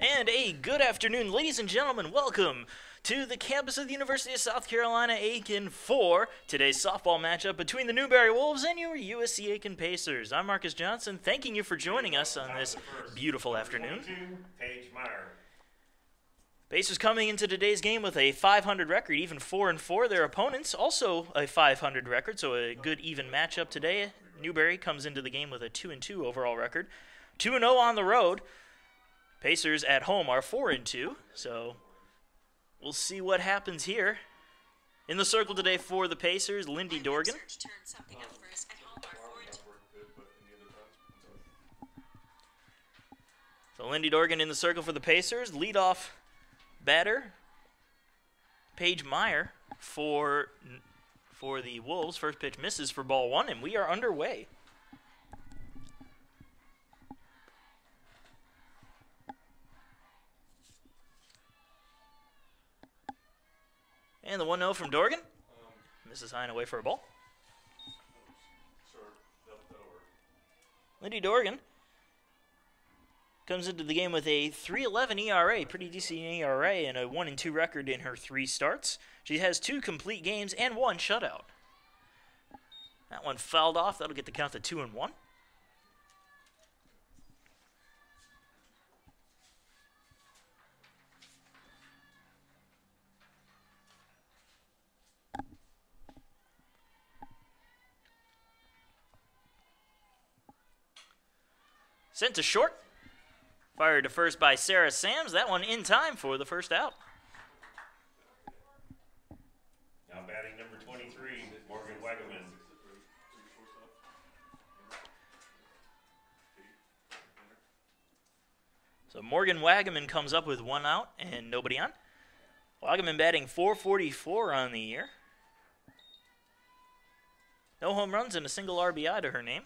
And a good afternoon, ladies and gentlemen. Welcome to the campus of the University of South Carolina, Aiken, for today's softball matchup between the Newberry Wolves and your USC Aiken Pacers. I'm Marcus Johnson, thanking you for joining us on this beautiful afternoon. Pacers coming into today's game with a 500 record, even 4-4. Their opponents also a 500 record, so a good even matchup today. Newberry comes into the game with a 2-2 overall record, 2-0 on the road. Pacers at home are 4-2, so we'll see what happens here. In the circle today for the Pacers, Lindy Dorgan. So Lindy Dorgan in the circle for the Pacers. Leadoff batter, Paige Meyer for the Wolves. First pitch misses for ball one, and we are underway. And the 1-0 from Dorgan. Misses high and away for a ball. Lindy Dorgan comes into the game with a 3.11 ERA, pretty decent ERA, and a 1-2 record in her 3 starts. She has 2 complete games and 1 shutout. That one fouled off. That'll get the count to 2-1. Sent to short. Fired to first by Sarah Sams. That one in time for the first out. Now batting number 23, Morgan Wagaman. So Morgan Wagaman comes up with 1 out and nobody on. Wagaman batting .444 on the year. No home runs and a single RBI to her name.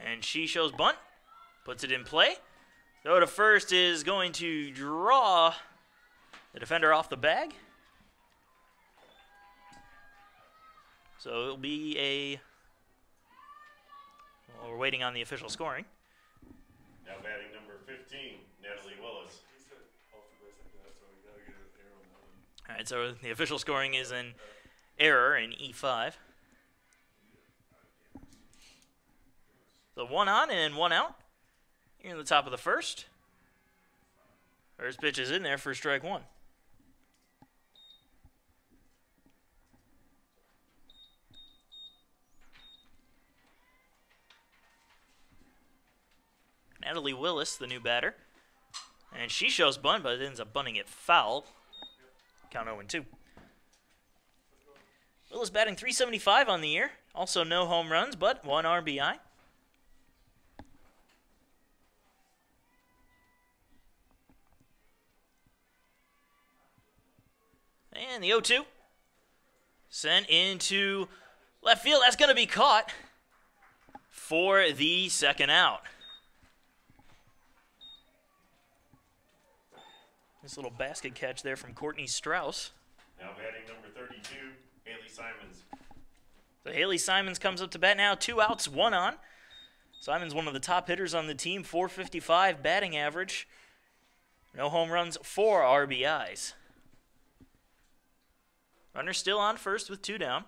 And she shows bunt, puts it in play. Throw to first is going to draw the defender off the bag. So it'll be a, well, we're waiting on the official scoring. Now batting number 15, Natalie Willis. All right, so the official scoring is an error in E5. So 1 on and 1 out. Here in the top of the first. First pitch is in there for strike 1. Natalie Willis, the new batter. And she shows bunt, but ends up bunting it foul. Count 0-2. Willis batting .375 on the year. Also no home runs, but 1 RBI. And the 0-2 sent into left field. That's going to be caught for the second out. This little basket catch there from Courtney Strauss. Now batting number 32, Haley Simons. So Haley Simons comes up to bat now. 2 outs, 1 on. Simons one of the top hitters on the team. .455 batting average. No home runs, 4 RBIs. Runner still on first with 2 down.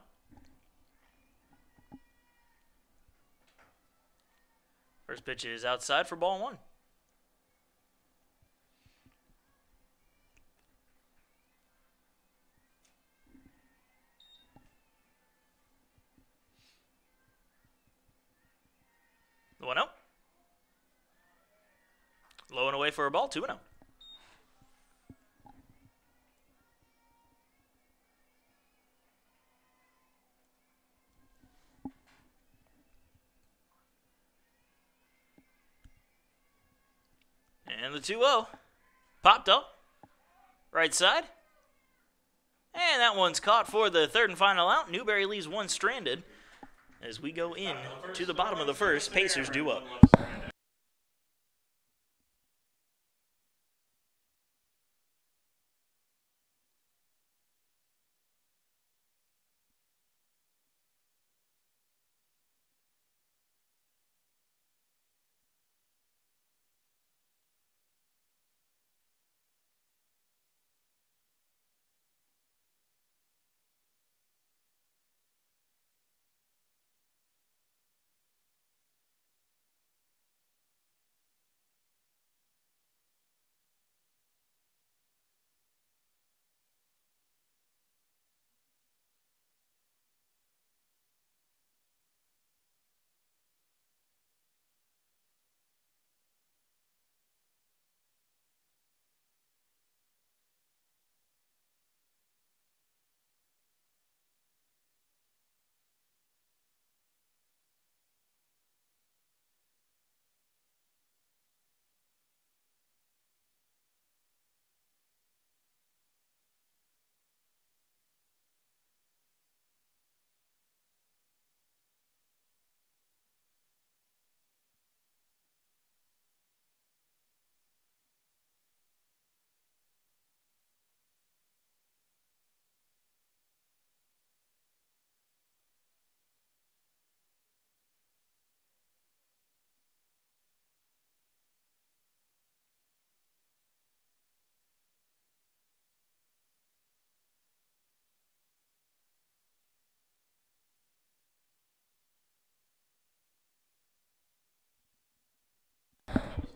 First pitch is outside for ball 1. The 1-0. Low and away for a ball, 2-0. And the 2-0 popped up right side. And that one's caught for the third and final out. Newberry leaves 1 stranded as we go in to the bottom of the first. Pacers due up.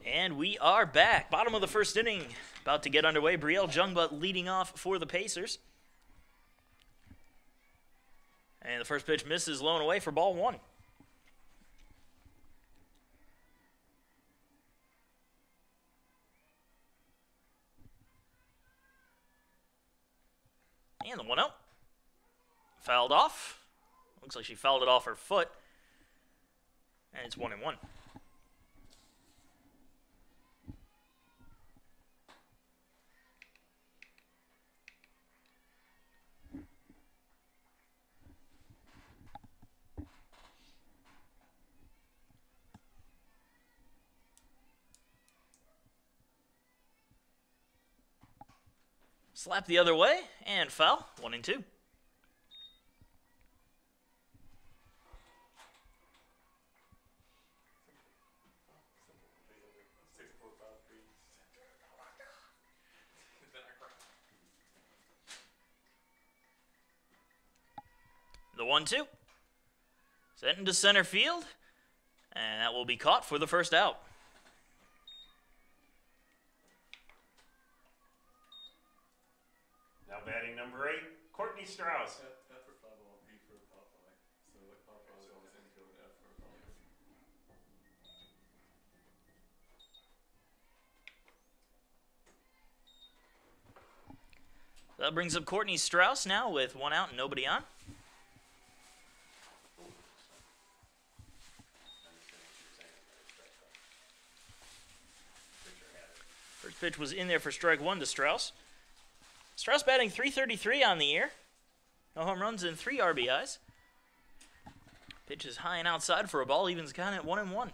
And we are back. Bottom of the first inning, about to get underway. Brielle Jungbutt leading off for the Pacers. And the first pitch misses, low and away for ball one. And the 1-0. Fouled off. Looks like she fouled it off her foot. And it's 1-1. Slap the other way, and foul, 1-2. The 1-2. Sent into center field, and that will be caught for the first out. Now batting number 8, Courtney Strauss. That brings up Courtney Strauss now with 1 out and nobody on. First pitch was in there for strike 1 to Strauss. Strauss batting .333 on the year. No home runs and 3 RBIs. Pitch is high and outside for a ball, evens count at 1-1.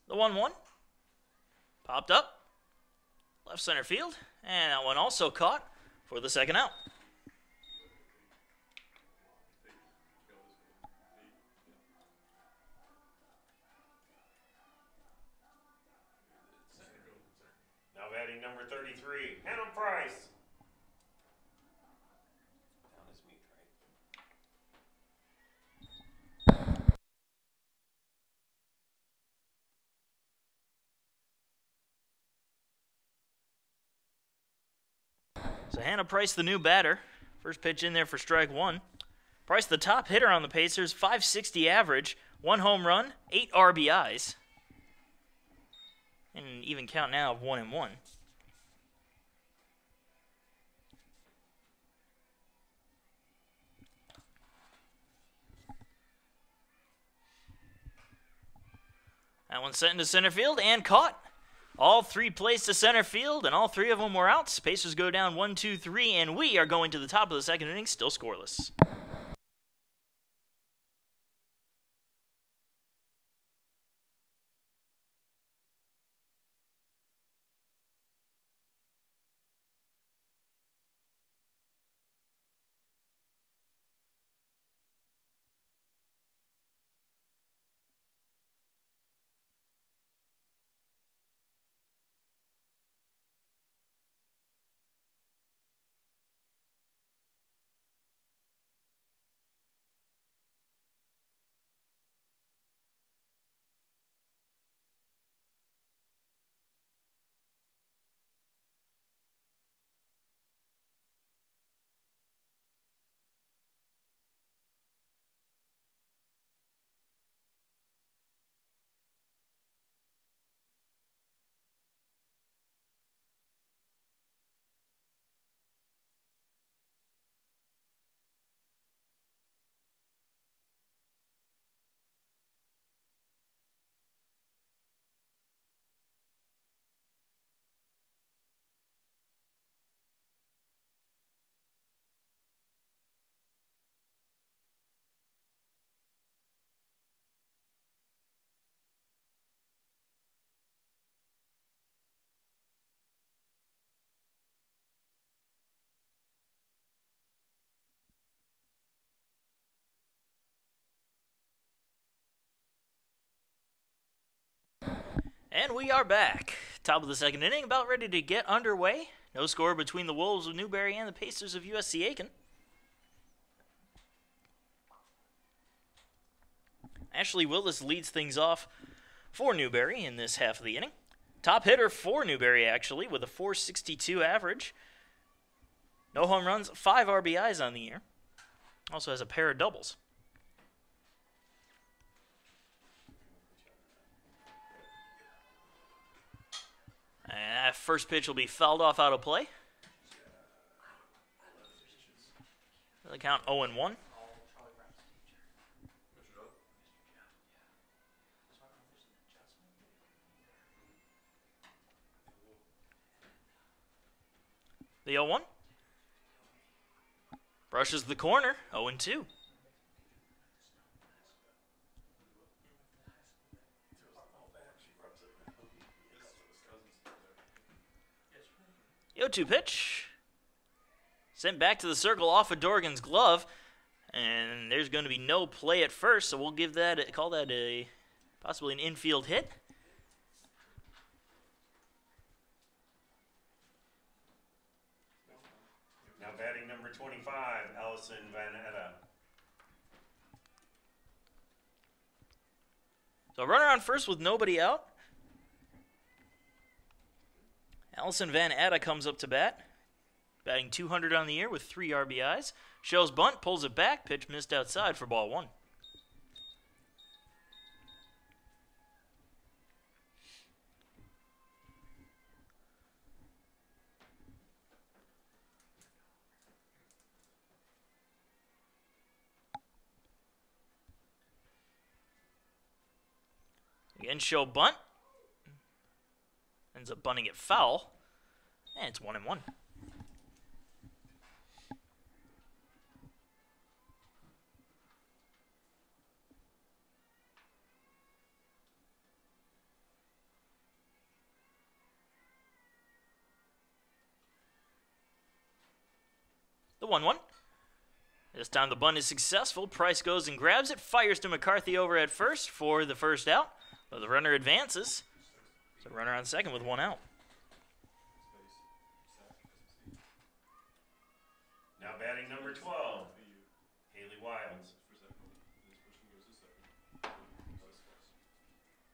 The 1-1 popped up, left center field, and that one also caught for the second out. Now batting number 33, Hannah Price. Down his meat, right? So Hannah Price, the new batter. First pitch in there for strike 1. Price, the top hitter on the Pacers, .560 average, 1 home run, 8 RBIs. And an even count now of 1-1. That one sent into center field and caught. All 3 plays to center field, and all 3 of them were outs. Pacers go down 1-2-3, and we are going to the top of the second inning, still scoreless. And we are back. Top of the second inning, about ready to get underway. No score between the Wolves of Newberry and the Pacers of USC Aiken. Ashley Willis leads things off for Newberry in this half of the inning. Top hitter for Newberry, actually, with a .462 average. No home runs, 5 RBIs on the year. Also has a pair of doubles. And that first pitch will be fouled off out of play. The count 0-1. The 0-1. Brushes the corner, 0-2. The 0-2 pitch. Sent back to the circle off of Dorgan's glove. And there's going to be no play at first, so we'll call that a possibly an infield hit. Now batting number 25, Allison Van Etta. So runner on first with nobody out. Allison Van Etta comes up to bat, batting .200 on the year with 3 RBIs. Shows bunt, pulls it back, pitch missed outside for ball 1. Again, show bunt. Ends up bunting it foul. And it's 1-1. The 1-1. This time the bunt is successful. Price goes and grabs it. Fires to McCarthy over at first for the first out. But the runner advances. So runner on second with 1 out. Now batting number 12, Haley Wilds.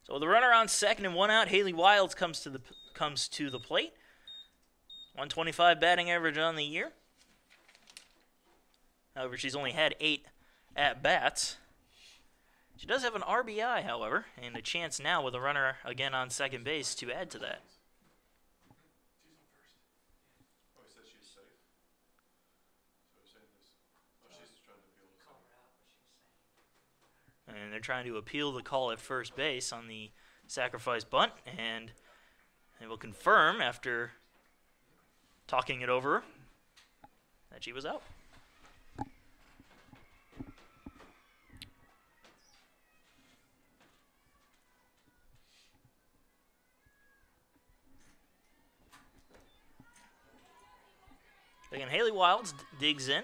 So with the runner on second and 1 out, Haley Wilds comes to the plate. 125 batting average on the year. However, she's only had 8 at-bats. She does have an RBI, however, and a chance now with a runner again on second base to add to that. And they're trying to appeal the call at first base on the sacrifice bunt, and they will confirm after talking it over that she was out. Again, Haley Wilds digs in.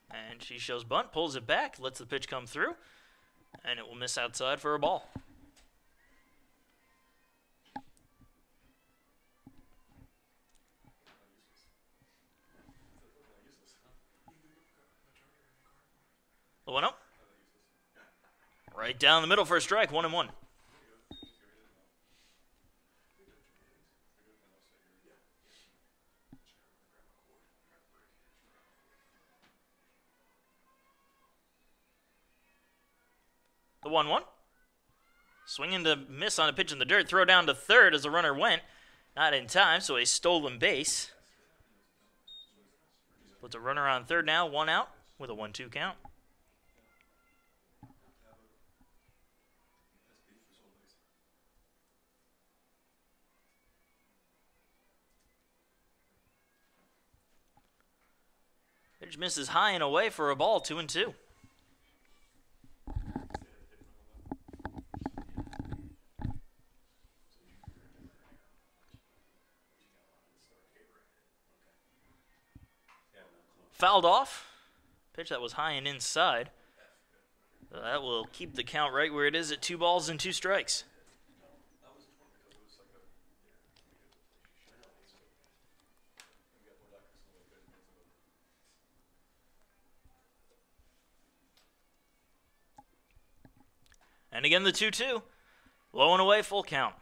And she shows bunt, pulls it back, lets the pitch come through, and it will miss outside for a ball. The 1-0. Right down the middle for a strike, 1-1. The 1-1. Swinging to miss on a pitch in the dirt. Throw down to third as the runner went. Not in time, so a stolen base. Puts a runner on third now, 1 out with a 1-2 count. Pitch misses high and away for a ball, 2-2. Fouled off. Pitch that was high and inside. So that will keep the count right where it is at 2 balls and 2 strikes. And again, the 2-2. Low and away, full count.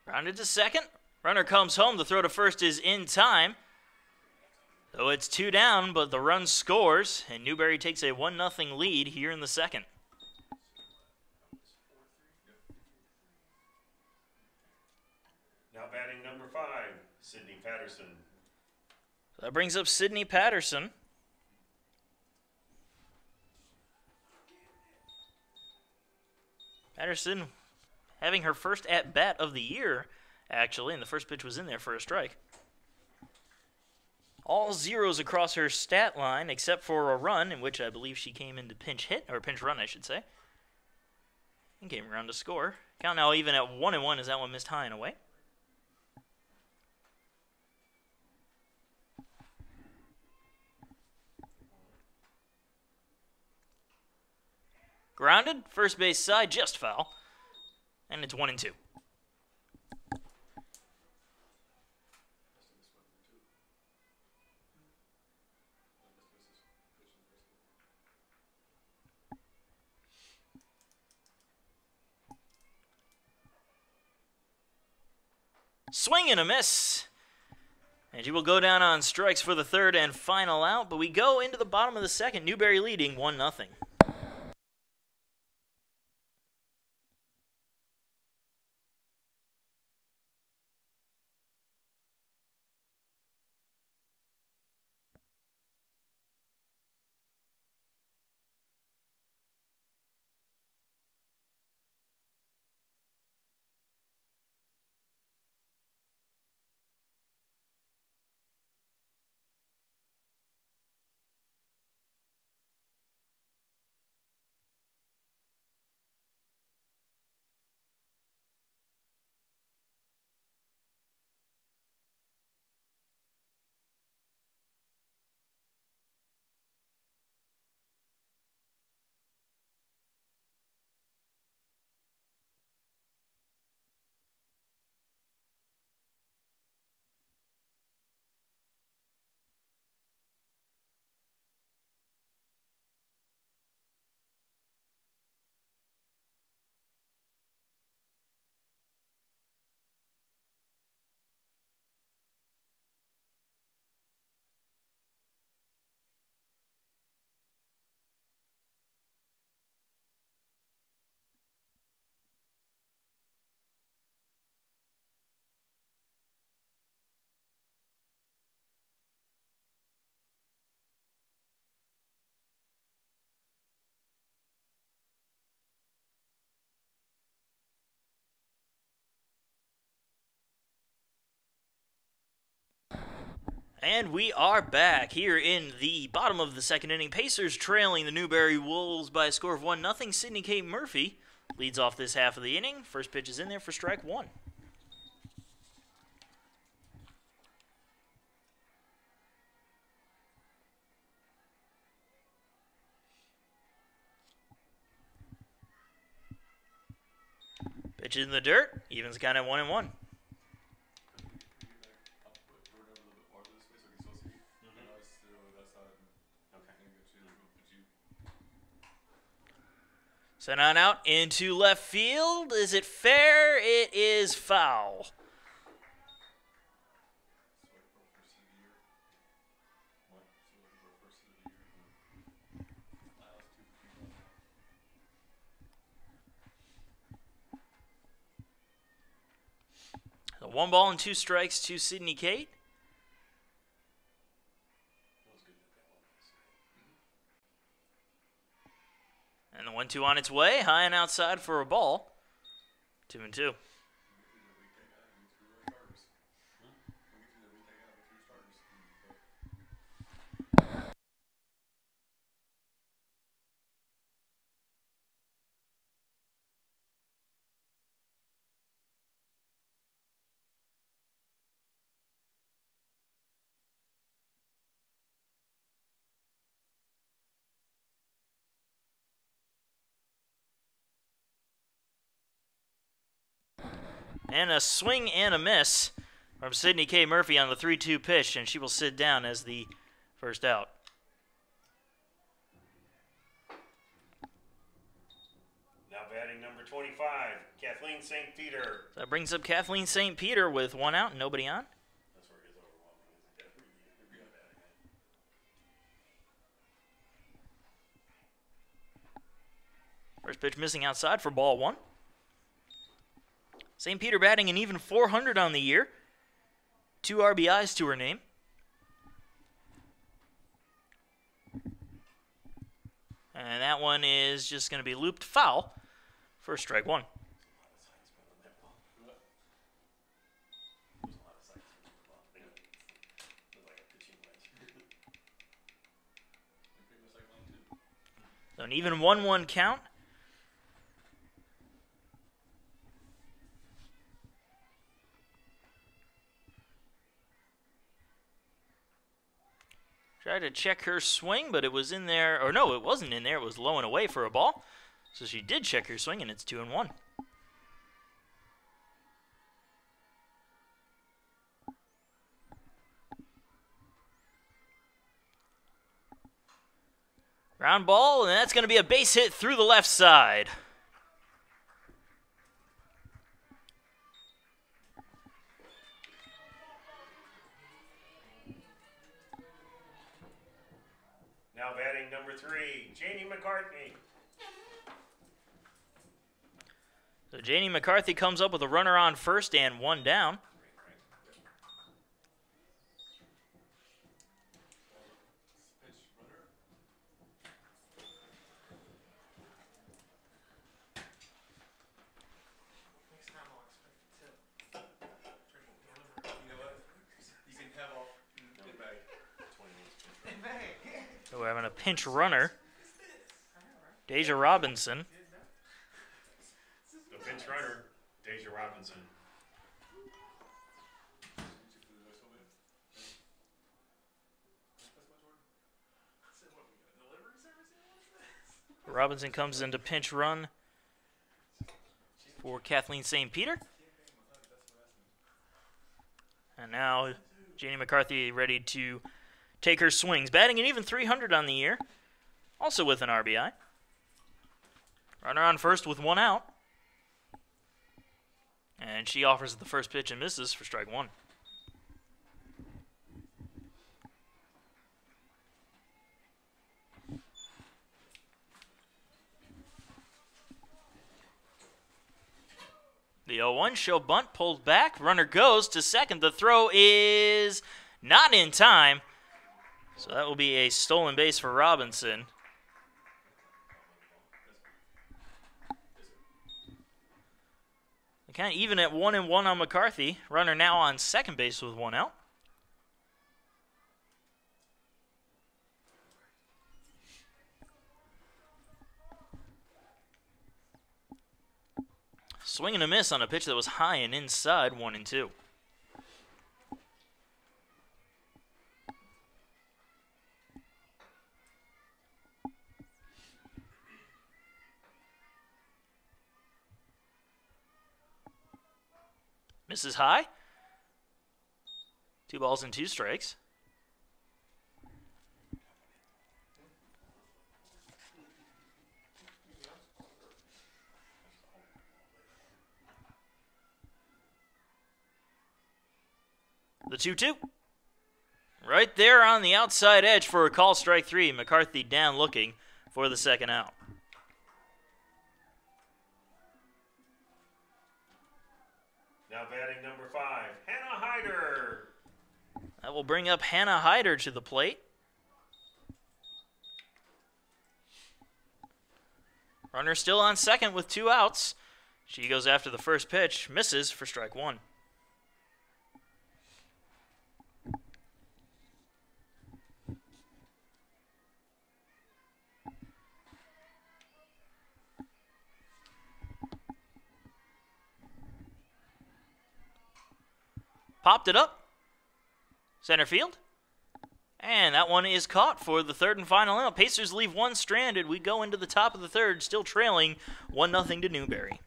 Grounded to second. Runner comes home. The throw to first is in time. Though it's 2 down, but the run scores, and Newberry takes a 1-0 lead here in the second. Now batting number 5, Sydney Patterson. So that brings up Sydney Patterson. Patterson having her first at-bat of the year, actually, and the first pitch was in there for a strike. All zeros across her stat line except for a run, in which I believe she came into pinch hit, or pinch run, I should say. And came around to score. Count now even at 1-1 as that one missed high and away. Grounded, first base side, just foul. And it's 1-2. Swing and a miss. And she will go down on strikes for the third and final out. But we go into the bottom of the second. Newberry leading 1-0. And we are back here in the bottom of the second inning. Pacers trailing the Newberry Wolves by a score of 1-0. Sydney Kate Murphy leads off this half of the inning. First pitch is in there for strike one. Pitch in the dirt. Evens count at 1-1. Sent on out into left field. Is it fair? It is foul. So 1 ball and 2 strikes to Sydney Kate. And the 1-2 on its way, high and outside for a ball. 2-2. And a swing and a miss from Sydney K. Murphy on the 3-2 pitch, and she will sit down as the first out. Now batting number 25, Kathleen St. Peter. So that brings up Kathleen St. Peter with 1 out and nobody on. That's where it gets overwhelming. First pitch missing outside for ball 1. St. Peter batting an even 400 on the year. 2 RBIs to her name. And that one is just going to be looped foul for strike 1. So an even 1-1 count. Tried to check her swing, but it was in there. Or no, it wasn't in there. It was low and away for a ball. So she did check her swing, and it's 2-1. Ground ball, and that's going to be a base hit through the left side. Now batting number 3, Janie McCartney. So Janie McCarthy comes up with a runner on first and 1 down. So we're having a pinch runner. Deja Robinson. The pinch runner, Deja Robinson. Robinson comes into pinch run for Kathleen St. Peter. And now Janie McCarthy ready to take her swings. Batting an even 300 on the year. Also with an RBI. Runner on first with 1 out. And she offers the first pitch and misses for strike 1. The 0-1 show bunt pulled back. Runner goes to second. The throw is not in time. So that will be a stolen base for Robinson. Kind of even at 1-1 on McCarthy. Runner now on second base with 1 out. Swing and a miss on a pitch that was high and inside, 1-2. Misses high. 2 balls and 2 strikes. The 2-2. Right there on the outside edge for a call, strike 3. McCarthy down looking for the second out. Now batting number 5, Hannah Hyder. That will bring up Hannah Hyder to the plate. Runner still on second with 2 outs. She goes after the first pitch, misses for strike 1. Popped it up. Center field. And that one is caught for the third and final out. Pacers leave 1 stranded. We go into the top of the third, still trailing 1-0 to Newberry.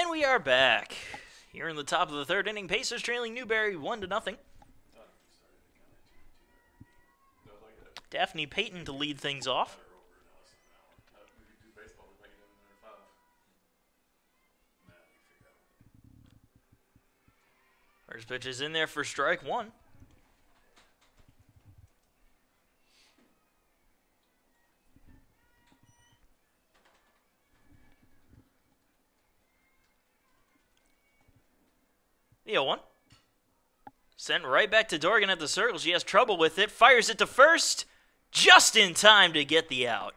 And we are back. Here in the top of the third inning, Pacers trailing Newberry 1-0. Daphne Payton to lead things off. First pitch is in there for strike one. The 0-1. Sent right back to Dorgan at the circle. She has trouble with it. Fires it to first. Just in time to get the out.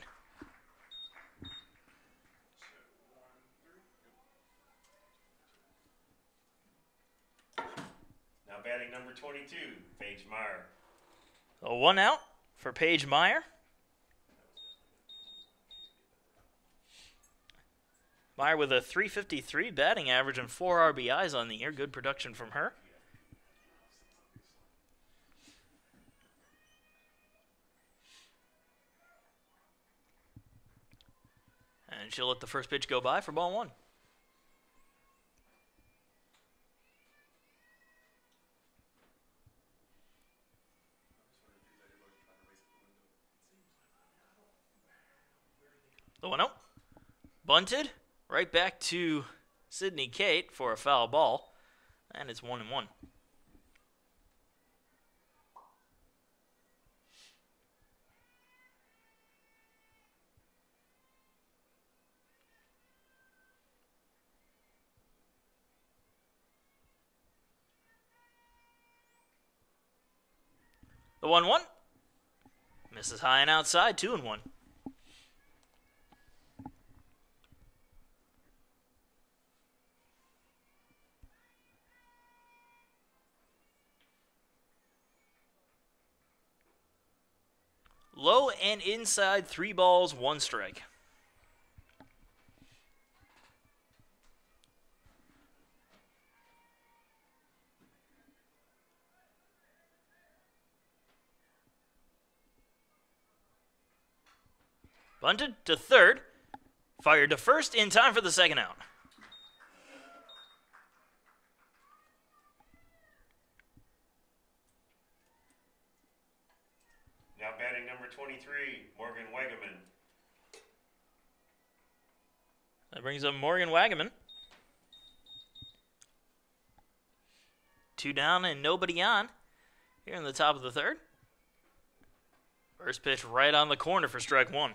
Now batting number 22, Paige Meyer. A 1 out for Paige Meyer. Meyer with a .353 batting average and 4 RBIs on the year. Good production from her. And she'll let the first pitch go by for ball one. The 1-0. Bunted. Right back to Sydney Kate for a foul ball. And it's 1-1. The 1-1. Misses high and outside, 2-1. Low and inside, 3 balls, 1 strike. Bunted to third. Fired to first in time for the second out. Now batting number 23, Morgan Wagaman. That brings up Morgan Wagaman. 2 down and nobody on here in the top of the third. First pitch right on the corner for strike one.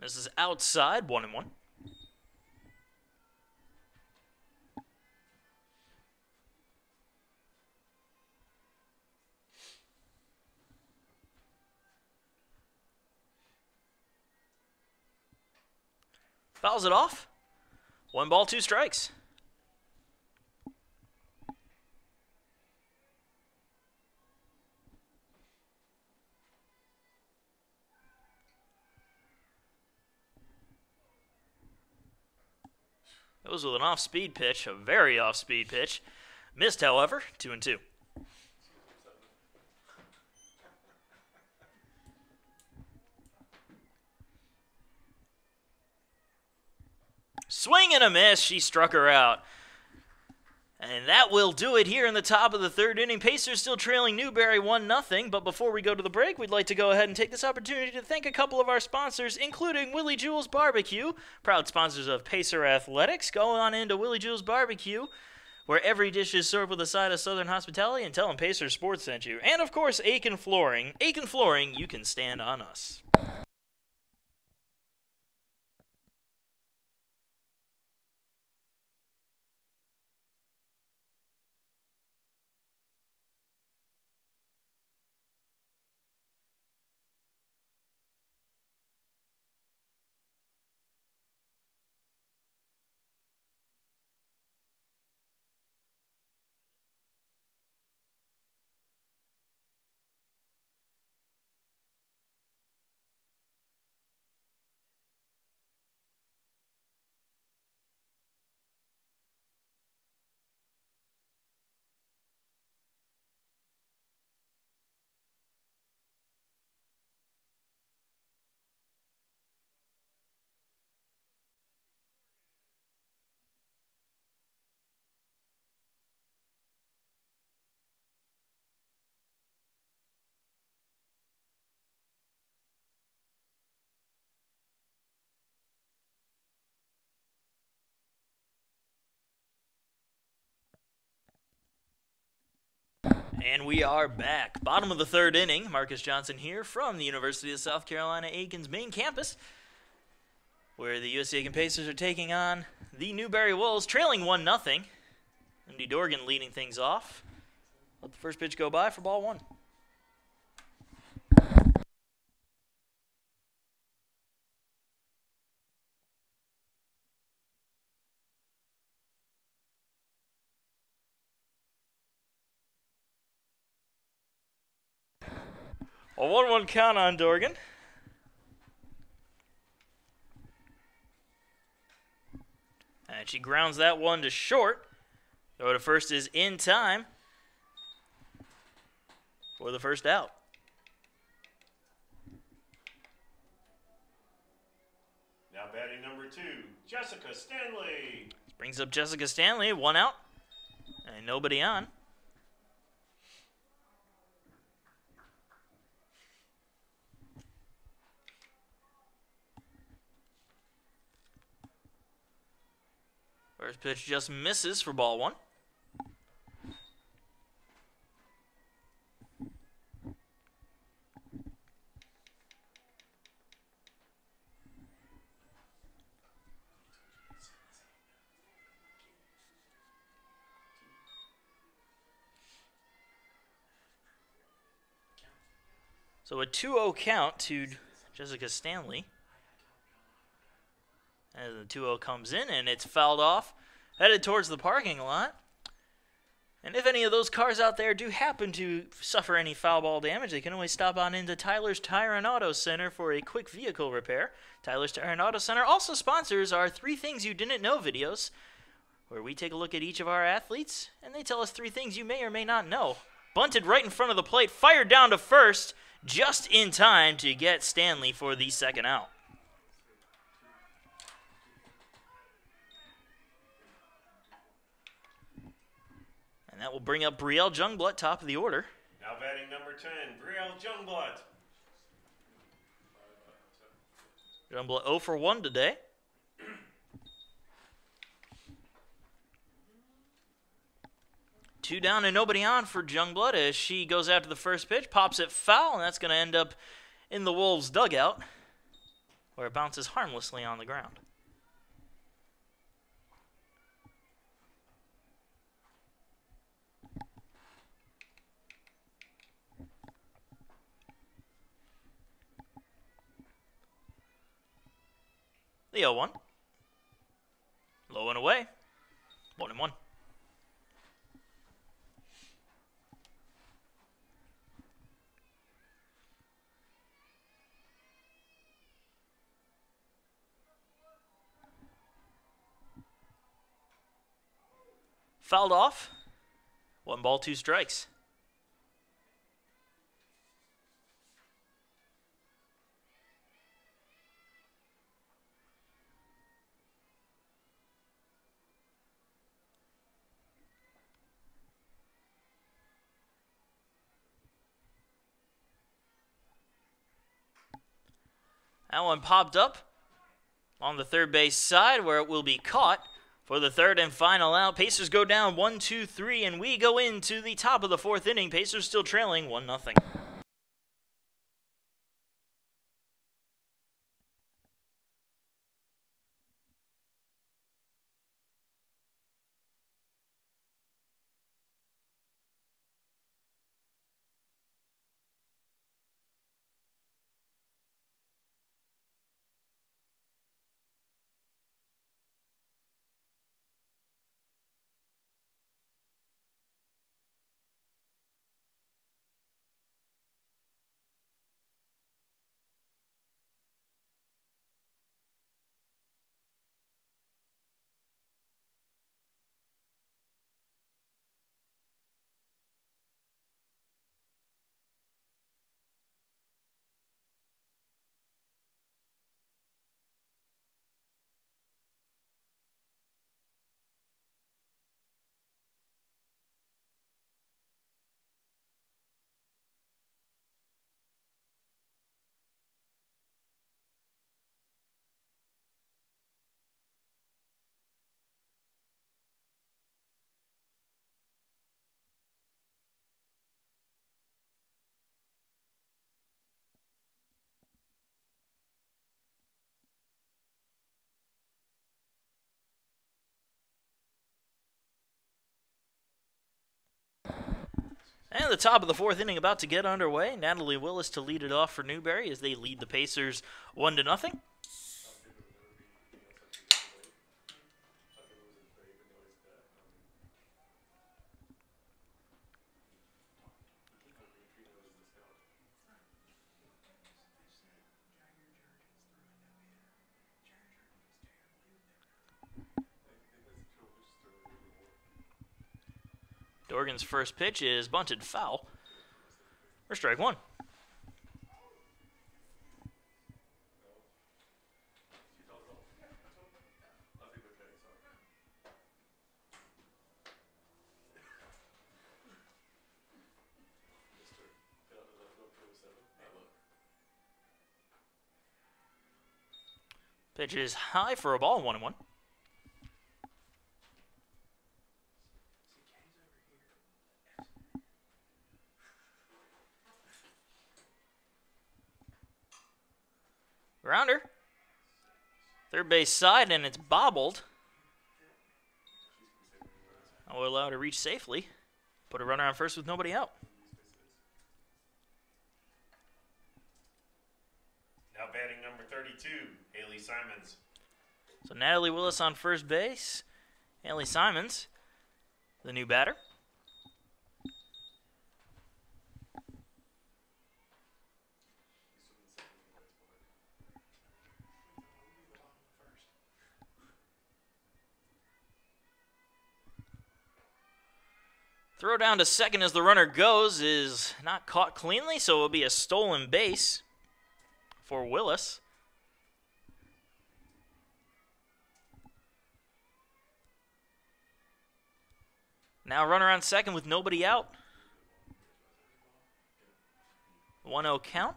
This is outside, 1-1. Fouls it off. 1 ball, 2 strikes. Goes with an off-speed pitch, a very off-speed pitch. Missed, however, 2-2. Swing and a miss. She struck her out. And that will do it here in the top of the third inning. Pacers still trailing Newberry 1-0. But before we go to the break, we'd like to go ahead and take this opportunity to thank a couple of our sponsors, including Willie Jewell's Barbecue, proud sponsors of Pacer Athletics. Go on into Willie Jewell's Barbecue, where every dish is served with a side of Southern hospitality, and tell them Pacer Sports sent you. And, of course, Aiken Flooring. Aiken Flooring, you can stand on us. And we are back. Bottom of the third inning. Marcus Johnson here from the University of South Carolina Aiken's main campus, where the USC Aiken Pacers are taking on the Newberry Wolves, trailing 1-0. Andy Dorgan leading things off. Let the first pitch go by for ball one. A 1-1 count on Dorgan. And she grounds that one to short. Throw to first is in time for the first out. Now batting number 2, Jessica Stanley. Brings up Jessica Stanley, 1 out, and nobody on. First pitch just misses for ball one. So a 2-0 count to Jessica Stanley. As the 2-0 comes in, and it's fouled off, headed towards the parking lot. And if any of those cars out there do happen to suffer any foul ball damage, they can always stop on into Tyler's Tire and Auto Center for a quick vehicle repair. Tyler's Tire and Auto Center also sponsors our 3 Things You Didn't Know videos, where we take a look at each of our athletes, and they tell us 3 things you may or may not know. Bunted right in front of the plate, fired down to first, just in time to get Stanley for the second out. And that will bring up Brielle Jungblut, top of the order. Now batting number 10, Brielle Jungblut. Jungblut 0 for 1 today. Two down and nobody on for Jungblut as she goes after the first pitch, pops it foul, and that's going to end up in the Wolves' dugout, where it bounces harmlessly on the ground. The 0-1. Low and away. 1-1. Fouled off. 1 ball, 2 strikes. That one popped up on the third base side where it will be caught for the third and final out. Pacers go down 1-2-3, and we go into the top of the fourth inning. Pacers still trailing 1-0. And the top of the fourth inning about to get underway. Natalie Willis to lead it off for Newberry as they lead the Pacers 1-0. Dorgan's first pitch is bunted foul for strike one. Pitch is high for a ball, 1-1. Grounder. Third base side, and it's bobbled. We're allowed to reach safely. Put a runner on first with nobody out. Now batting number 32, Haley Simons. So Natalie Willis on first base. Haley Simons, the new batter. Throw down to second as the runner goes is not caught cleanly, so it will be a stolen base for Willis. Now runner on second with nobody out. 1-0 count.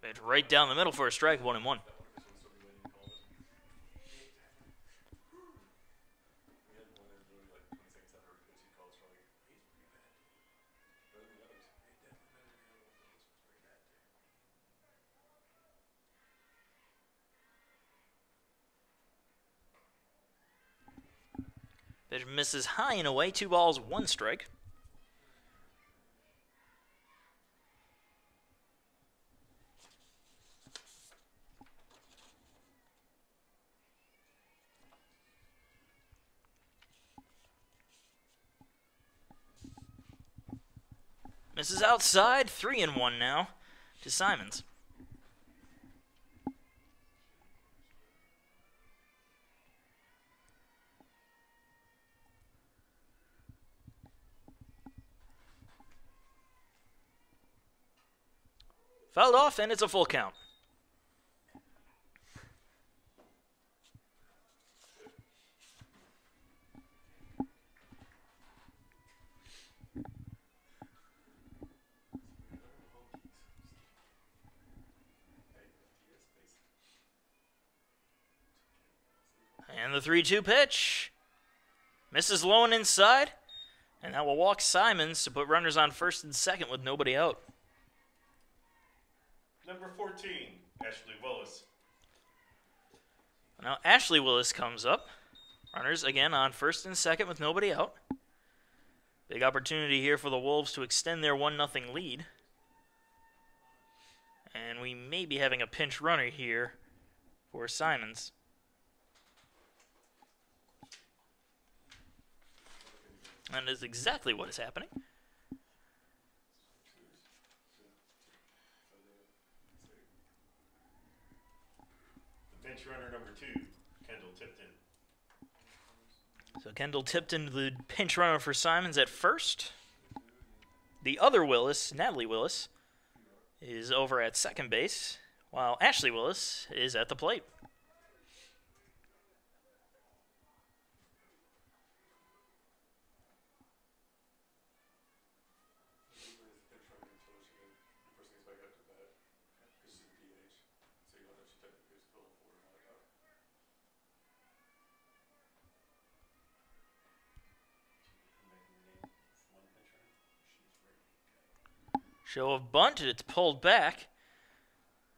Pitch right down the middle for a strike, 1-1. Pitch misses high and away, 2 balls, 1 strike. Misses outside, 3-1 now to Simons. Fouled off, and it's a full count. And the 3-2 pitch. Misses low and inside. And that will walk Simons to put runners on first and second with nobody out. Number 14, Ashley Willis. Now Ashley Willis comes up. Runners again on first and second with nobody out. Big opportunity here for the Wolves to extend their 1-0 lead. And we may be having a pinch runner here for Simons. And that is exactly what is happening. The bench runner number 2, Kendall Tipton. So Kendall Tipton, the pinch runner for Simons at first. The other Willis, Natalie Willis, is over at second base, while Ashley Willis is at the plate. Show of bunt, it's pulled back.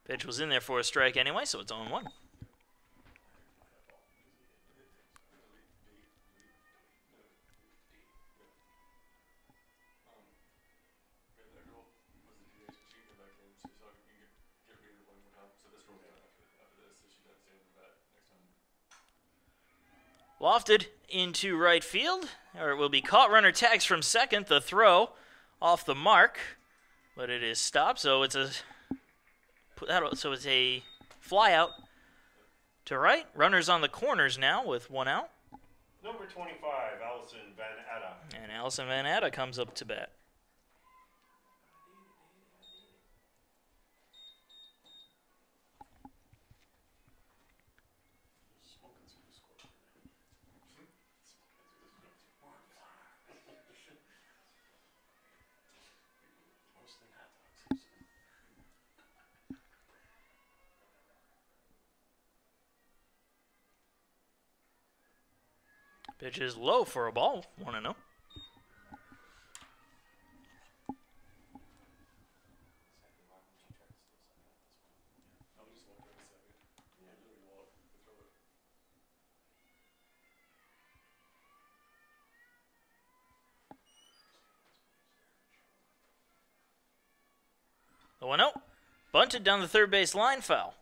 Pitch was in there for a strike anyway, so it's 0-1. Lofted into right field, or it will be caught. Runner tags from second. The throw off the mark, but it is stopped. So it's a fly out to right. Runners on the corners now with one out. Number 25, Allison Van Atta. And Allison Van Atta comes up to bat. Pitch is low for a ball, 1-0. The 1-0. Bunted down the third base line, foul.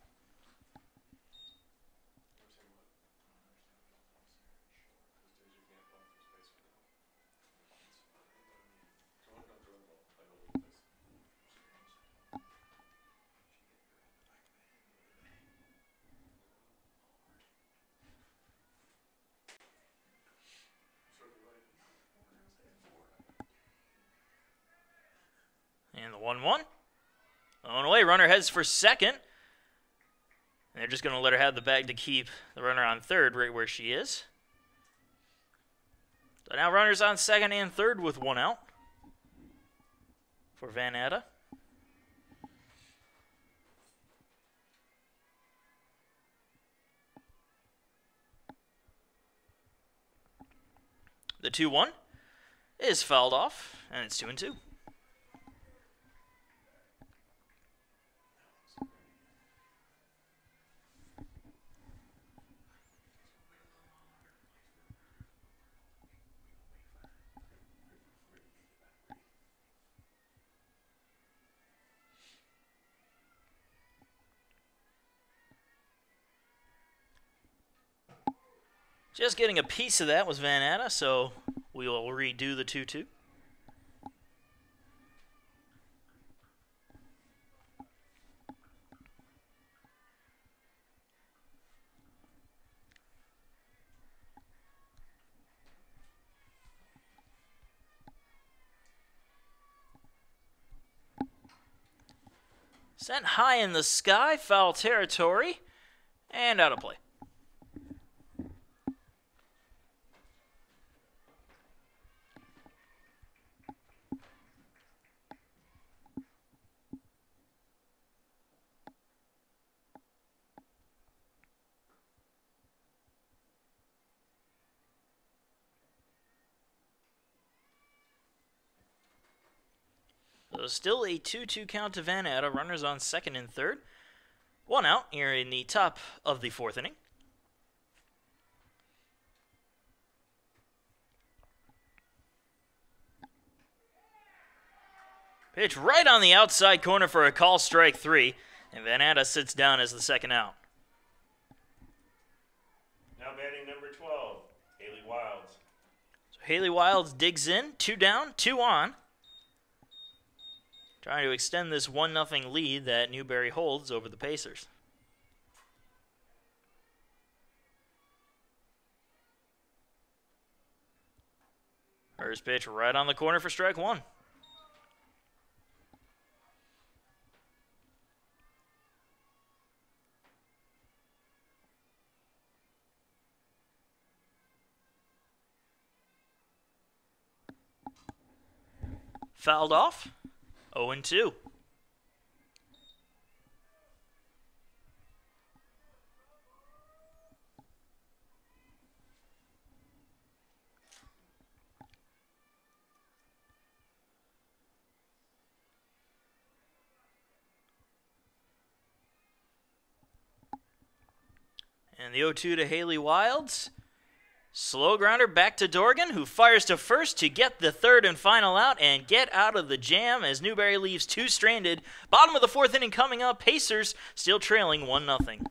And the 1-1. On away, runner heads for second. And they're just going to let her have the bag to keep the runner on third right where she is. So now runners on second and third with one out for Van Atta. The 2-1 is fouled off, and it's 2-2. Just getting a piece of that was Van Atta, so we will redo the 2-2. Sent high in the sky, foul territory, and out of play. So still a 2-2 count to Van Atta. Runners on second and third. One out here in the top of the fourth inning. Pitch right on the outside corner for a call, strike three. And Van Atta sits down as the second out. Now batting number 12, Haley Wilds. So Haley Wilds digs in. 2 down, 2 on. Trying to extend this 1-0 lead that Newberry holds over the Pacers. First pitch right on the corner for strike one. Fouled off. 0-2. And the 0-2 to Haley Wilds. Slow grounder back to Dorgan, who fires to first to get the third and final out and get out of the jam as Newberry leaves 2 stranded. Bottom of the fourth inning coming up. Pacers still trailing 1-0.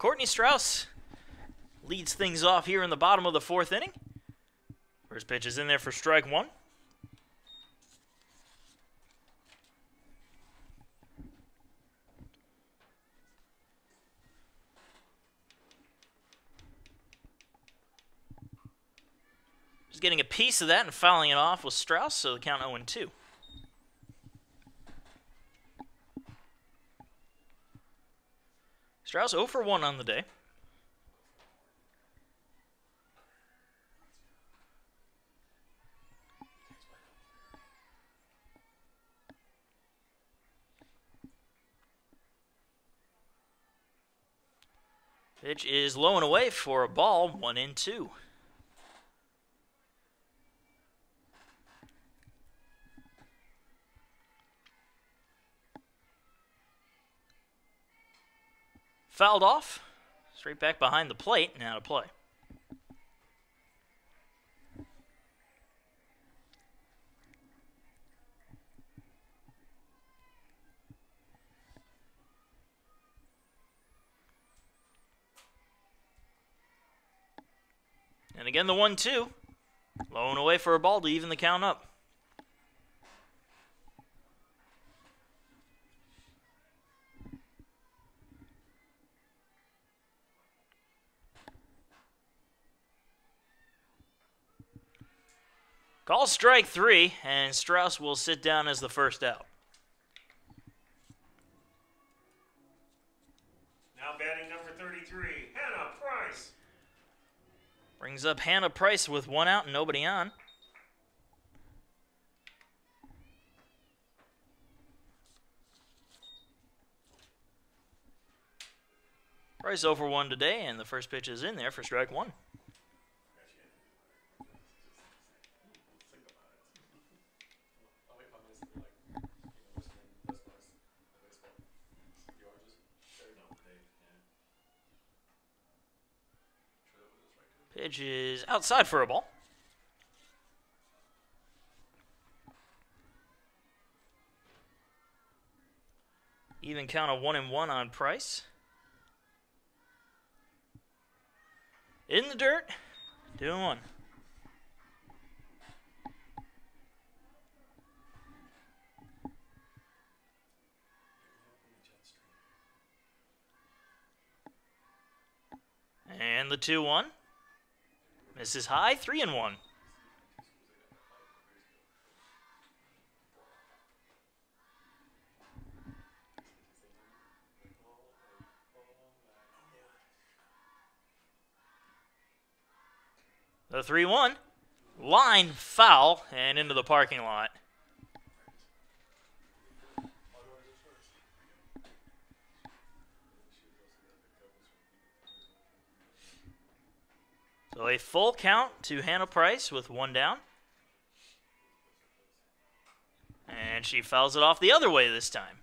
Courtney Strauss leads things off here in the bottom of the 4th inning. First pitch is in there for strike 1. Just getting a piece of that and fouling it off with Strauss, so the count 0-2. Strauss 0 for 1 on the day. Pitch is low and away for a ball, 1-2. Fouled off, straight back behind the plate, and out of play. And again, the 1-2. Low and away for a ball to even the count up. Call strike 3, and Strauss will sit down as the first out. Now batting number 33, Hannah Price. Brings up Hannah Price with 1 out and nobody on. Price 0 for 1 today, and the first pitch is in there for strike 1. Pitch is outside for a ball. Even count of 1-1 on Price. In the dirt, 2-1. And the 2-1. Misses high, 3-1. The 3-1. Line foul and into the parking lot. So a full count to Hannah Price with 1 down. And she fouls it off the other way this time.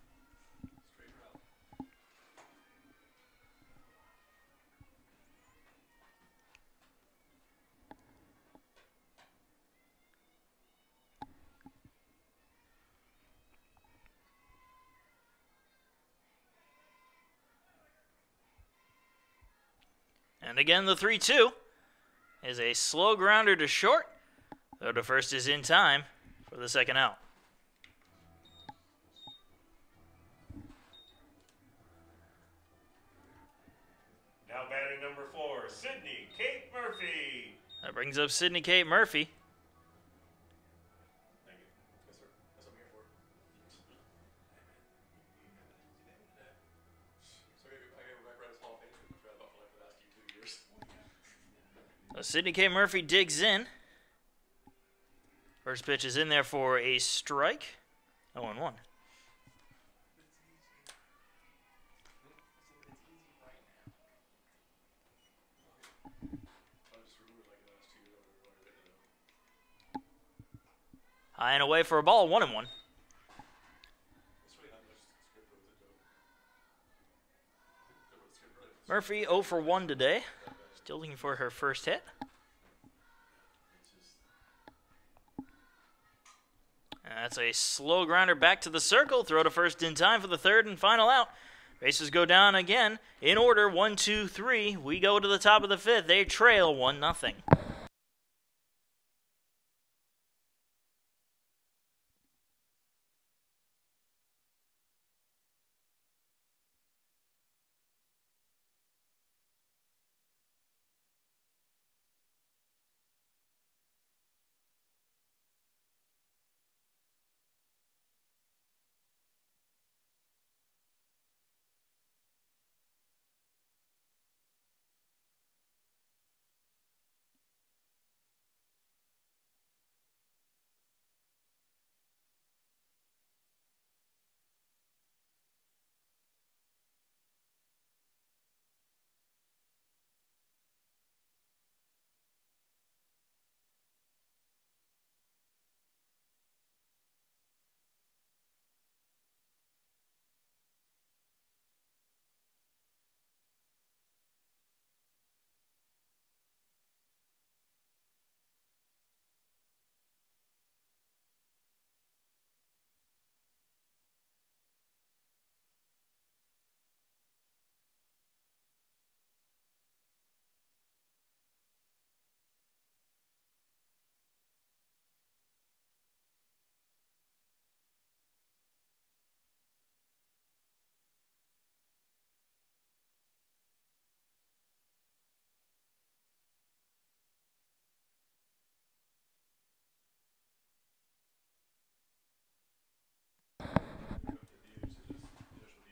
And again, the 3-2 is a slow grounder to short, though the first is in time for the second out. Now batting number 4, Sydney Kate Murphy. That brings up Sydney Kate Murphy. Thank you. Yes, sir. That's what I'm here for. So I gotta go back around this Hall of Fame which I've thought for like the last 2 years. So Sydney Kate Murphy digs in. First pitch is in there for a strike. 0-1. High and away for a ball, 1-1. Murphy 0 for 1 today. Still looking for her first hit. And that's a slow grounder back to the circle. Throw to first in time for the third and final out. Bases go down again. In order, 1, 2, 3. We go to the top of the fifth. They trail 1-0.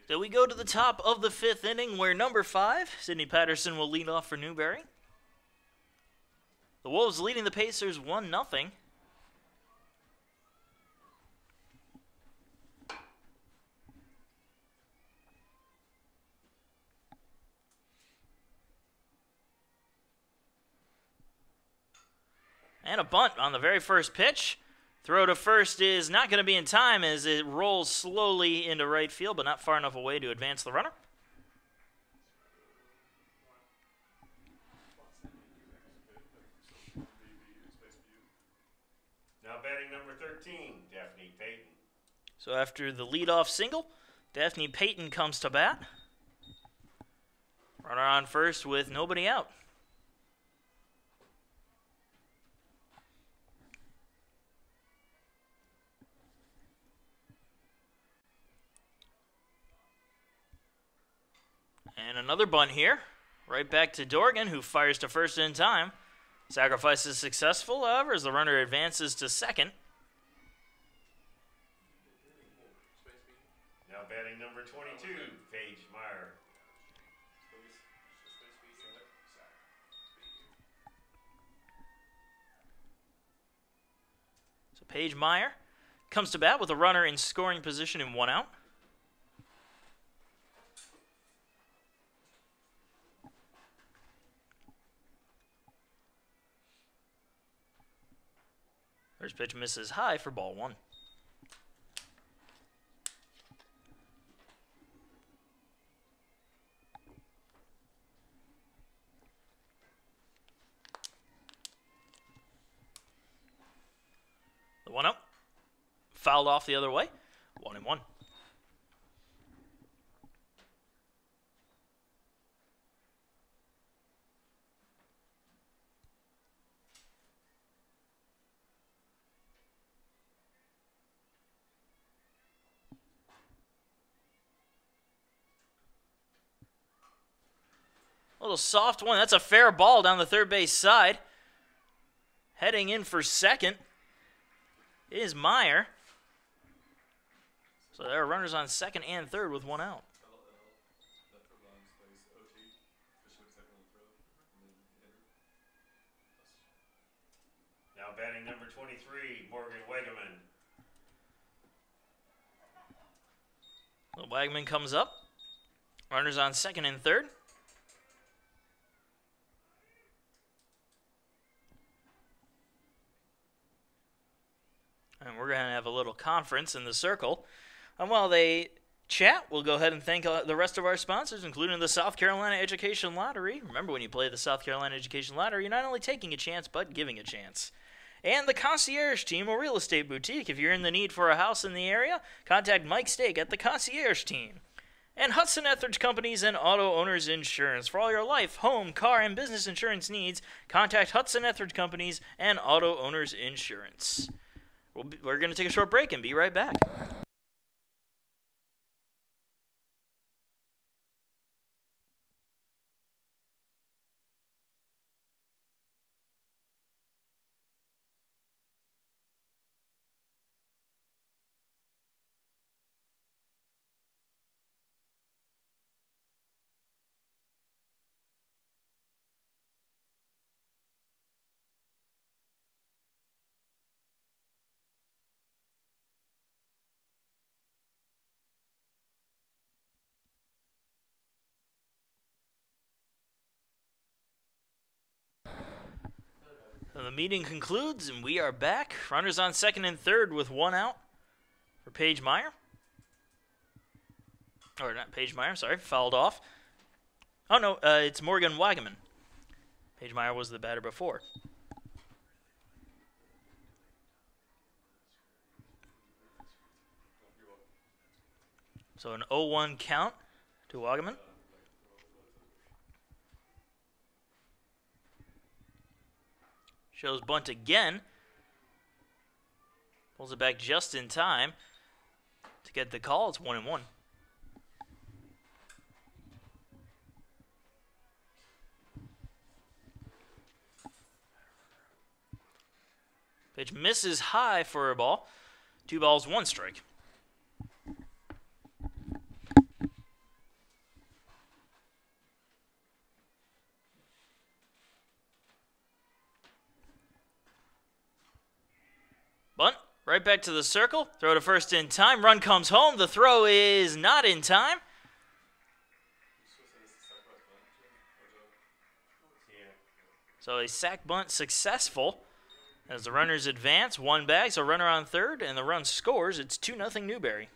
So we go to the top of the fifth inning where number 5, Sidney Patterson, will lead off for Newberry. The Wolves leading the Pacers 1-0. And a bunt on the very first pitch. Throw to first is not going to be in time as it rolls slowly into right field, but not far enough away to advance the runner. Now batting number 13, Daphne Payton. So after the leadoff single, Daphne Payton comes to bat. Runner on first with nobody out. And another bunt here. Right back to Dorgan, who fires to first in time. Sacrifice is successful, however, as the runner advances to second. Now batting number 22, Paige Meyer. So Paige Meyer comes to bat with a runner in scoring position and 1 out. First pitch misses high for ball 1. The 1-0. Fouled off the other way. 1-1. Little soft one. That's a fair ball down the third base side. Heading in for second is Meyer. So there are runners on second and third with 1 out. Now batting number 23, Morgan Wegeman. The Wagman comes up. Runners on second and third. And we're going to have a little conference in the circle. And while they chat, we'll go ahead and thank the rest of our sponsors, including the South Carolina Education Lottery. Remember, when you play the South Carolina Education Lottery, you're not only taking a chance, but giving a chance. And the Concierge Team, a real estate boutique. If you're in the need for a house in the area, contact Mike Stake at the Concierge Team. And Hudson Etheridge Companies and Auto Owners Insurance. For all your life, home, car, and business insurance needs, contact Hudson Etheridge Companies and Auto Owners Insurance. We're going to take a short break and be right back. So the meeting concludes, and we are back. Runners on second and third with one out for Paige Meyer. Or not Paige Meyer, sorry, fouled off. Oh, no, it's Morgan Wagaman. Paige Meyer was the batter before. So an 0-1 count to Wagaman. Shows bunt again. Pulls it back just in time to get the call. It's 1-1. Pitch misses high for a ball. 2 balls, 1 strike. Bunt, right back to the circle. Throw to first in time. Run comes home. The throw is not in time. So a sac bunt successful as the runners advance. 1 bag, so runner on third, and the run scores. It's 2-0 Newberry.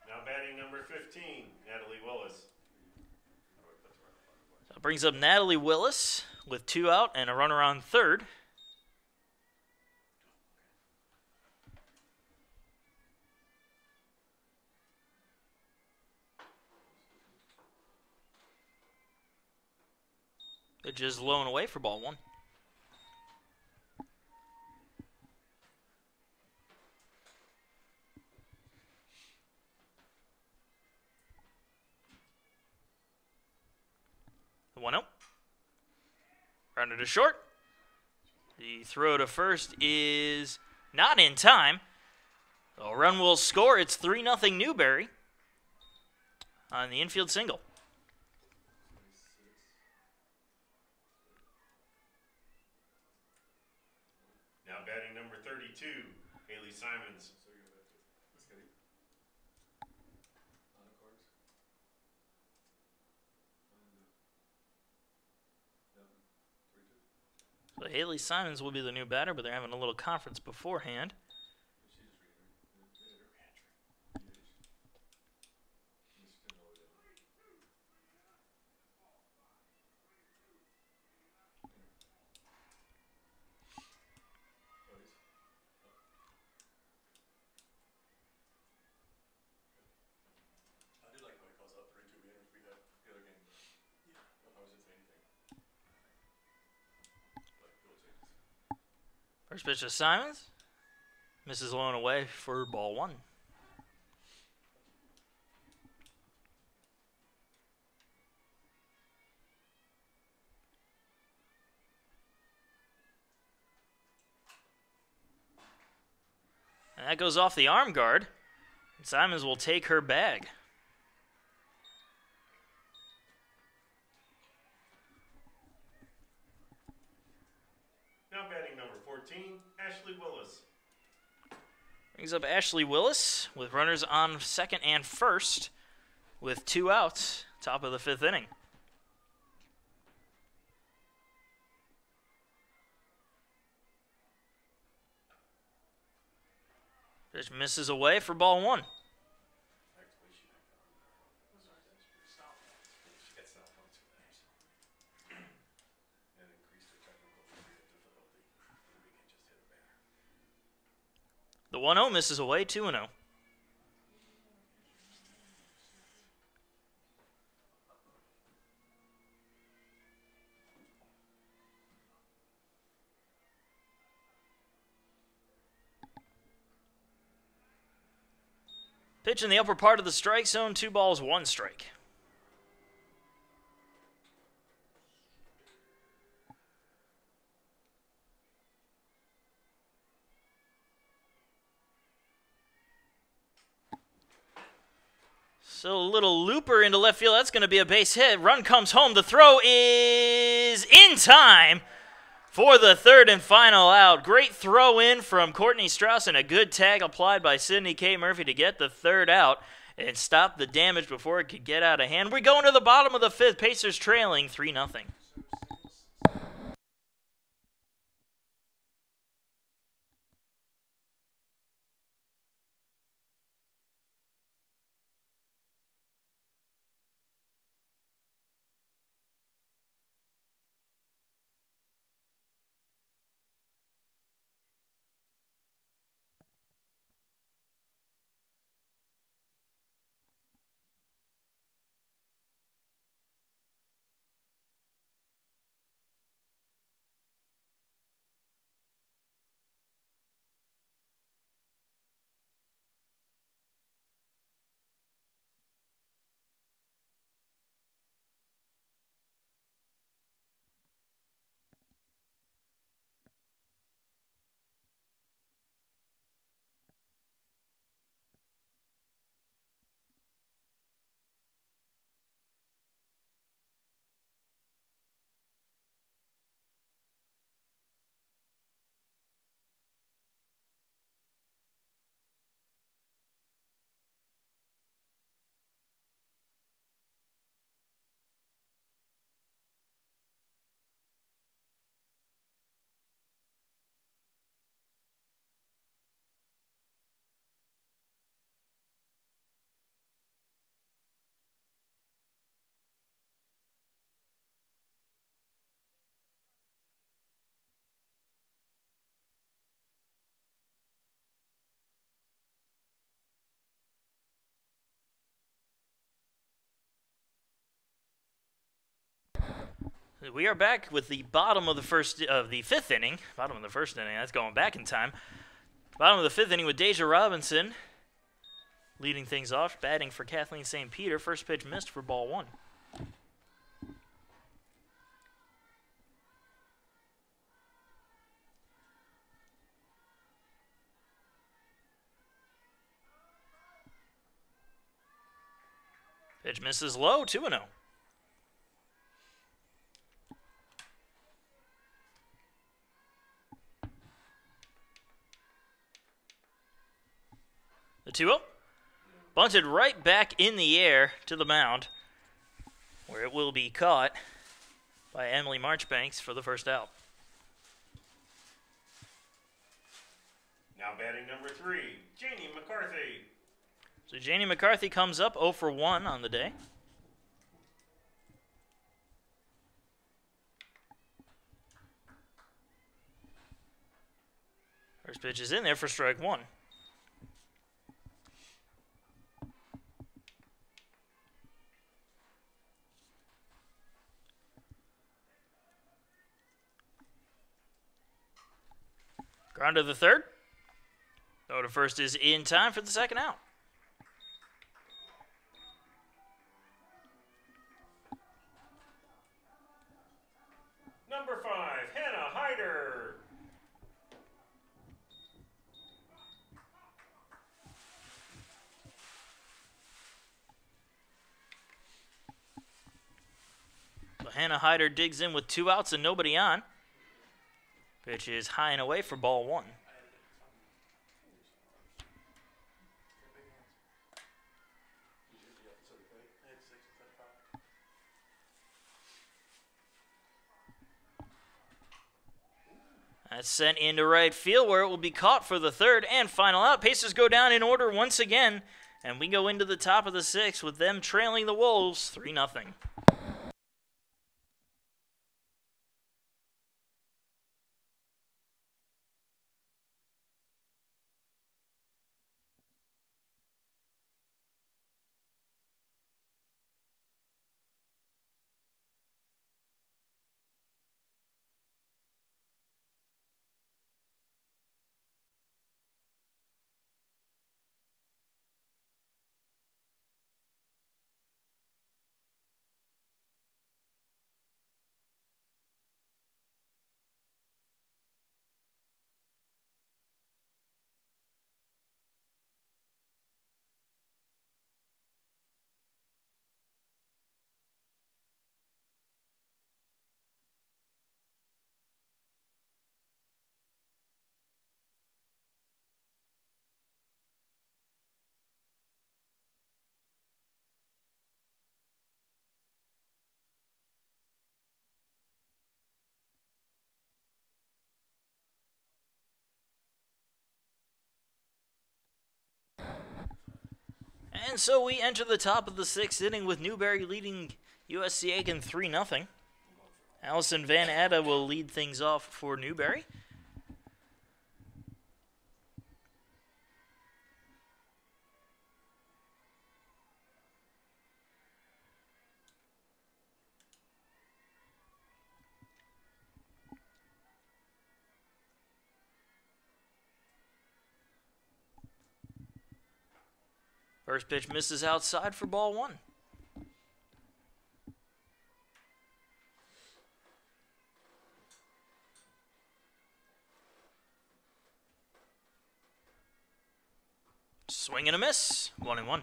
Now batting number 15, Natalie Willis. So it brings up Natalie Willis with 2 out and a runner on third. They're just low and away for ball 1. The 1-0. Rounded to short. The throw to first is not in time. A run will score. It's 3-0 Newberry on the infield single. Now batting number 32, Haley Simons. So Haley Simons will be the new batter, but they're having a little conference beforehand. First pitch to Simons. Misses low and away for ball 1. And that goes off the arm guard. And Simons will take her bag. Now batting number 14, Ashley Willis. Brings up Ashley Willis with runners on second and first with 2 outs, top of the 5th inning. Pitch misses away for ball 1. The 1-0 misses away, 2-0. Pitch in the upper part of the strike zone, 2 balls, 1 strike. So a little looper into left field. That's going to be a base hit. Run comes home. The throw is in time for the third and final out. Great throw in from Courtney Strauss and a good tag applied by Sydney K. Murphy to get the third out and stop the damage before it could get out of hand. We're going to the bottom of the fifth. Pacers trailing 3-0. We are back with the bottom of the fifth inning. Bottom of the first inning. That's going back in time. Bottom of the fifth inning with Deja Robinson leading things off, batting for Kathleen St. Peter. First pitch missed for ball 1. Pitch misses low, 2-0. The 2-0. Bunted right back in the air to the mound, where it will be caught by Emily Marchbanks for the first out. Now batting number 3, Janie McCarthy. So Janie McCarthy comes up 0 for 1 on the day. First pitch is in there for strike 1. Ground to the third. Throw to first is in time for the second out. Number 5, Hannah Hyder. So Hannah Hyder digs in with 2 outs and nobody on. Pitch is high and away for ball 1. That's sent into right field where it will be caught for the third and final out. Pacers go down in order once again, and we go into the top of the 6th with them trailing the Wolves 3-0. And so we enter the top of the 6th inning with Newberry leading USC Aiken 3-0. Allison Van Atta will lead things off for Newberry. First pitch misses outside for ball 1. Swing and a miss. 1-1.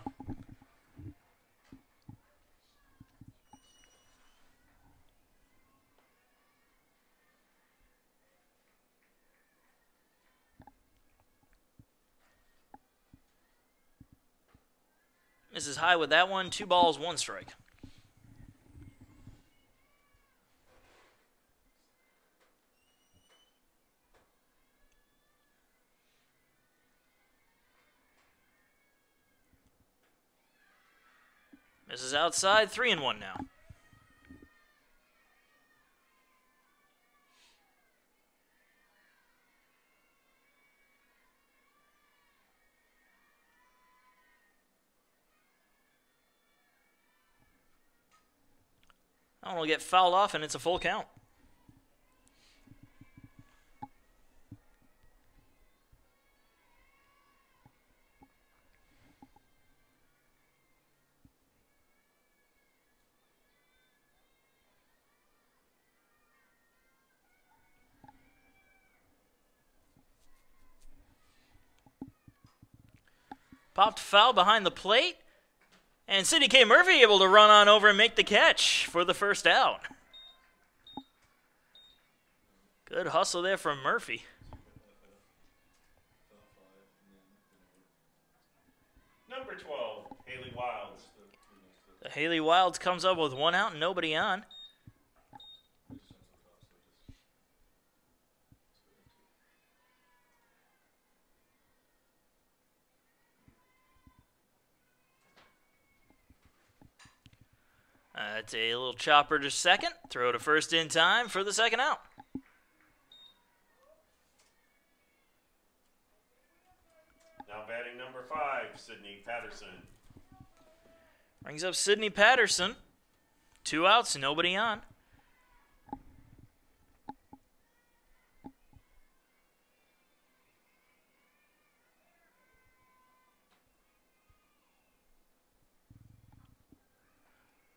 Misses high with that one. 2 balls, 1 strike. Misses outside. 3-1 now. That one will get fouled off, and it's a full count. Popped foul behind the plate. And Sidney K. Murphy able to run on over and make the catch for the first out. Good hustle there from Murphy. Number 12, Haley Wilds. The Haley Wilds comes up with 1 out and nobody on. That's a little chopper to second. Throw to first in time for the second out. Now batting number 5, Sydney Patterson. Brings up Sidney Patterson. 2 outs, nobody on.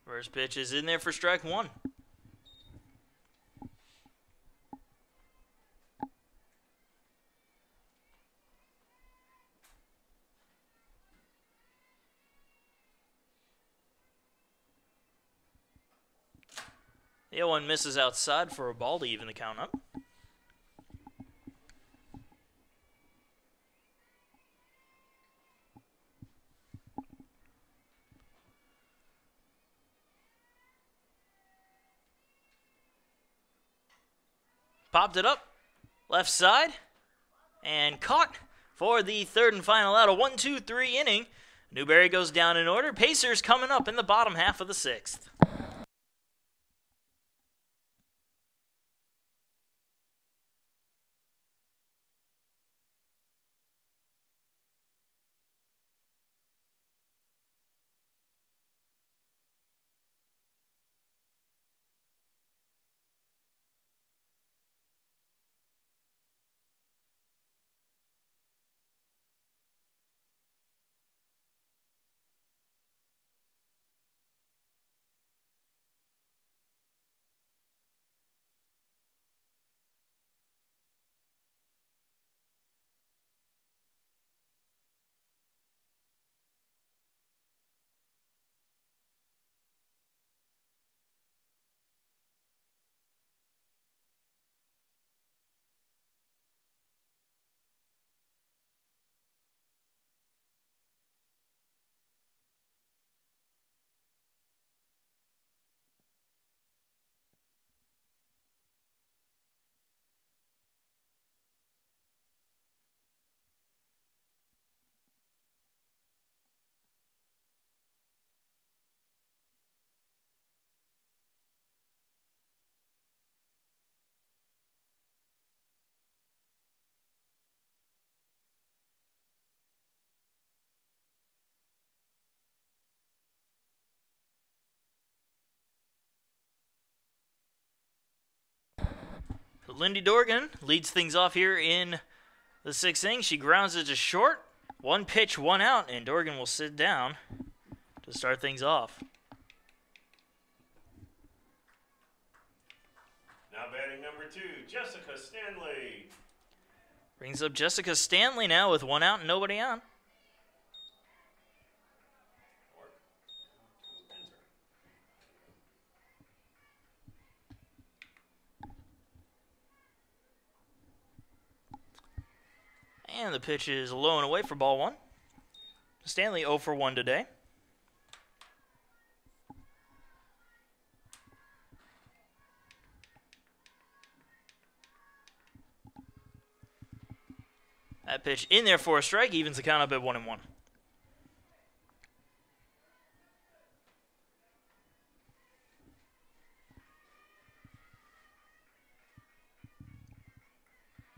First pitch is in there for strike 1. The 0-1 misses outside for a ball to even the count up. Popped it up, left side, and caught for the third and final out. A 1-2-3 inning. Newberry goes down in order. Pacers coming up in the bottom half of the 6th. Lindy Dorgan leads things off here in the 6th inning. She grounds it to short. 1 pitch, 1 out, and Dorgan will sit down to start things off. Now batting number 2, Jessica Stanley. Brings up Jessica Stanley now with 1 out and nobody on. And the pitch is low and away for ball 1. Stanley 0 for 1 today. That pitch in there for a strike, evens the count up at 1-1.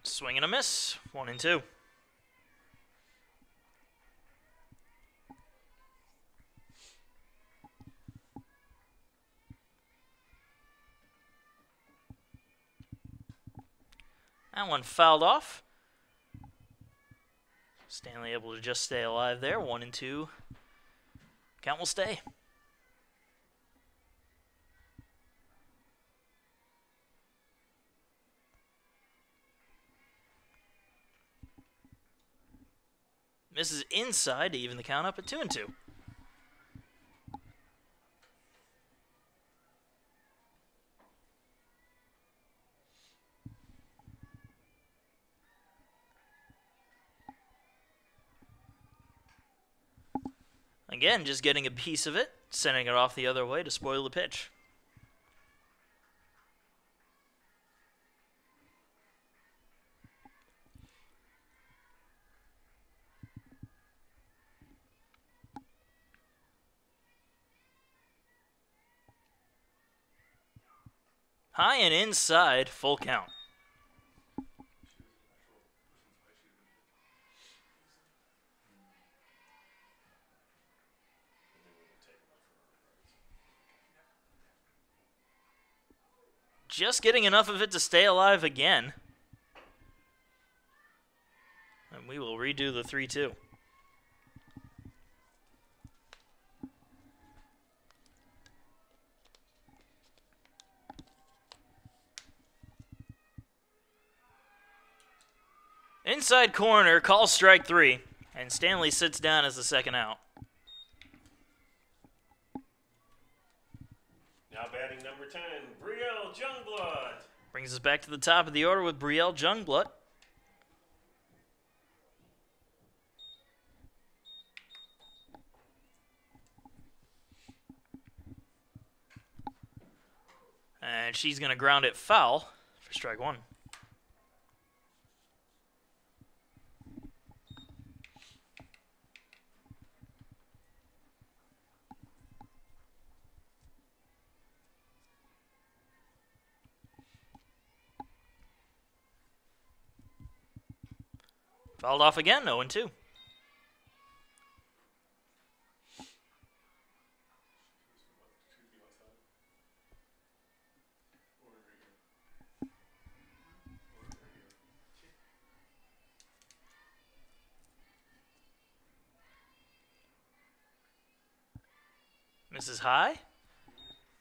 Swing and a miss, 1-2. That one fouled off. Stanley able to just stay alive there. 1-2. Count will stay. Misses inside to even the count up at 2-2. Again, just getting a piece of it, sending it off the other way to spoil the pitch. High and inside, full count. Just getting enough of it to stay alive again. And we will redo the 3-2. Inside corner, call strike 3, and Stanley sits down as the second out. Now batting number 10, Brielle Jungblood. Brings us back to the top of the order with Brielle Jungblood. And she's going to ground it foul for strike 1. Fouled off again, 0-2. Misses high.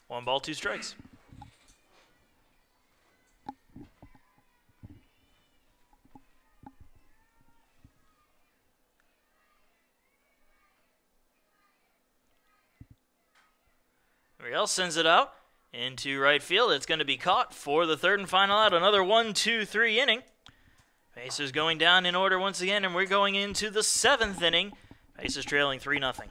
1 ball, 2 strikes. Brielle sends it out into right field. It's going to be caught for the 3rd and final out. Another 1-2-3 inning. Pacers going down in order once again, and we're going into the 7th inning. Pacers trailing 3-0.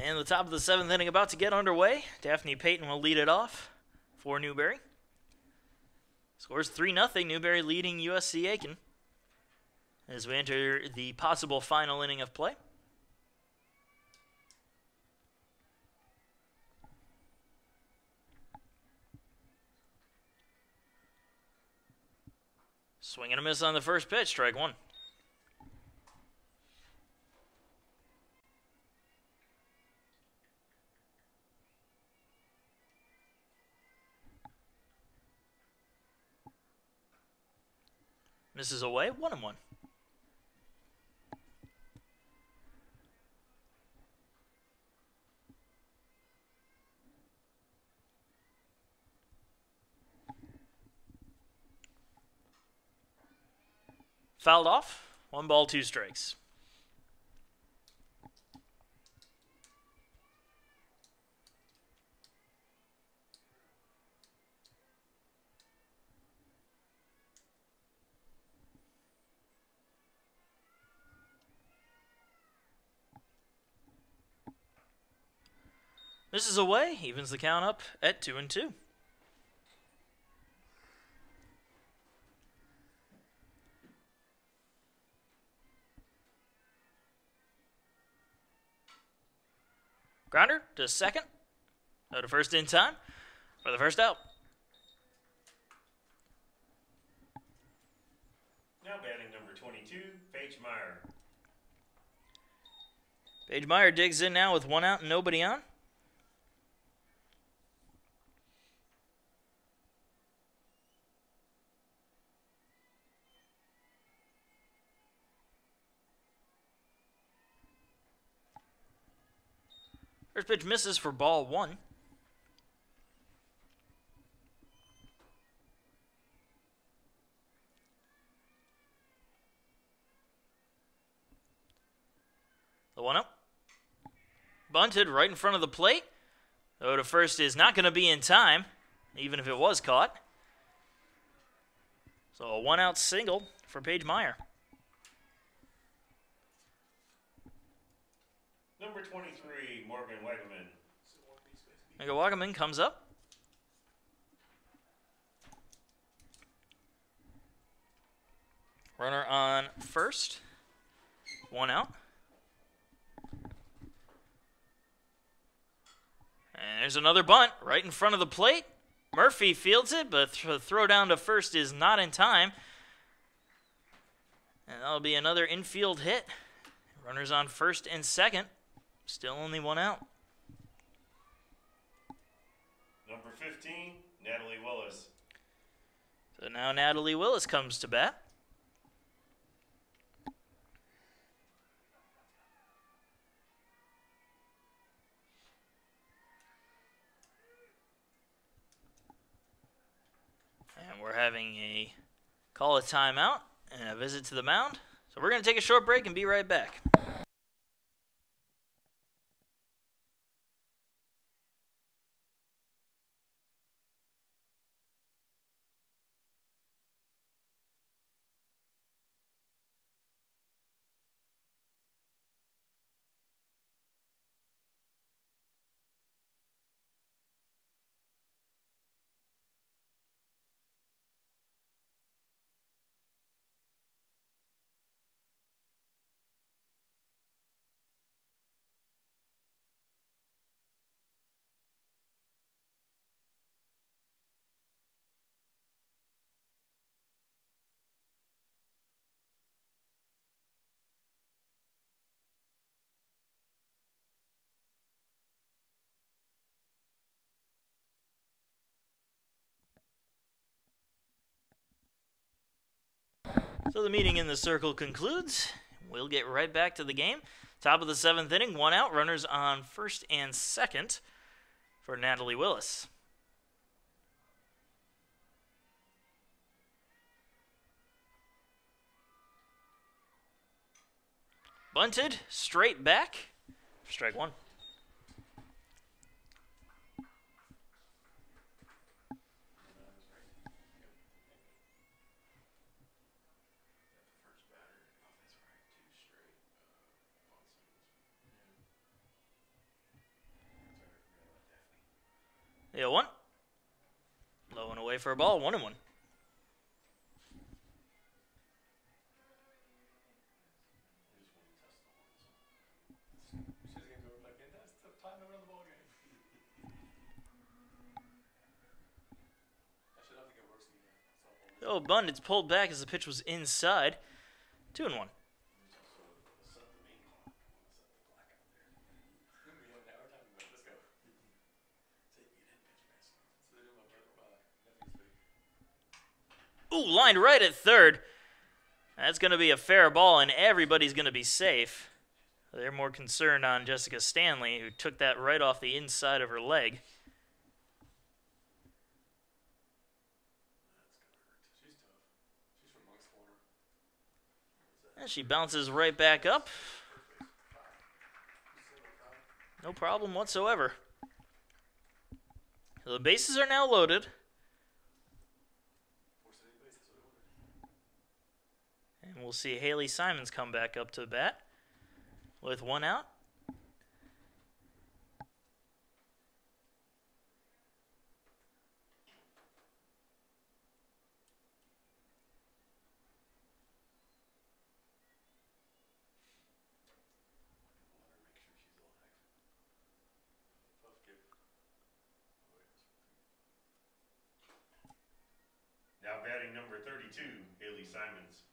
And the top of the 7th inning about to get underway. Daphne Payton will lead it off for Newberry. Scores 3-0, Newberry leading USC Aiken as we enter the possible final inning of play. Swing and a miss on the first pitch, strike one. Misses away, 1-1. Fouled off, 1 ball, 2 strikes. Misses away, evens the count up at 2-2. Grounder to second. Go to first in time for the first out. Now batting number 22, Paige Meyer. Paige Meyer digs in now with 1 out and nobody on. First pitch misses for ball 1. The 1-0. Bunted right in front of the plate. Though to first is not going to be in time, even if it was caught. So a 1-out single for Paige Meyer. Number 23, Morgan Wagaman. Wagaman comes up. Runner on first. 1 out. And there's another bunt right in front of the plate. Murphy fields it, but the throw down to first is not in time. And that'll be another infield hit. Runners on first and second. Still only 1 out. Number 15, Natalie Willis. So now Natalie Willis comes to bat. And we're having a call a timeout and a visit to the mound. So we're going to take a short break and be right back. So the meeting in the circle concludes. We'll get right back to the game. Top of the 7th inning, 1 out. Runners on first and second for Natalie Willis. Bunted, straight back. Strike 1. 0-1. Low and away for a ball, 1-1. Oh, bunt. It's pulled back as the pitch was inside. 2-1. Ooh, lined right at third. That's going to be a fair ball, and everybody's going to be safe. They're more concerned on Jessica Stanley, who took that right off the inside of her leg. And she bounces right back up. No problem whatsoever. So the bases are now loaded. And we'll see Haley Simons come back up to the bat with 1 out. Now batting number 32, Haley Simons.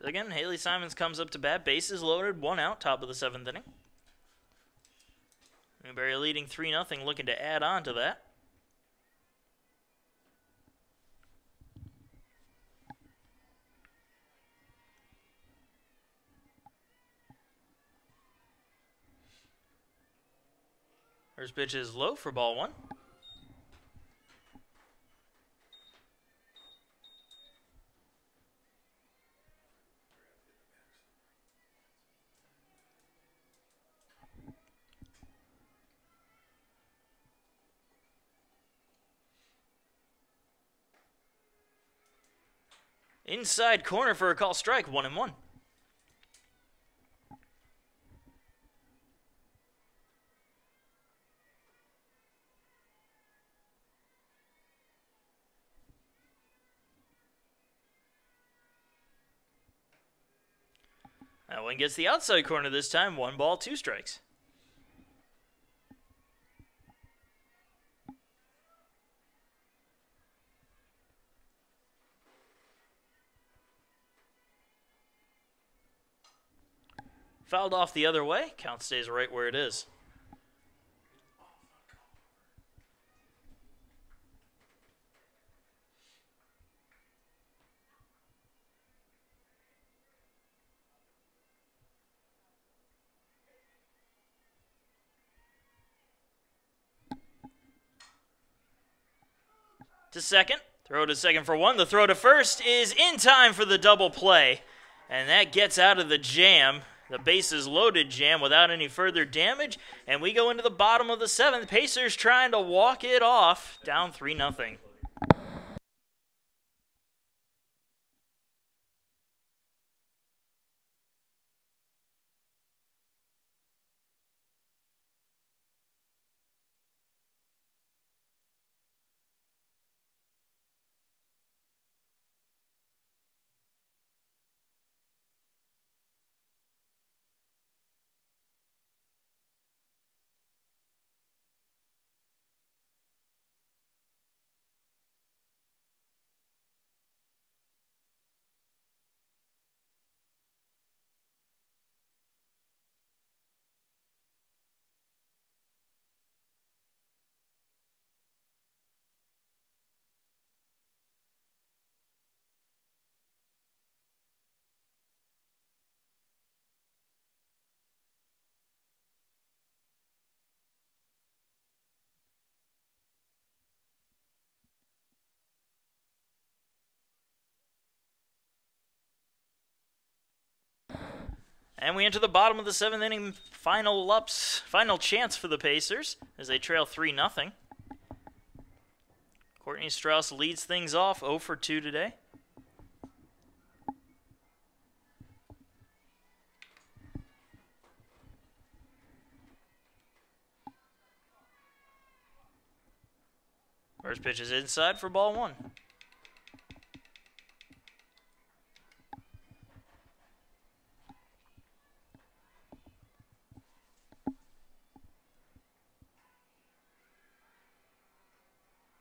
Again, Haley Simons comes up to bat. Bases loaded, 1 out, top of the 7th inning. Newberry leading 3-0, looking to add on to that. First pitch is low for ball 1. Inside corner for a call strike, 1-1. That one gets the outside corner this time, 1 ball, 2 strikes. Fouled off the other way. Count stays right where it is. To second. Throw to second for 1. The throw to first is in time for the double play. And that gets out of the jam. The bases loaded jam without any further damage. And we go into the bottom of the 7th. Pacers trying to walk it off. Down 3-0. And we enter the bottom of the 7th inning, final chance for the Pacers as they trail 3-0. Courtney Strauss leads things off, 0 for 2 today. First pitch is inside for ball 1.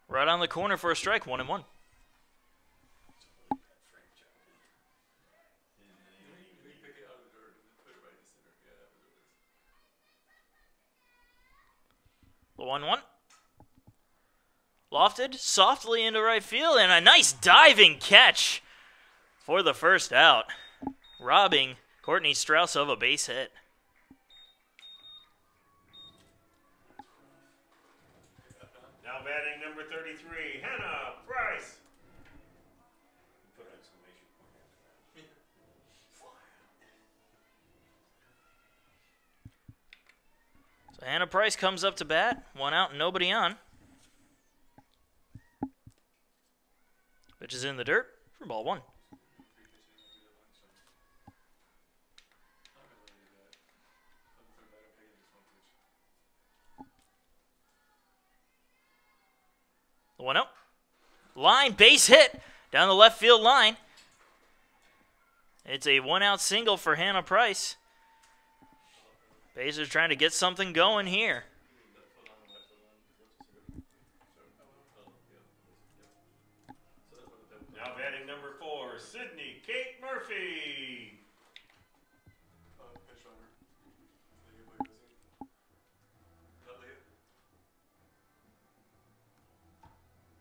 Right on the corner for a strike, 1-1. The 1-1. Lofted softly into right field, and a nice diving catch for the first out, robbing Courtney Strauss of a base hit. Now batting number 33, Hannah Price. Put an exclamation point after that. So Hannah Price comes up to bat, 1 out, nobody on. Pitch is in the dirt for ball 1. The 1-0. Line, base hit down the left field line. It's a 1-out single for Hannah Price. Pacers trying to get something going here. Now batting number 4, Sydney Kate Murphy.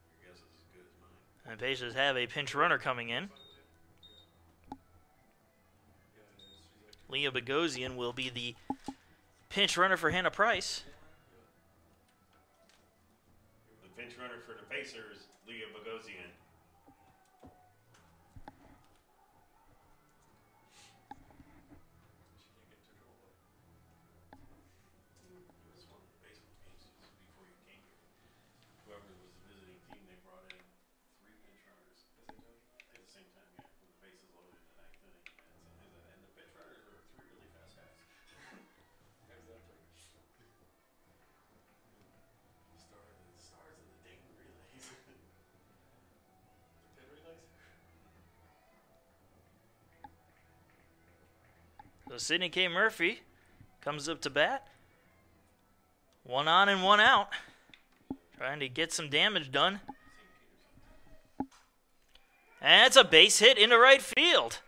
Your guess is as good as mine. And Pacers have a pinch runner coming in. Leah Bogosian will be the pinch runner for Hannah Price. The pinch runner for the Pacers, Leah Bogosian. So Sydney K. Murphy comes up to bat. 1 on and 1 out. Trying to get some damage done. And it's a base hit into right field.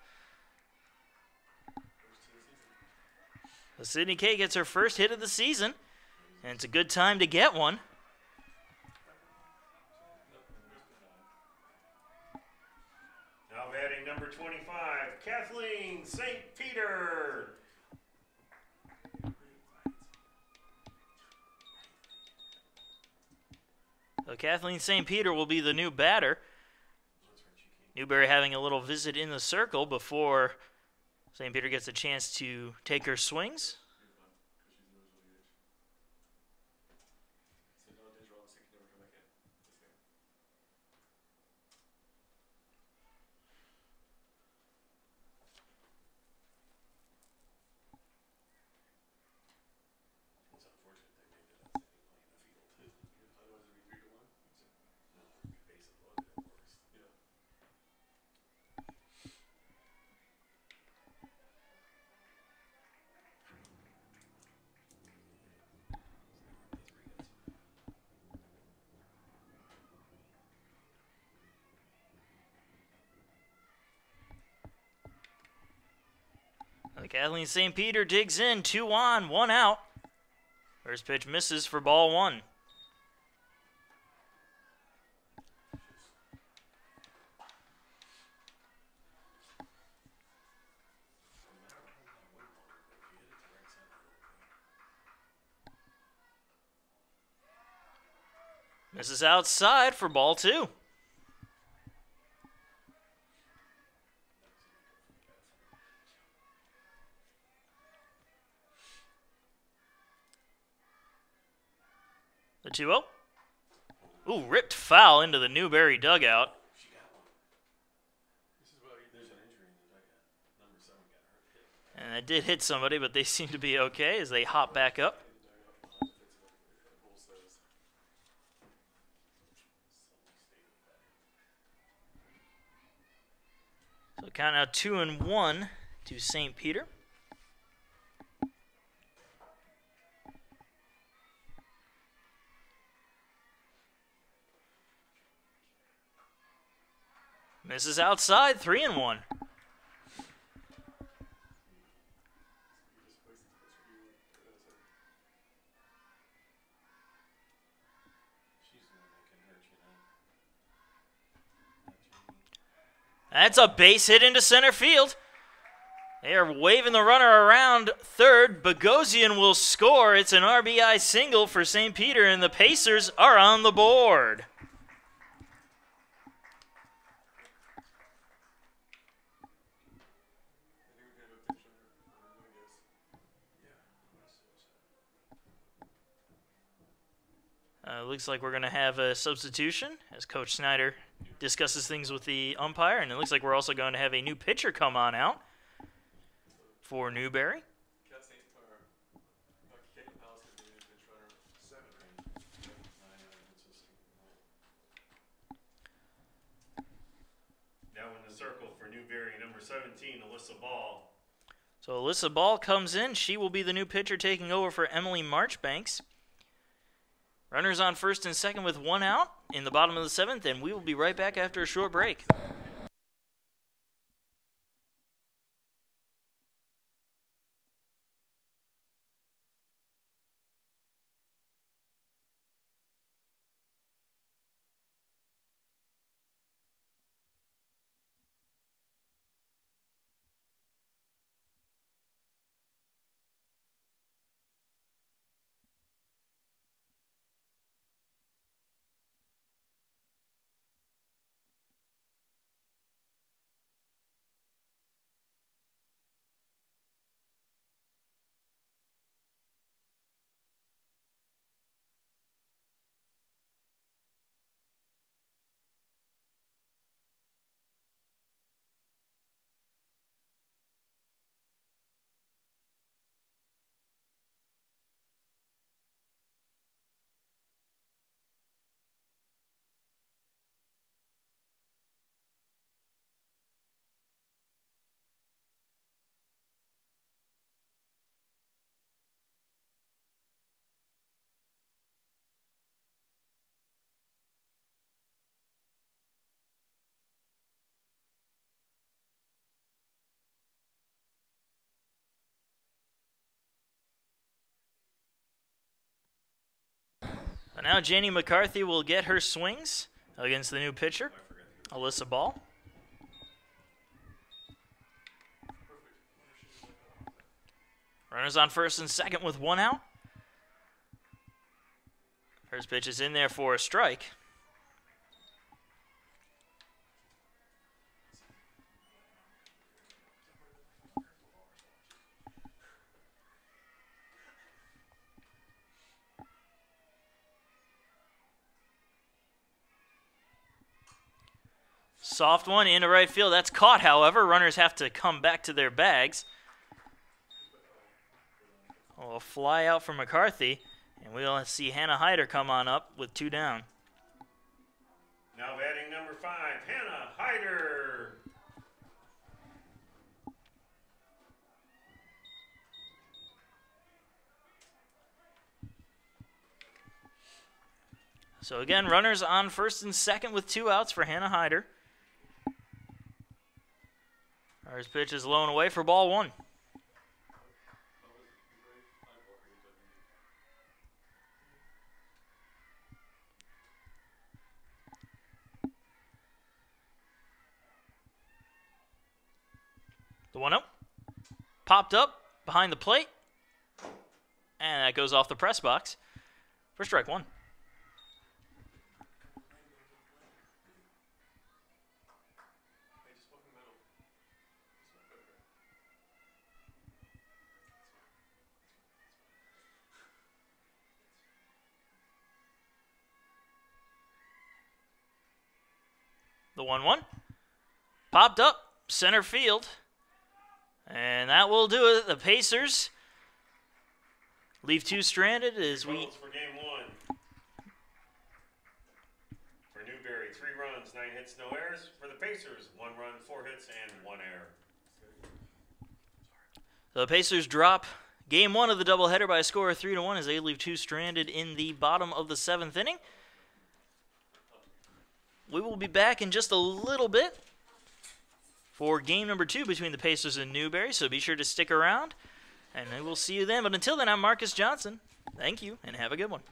So Sydney K. gets her first hit of the season. And it's a good time to get one. Now batting number 25, Kathleen St. Peter. So Kathleen St. Peter will be the new batter. Newberry having a little visit in the circle before St. Peter gets a chance to take her swings. Kathleen St. Peter digs in, 2 on, 1 out. First pitch misses for ball 1. Misses outside for ball 2. The 2-0. Ooh, ripped foul into the Newberry dugout. And it did hit somebody, but they seem to be okay as they hop back up. Count now 2-1 to St. Peter. Misses outside, 3-1. That's a base hit into center field. They are waving the runner around third. Bogosian will score. It's an RBI single for St. Peter, and the Pacers are on the board. Looks like we're going to have a substitution as Coach Snyder discusses things with the umpire, and it looks like we're also going to have a new pitcher come on out for Newberry. Now in the circle for Newberry, number 17, Alyssa Ball. So Alyssa Ball comes in. She will be the new pitcher taking over for Emily Marchbanks. Runners on first and second with 1 out in the bottom of the 7th, and we will be right back after a short break. So now Janie McCarthy will get her swings against the new pitcher, Alyssa Ball. Runners on first and second with 1 out. First pitch is in there for a strike. Soft one into right field. That's caught, however. Runners have to come back to their bags. A fly out from McCarthy, and we'll see Hannah Hyder come on up with 2 down. Now batting number 5, Hannah Hyder. So again, runners on first and second with 2 outs for Hannah Hyder. First pitch is low and away for ball 1. The 1-0 popped up behind the plate, and that goes off the press box for strike 1. The 1-1 popped up center field, and that will do it. The Pacers leave 2 stranded as we. For game 1 for Newberry, Newberry, 3 runs, 9 hits, no errors. For the Pacers, 1 run, 4 hits, and 1 error. The Pacers drop Game 1 of the doubleheader by a score of 3-1 as they leave 2 stranded in the bottom of the 7th inning. We will be back in just a little bit for game number 2 between the Pacers and Newberry, so be sure to stick around, and we will see you then. But until then, I'm Marcus Johnson. Thank you, and have a good one.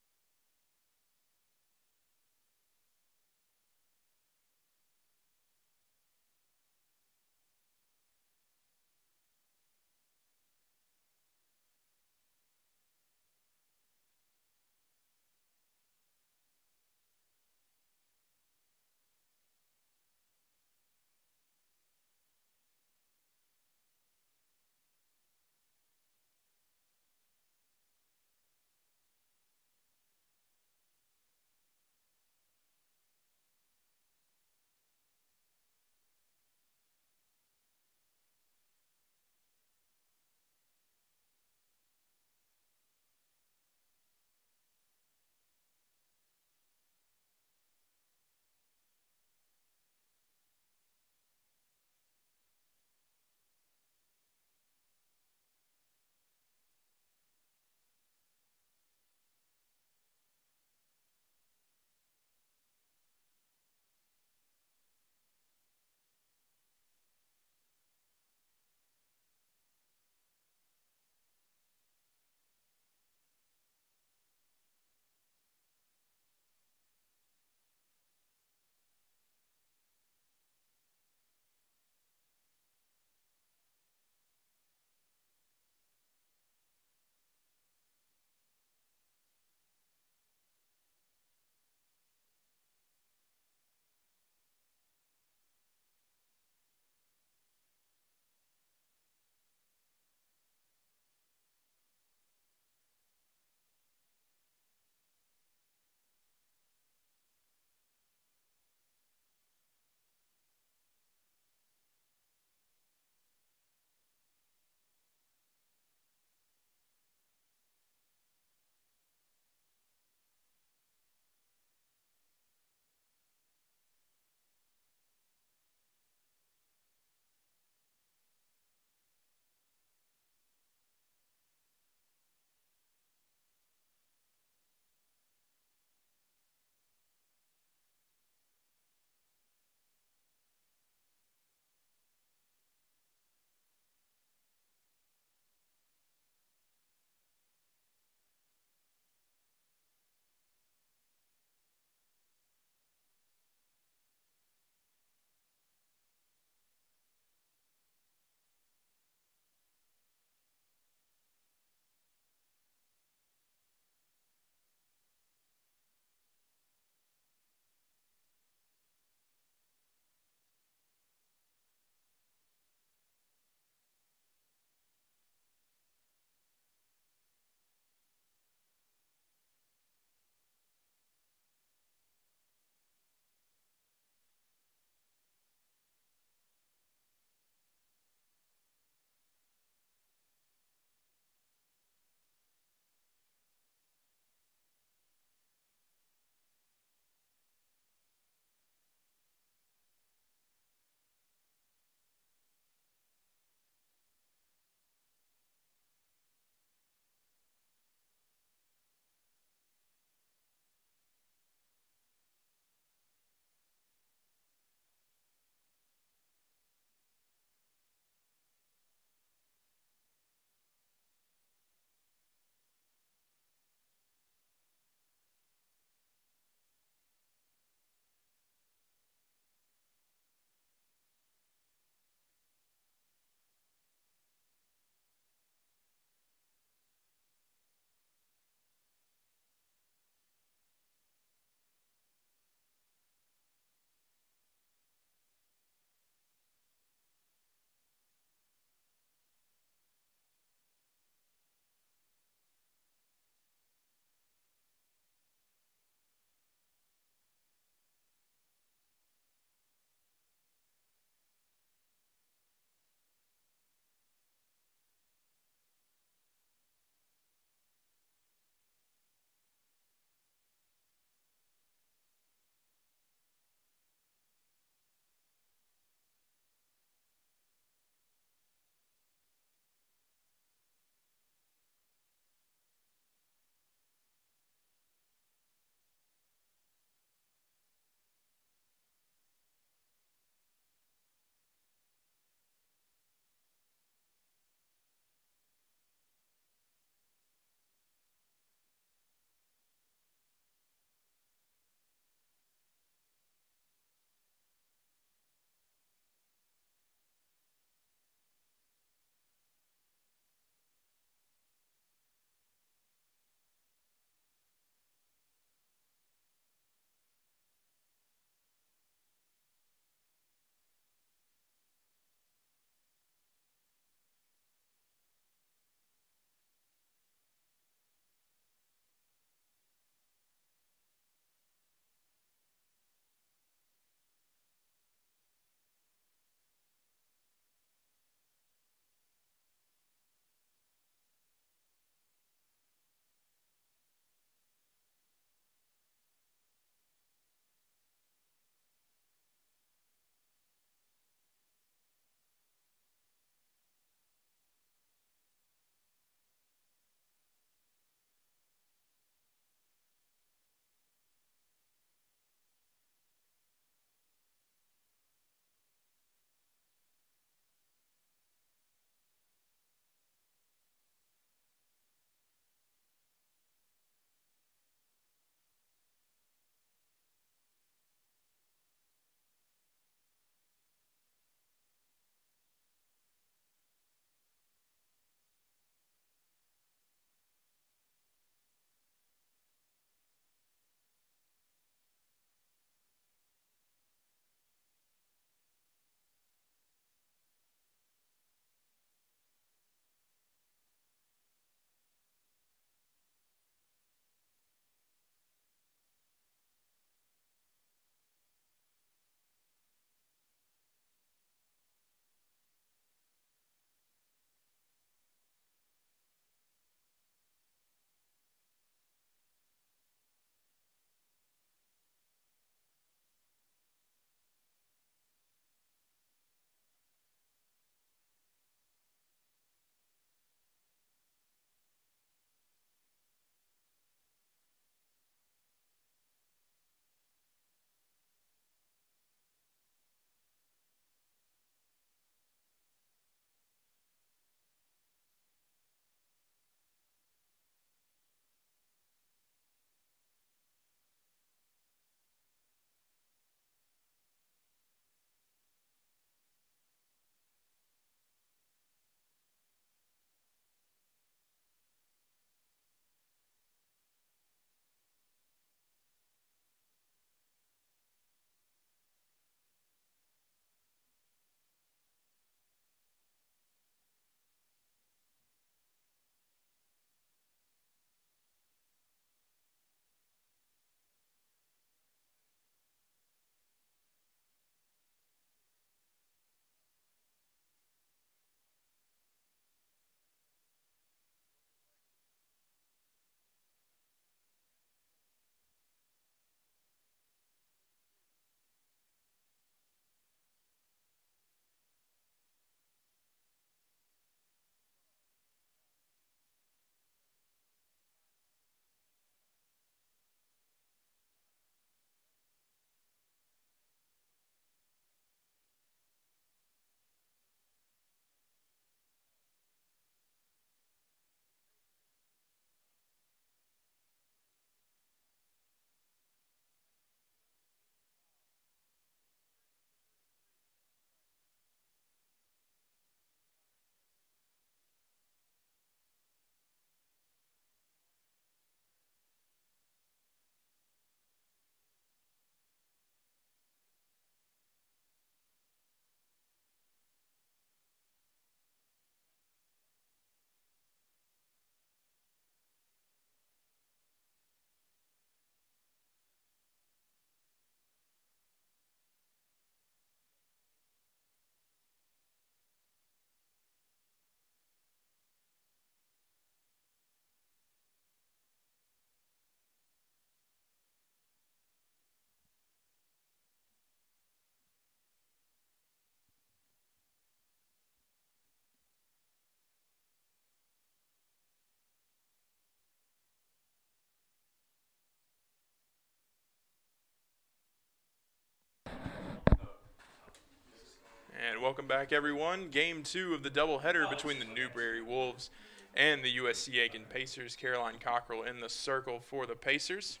And welcome back, everyone. Game 2 of the doubleheader between the Newberry Wolves and the USC Aiken Pacers. Caroline Cockrell in the circle for the Pacers.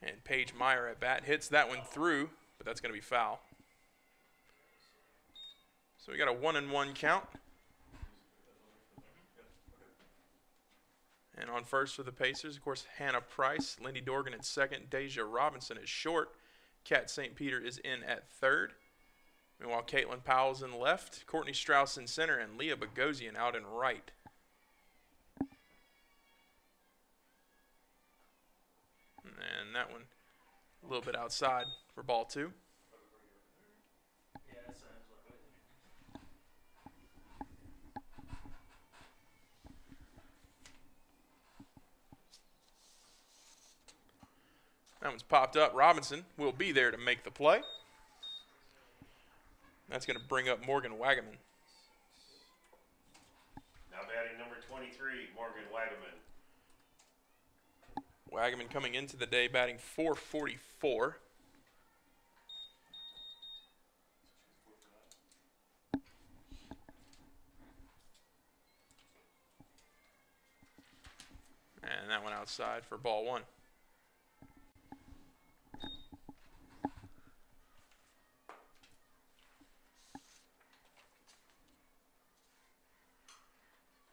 And Paige Meyer at bat hits that one through, but that's going to be foul. So we got a 1-1 count. And on first for the Pacers, of course, Hannah Price, Lindy Dorgan at second, Deja Robinson at short, Kat St. Peter is in at third. Meanwhile, Caitlin Powell's in left, Courtney Strauss in center, and Leah Bogosian out in right. And that one a little bit outside for ball 2. That one's popped up. Robinson will be there to make the play. That's going to bring up Morgan Wagaman. Now batting number 23, Morgan Wagaman. Wagaman coming into the day batting .444. And that one outside for ball 1.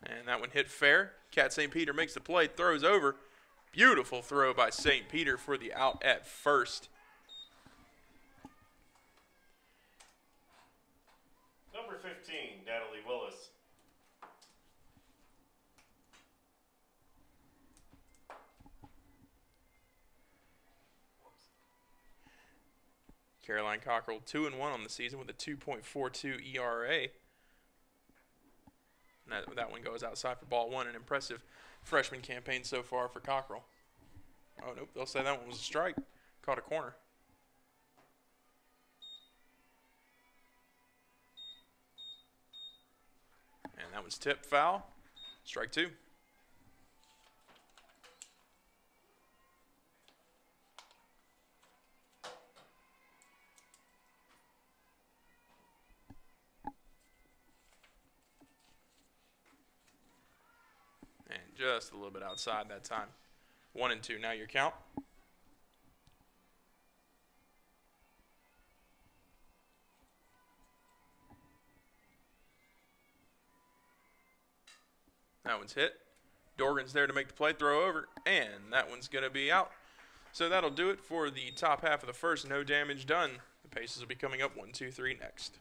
And that one hit fair. Kat St. Peter makes the play, throws over. Beautiful throw by St. Peter for the out at first. Number 15, Natalie Willis. Caroline Cockrell 2-1 on the season with a 2.42 ERA. That one goes outside for ball 1. An impressive freshman campaign so far for Cockrell. Oh, nope. They'll say that one was a strike. Caught a corner. And that was tipped foul. Strike 2. Just a little bit outside that time. 1-2 now your count. That one's hit. Dorgan's there to make the play, throw over, and that one's going to be out. So that'll do it for the top half of the first. No damage done. The Pacers will be coming up 1-2-3 next.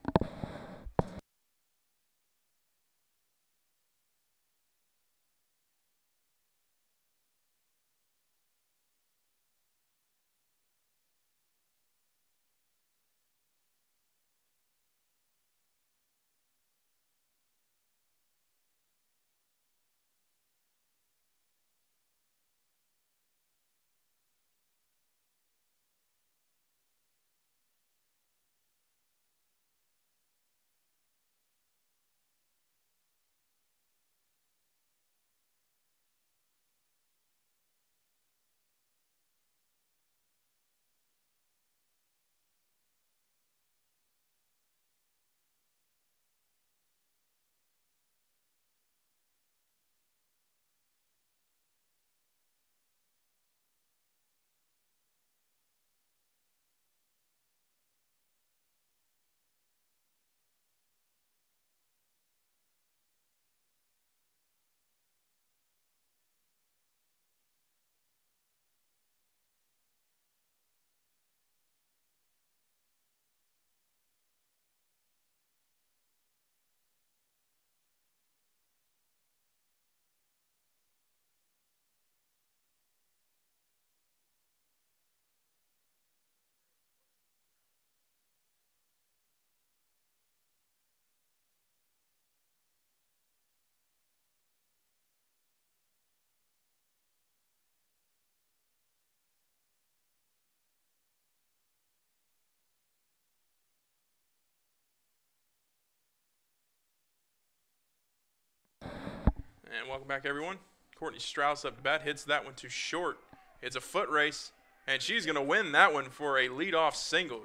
And welcome back, everyone. Courtney Strauss up to bat, hits that one to short. It's a foot race. And she's going to win that one for a leadoff single.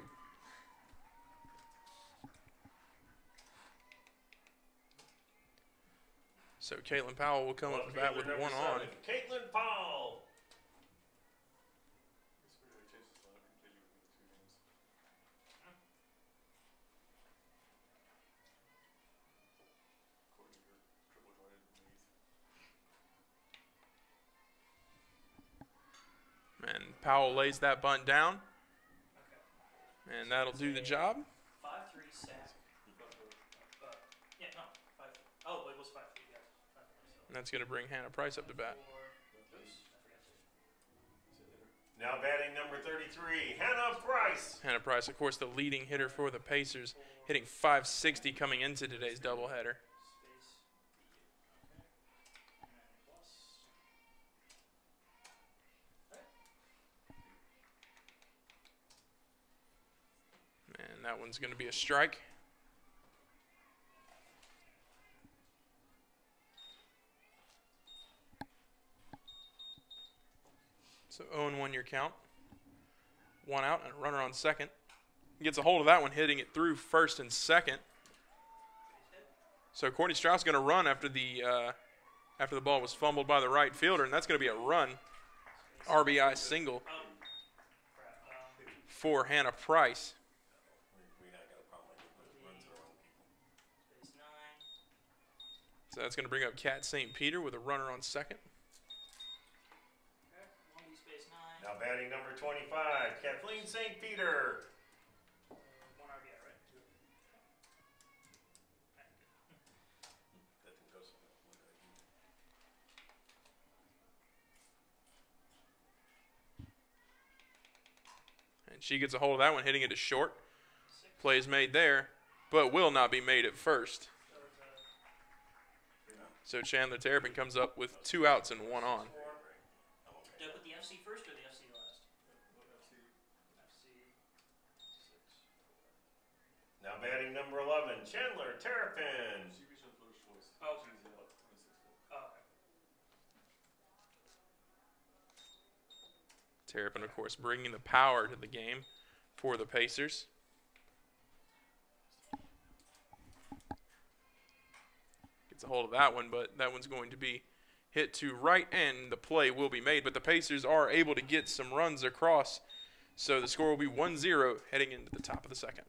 So Caitlin Powell will come up to bat with one on. Caitlin Powell. And Powell lays that bunt down. And that'll do the job. 5-3 sack. Yeah, no, 5-3. Oh, it was 5-3, yeah. 5-3, so. And that's going to bring Hannah Price up to bat. Now batting number 33, Hannah Price. Hannah Price, of course, the leading hitter for the Pacers, hitting .560 coming into today's doubleheader. And that one's going to be a strike. So 0-1 your count. One out and a runner on second. He gets a hold of that one, hitting it through first and second. So Courtney Strauss going to run after the ball was fumbled by the right fielder, and that's going to be a run. RBI single for Hannah Price. So that's going to bring up Kat St. Peter with a runner on second. Now batting number 25, Kathleen St. Peter. One RBI, right? And she gets a hold of that one, hitting it to short. Play is made there, but will not be made at first. So Chandler Terrapin comes up with 2 outs and 1 on. Did I put the FC first or the FC last? FC 6. Now batting number 11, Chandler Terrapin. Oh, okay. Terrapin, of course, bringing the power to the game for the Pacers. Gets a hold of that one, but that one's going to be hit to right, and the play will be made. But the Pacers are able to get some runs across, so the score will be 1-0 heading into the top of the second.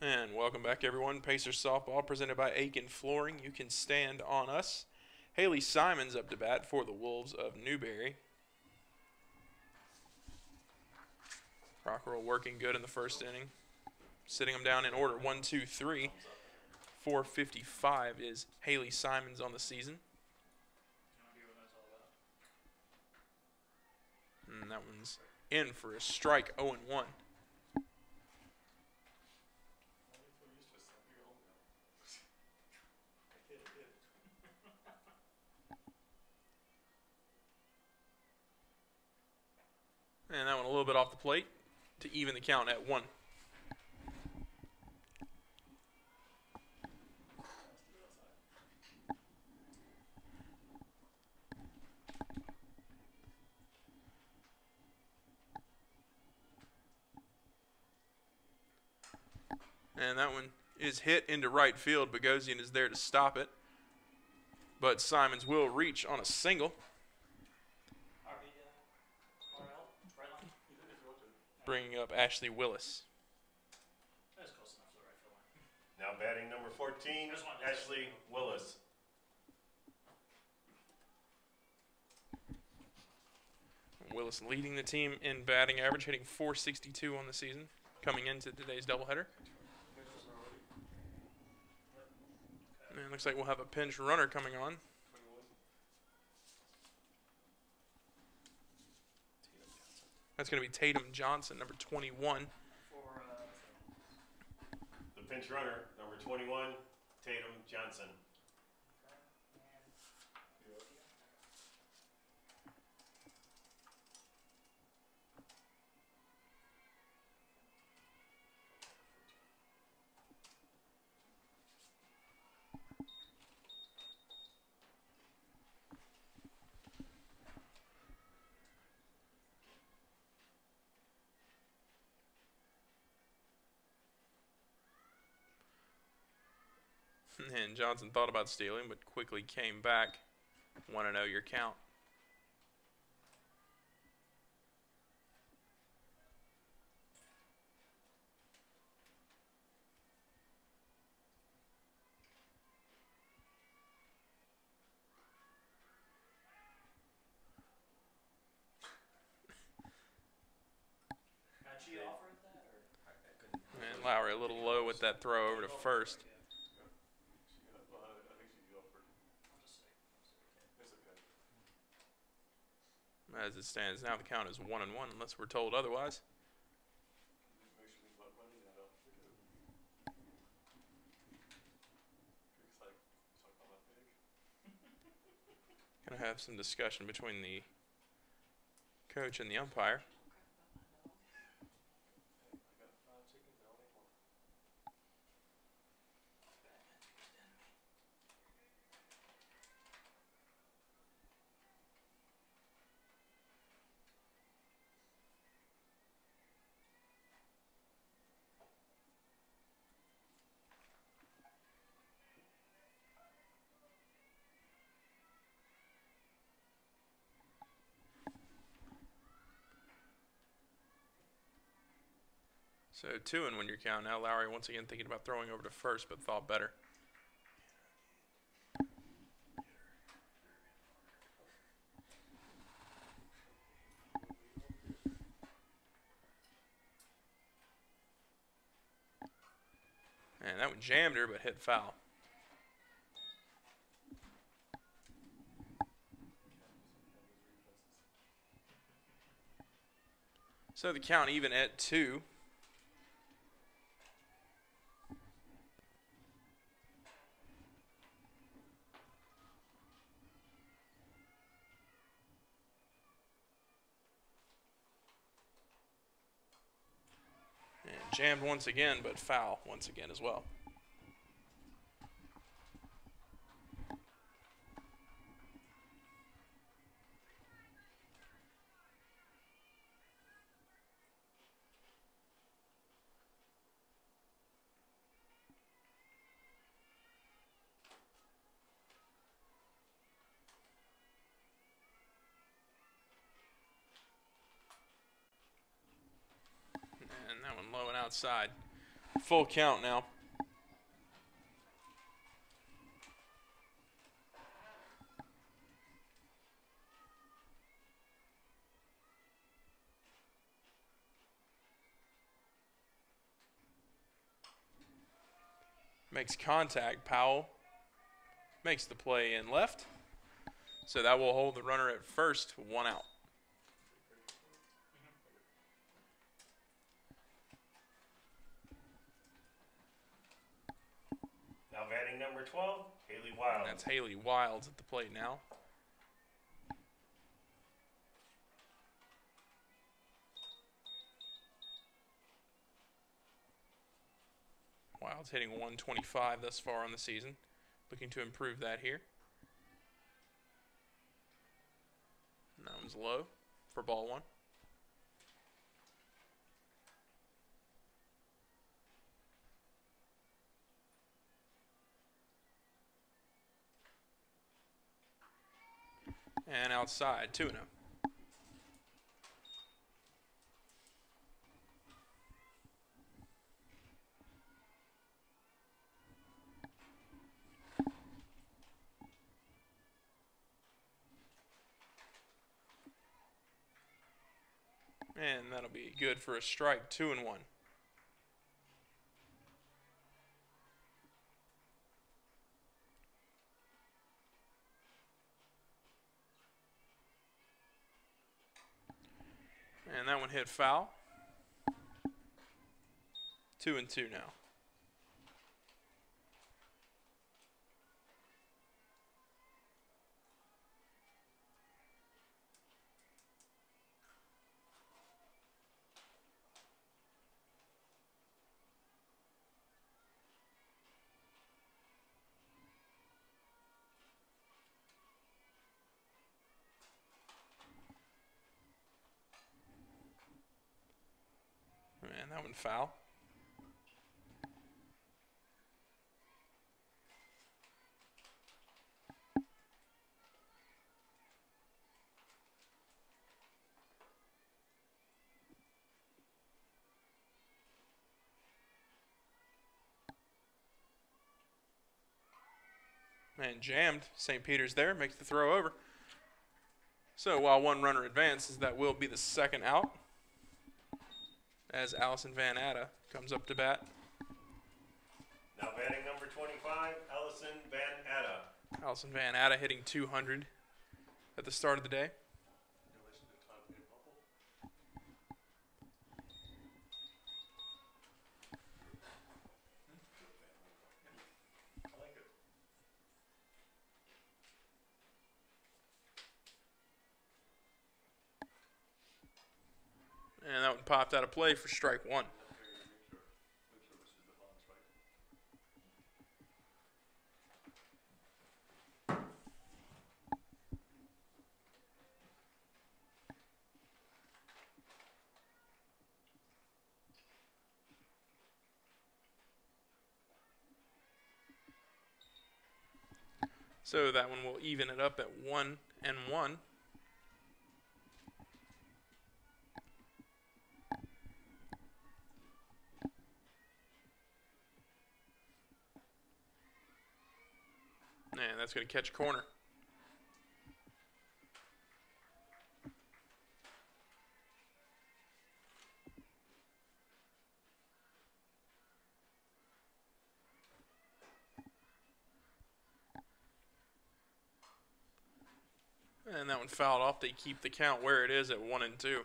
And welcome back, everyone. Pacers softball presented by Aiken Flooring. You can stand on us. Haley Simons up to bat for the Wolves of Newberry. Rockwell working good in the first inning. Sitting them down in order, 1, 2, 3. 455 is Haley Simons on the season. And that one's in for a strike, 0-1. And that one a little bit off the plate to even the count at 1. And that one is hit into right field. Bogosian is there to stop it. But Simons will reach on a single. Bringing up Ashley Willis. Now batting number 14, Ashley Willis. Willis leading the team in batting average, hitting .462 on the season, coming into today's doubleheader. And it looks like we'll have a pinch runner coming on. That's going to be Tatum Johnson, number 21. The pinch runner, number 21, Tatum Johnson. And Johnson thought about stealing, but quickly came back. 1-0 your count. And Lowry a little low with that throw over to first. As it stands now, the count is 1-1 unless we're told otherwise. Gonna have some discussion between the coach and the umpire. So 2-1 your count now. Lowry once again thinking about throwing over to first, but thought better. And that one jammed her, but hit foul. So the count even at 2. Jammed once again, but foul once again as well. And that one low and outside. Full count now. Makes contact. Powell makes the play in left. So that will hold the runner at first, 1 out. Now batting number 12, Haley Wild. That's Haley Wilds at the plate now. Wilds hitting 125 thus far on the season. Looking to improve that here. And that one's low for ball 1. And outside, 2-0. And that'll be good for a strike, 2-1. And that one hit foul. 2-2 now. And that one foul. And jammed. St. Peter's there, makes the throw over. So while one runner advances, that will be the second out as Allison Van Atta comes up to bat. Now batting number 25, Allison Van Atta. Allison Van Atta hitting 200 at the start of the day. And that one popped out of play for strike one. So that one will even it up at 1-1. And that's going to catch corner. And that one fouled off. They keep the count where it is at 1-2.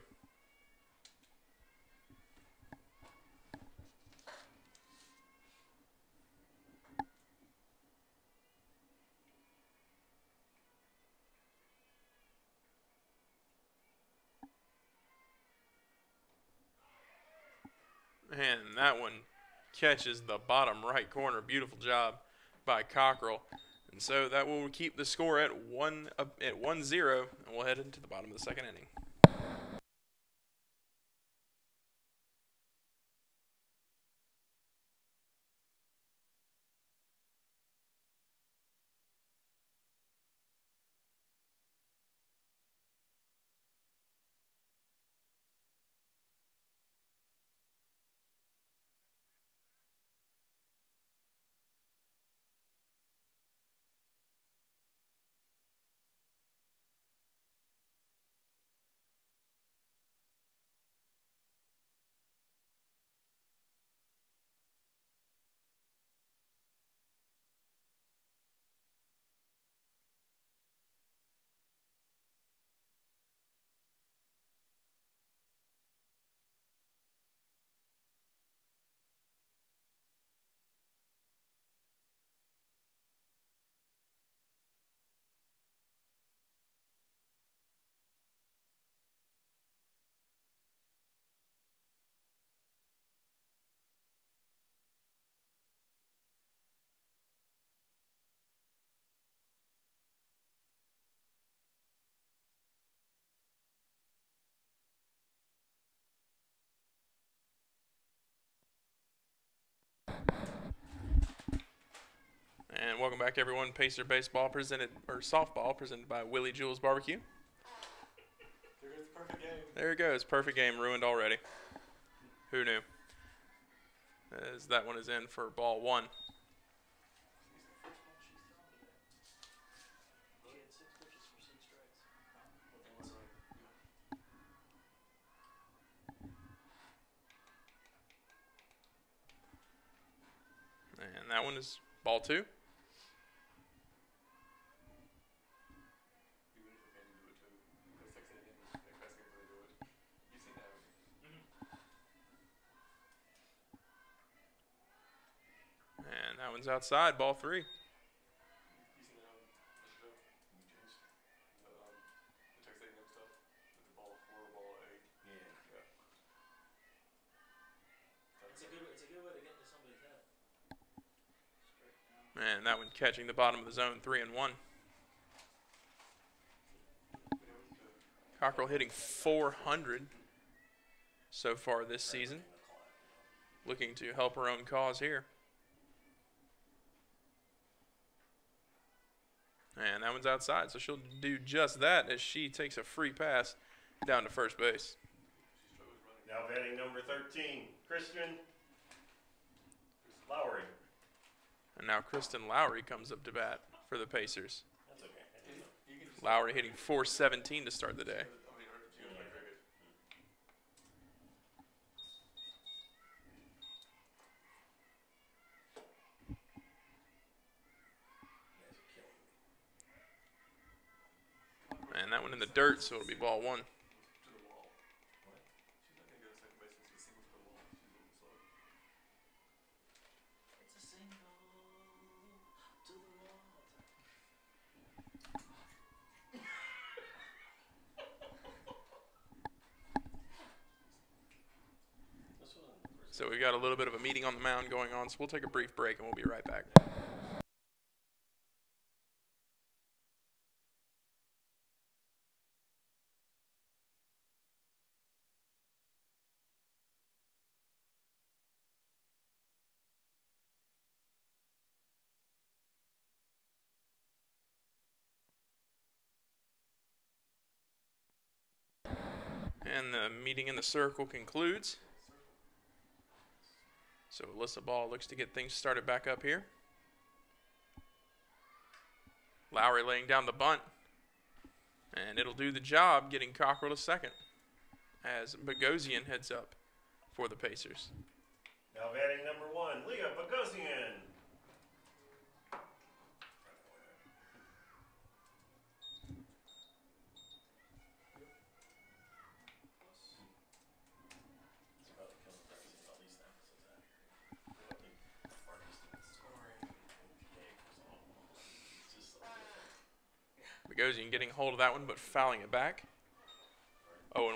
And that one catches the bottom right corner. Beautiful job by Cockrell. And so that will keep the score at 1-0, and we'll head into the bottom of the second inning. And welcome back, everyone. Pacer baseball softball presented by Willie Jules Barbecue. There goes the perfect game. There it goes. Perfect game ruined already. Who knew? As that one is in for ball 1. And that one is ball 2. And that one's outside, ball 3. And that one catching the bottom of the zone, 3-1. Cockrell hitting .400 so far this season. Looking to help her own cause here. And that one's outside, so she'll do just that as she takes a free pass down to first base. Now batting number 13, Kristen Lowry. And now Kristen Lowry comes up to bat for the Pacers. That's okay. Lowry hitting .417 to start the day. And that one in the dirt, so it'll be ball 1. So we've got a little bit of a meeting on the mound going on, so we'll take a brief break and we'll be right back. And the meeting in the circle concludes. So Alyssa Ball looks to get things started back up here. Lowry laying down the bunt. And it'll do the job, getting Cockrell to second as Bogosian heads up for the Pacers. Now batting number 1, Leah Bogosian. Bogosian getting a hold of that one, but fouling it back. 0-1.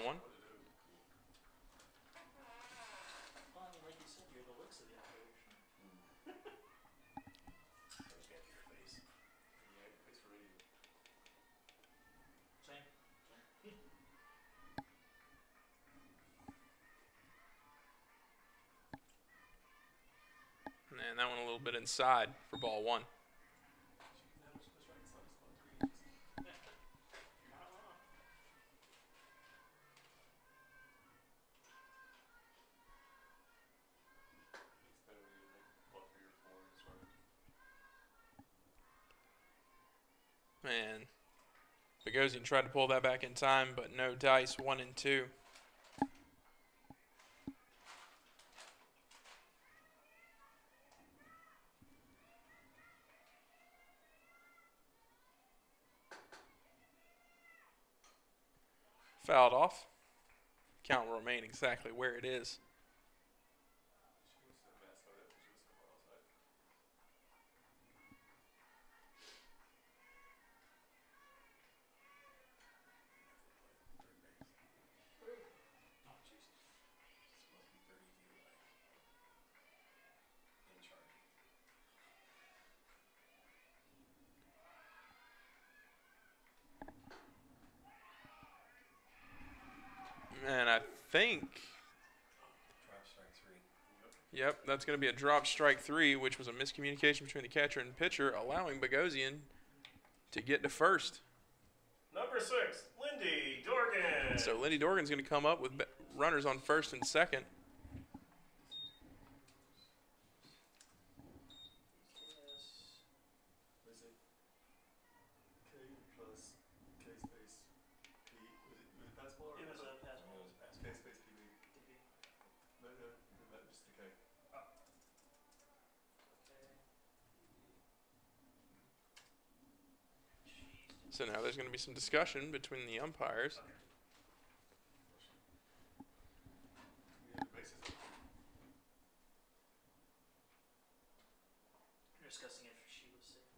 And that one a little bit inside for ball 1. And Bogosian tried to pull that back in time, but no dice, 1-2. Fouled off. Count will remain exactly where it is. And I think Yep, that's going to be a drop strike 3, which was a miscommunication between the catcher and pitcher, allowing Bogosian to get to first. Number 6, Lindy Dorgan. So Lindy Dorgan's going to come up with runners on first and second. Was it K plus K space P? Was it passable or It was a K pass. space PB? No, just the K. So now there's going to be some discussion between the umpires. Yeah, the bases. You're discussing if she was safe.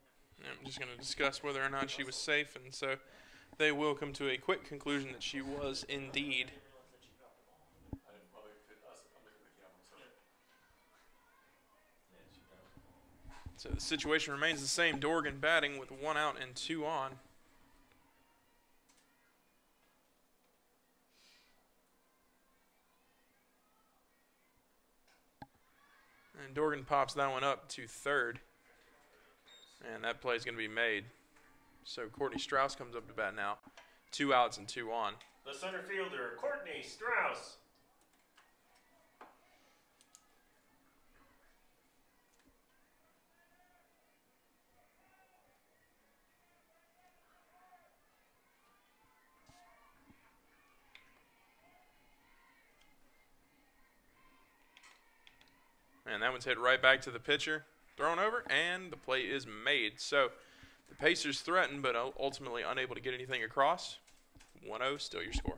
I'm just going to discuss whether or not she was safe, and so they will come to a quick conclusion that she was indeed. I didn't bother to I'm looking at the camera, so. So the situation remains the same. Dorgan batting with 1 out and 2 on. And Dorgan pops that one up to third. And that play is going to be made. So Courtney Strauss comes up to bat now. 2 outs and 2 on. The center fielder, Courtney Strauss. And that one's hit right back to the pitcher. Thrown over, and the play is made. So the Pacers threaten, but ultimately unable to get anything across. 1-0, still your score.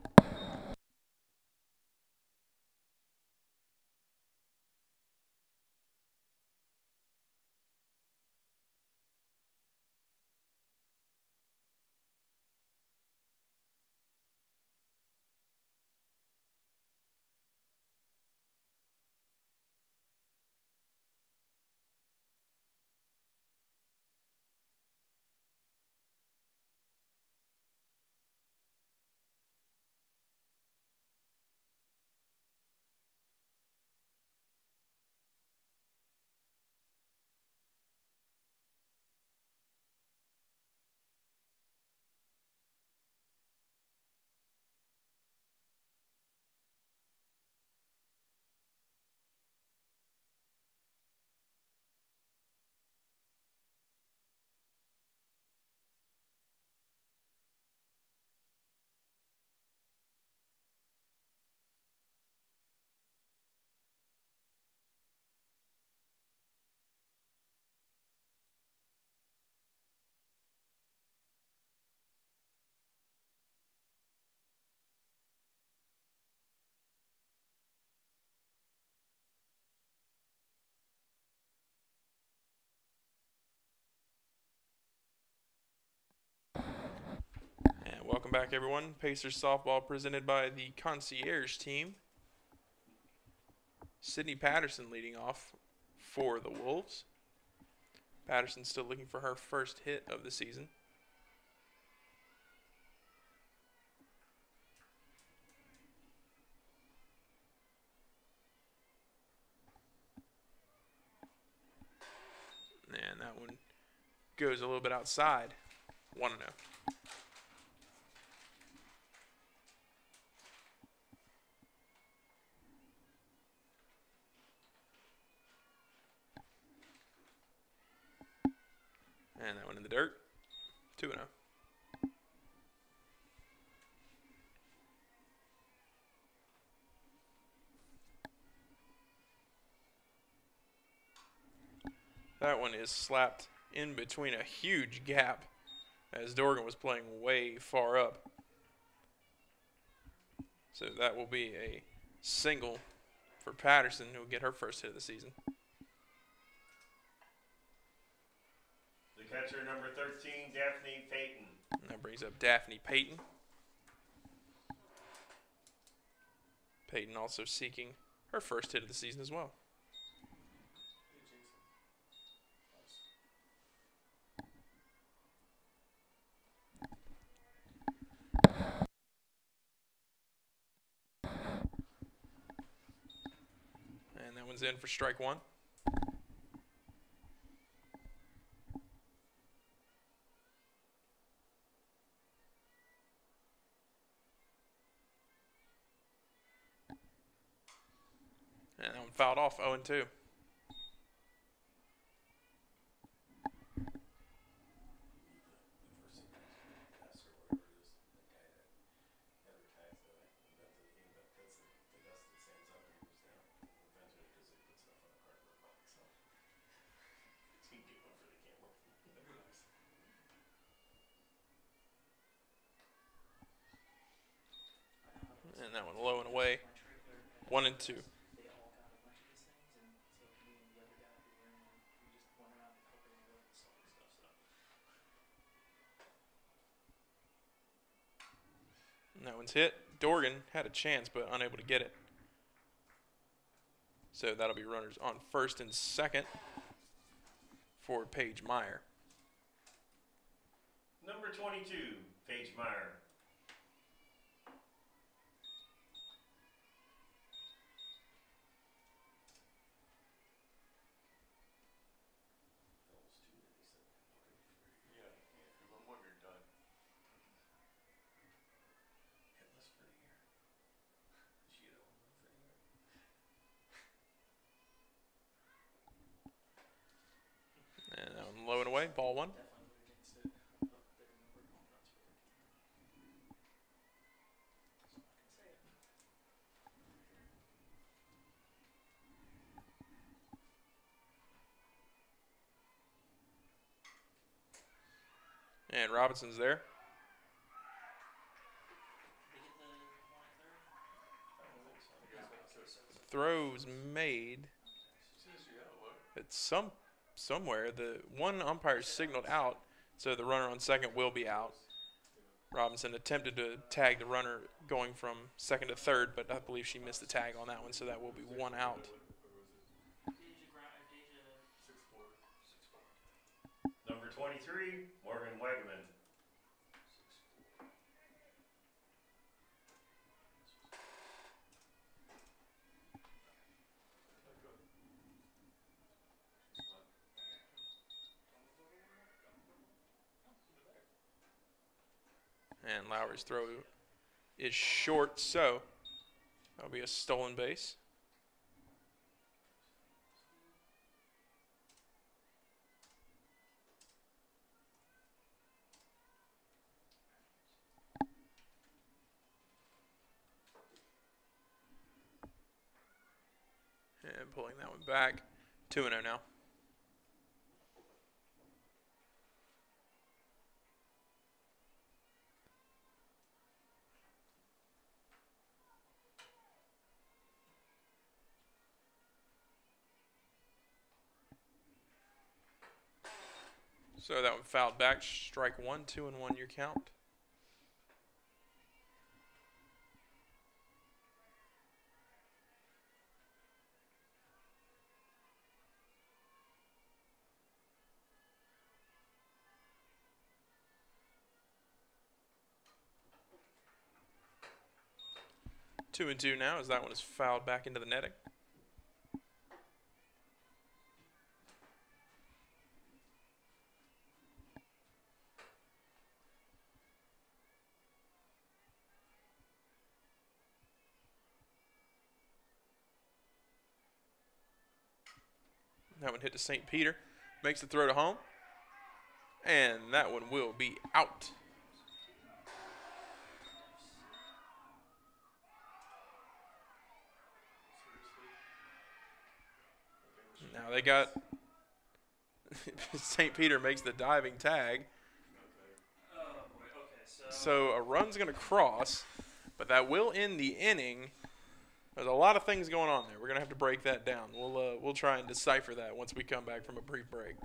Welcome back, everyone. Pacers softball presented by the Concierge team. Sydney Patterson leading off for the Wolves. Patterson still looking for her first hit of the season. And that one goes a little bit outside. 1-0. And that one in the dirt. 2-0. That one is slapped in between a huge gap as Dorgan was playing way far up. So that will be a single for Patterson, who will get her first hit of the season. The catcher, number 13, Daphne Payton. And that brings up Daphne Payton. Payton also seeking her first hit of the season as well. one's in for strike one. And that one fouled off, 0-2. And that one low and away, 1-2. They all got a bunch of his things, and so me and the other guy who were in there, we just went around helping him with all his stuff. And that one's hit. Dorgan had a chance, but unable to get it. So that'll be runners on first and second for Paige Meyer. Number 22, Paige Meyer. And that one low and away, ball one. Definitely voted against it, but their number home runs for their team. So I'm not gonna say it. And Robinson's there. Throws made. It's somewhere. The one umpire signaled out, so the runner on second will be out. Robinson attempted to tag the runner going from second to third, but I believe she missed the tag on that one, so that will be one out. Number 23, Morgan Wegman. And Lowry's throw is short, so that'll be a stolen base. And pulling that one back, 2-0 now. So that one fouled back, strike one, 2-1 your count. Two and two now as that one is fouled back into the netting. That one hit to St. Peter, makes the throw to home, and that one will be out. Now they got St. Peter makes the diving tag. Oh boy. Okay. So a run's going to cross, but that will end the inning. There's a lot of things going on there. We're going to have to break that down. We'll try and decipher that once we come back from a brief break.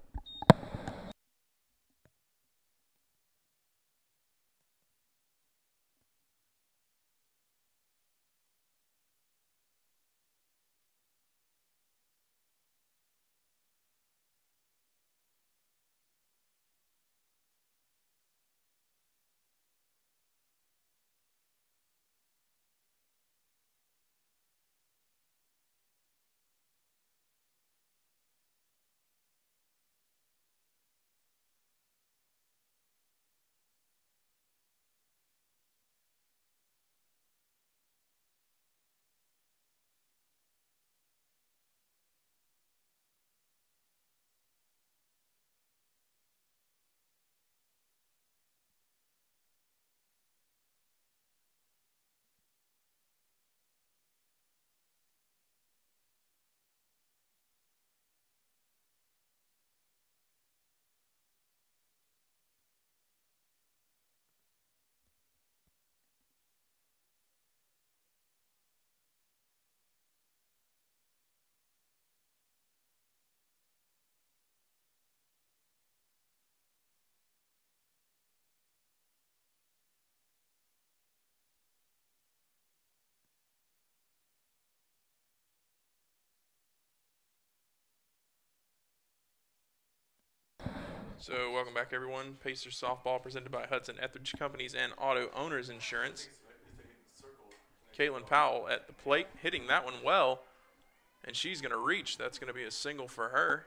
So, welcome back, everyone. Pacers softball presented by Hudson Etheridge Companies and Auto Owners Insurance. Caitlin Powell at the plate, hitting that one well, and she's going to reach. That's going to be a single for her.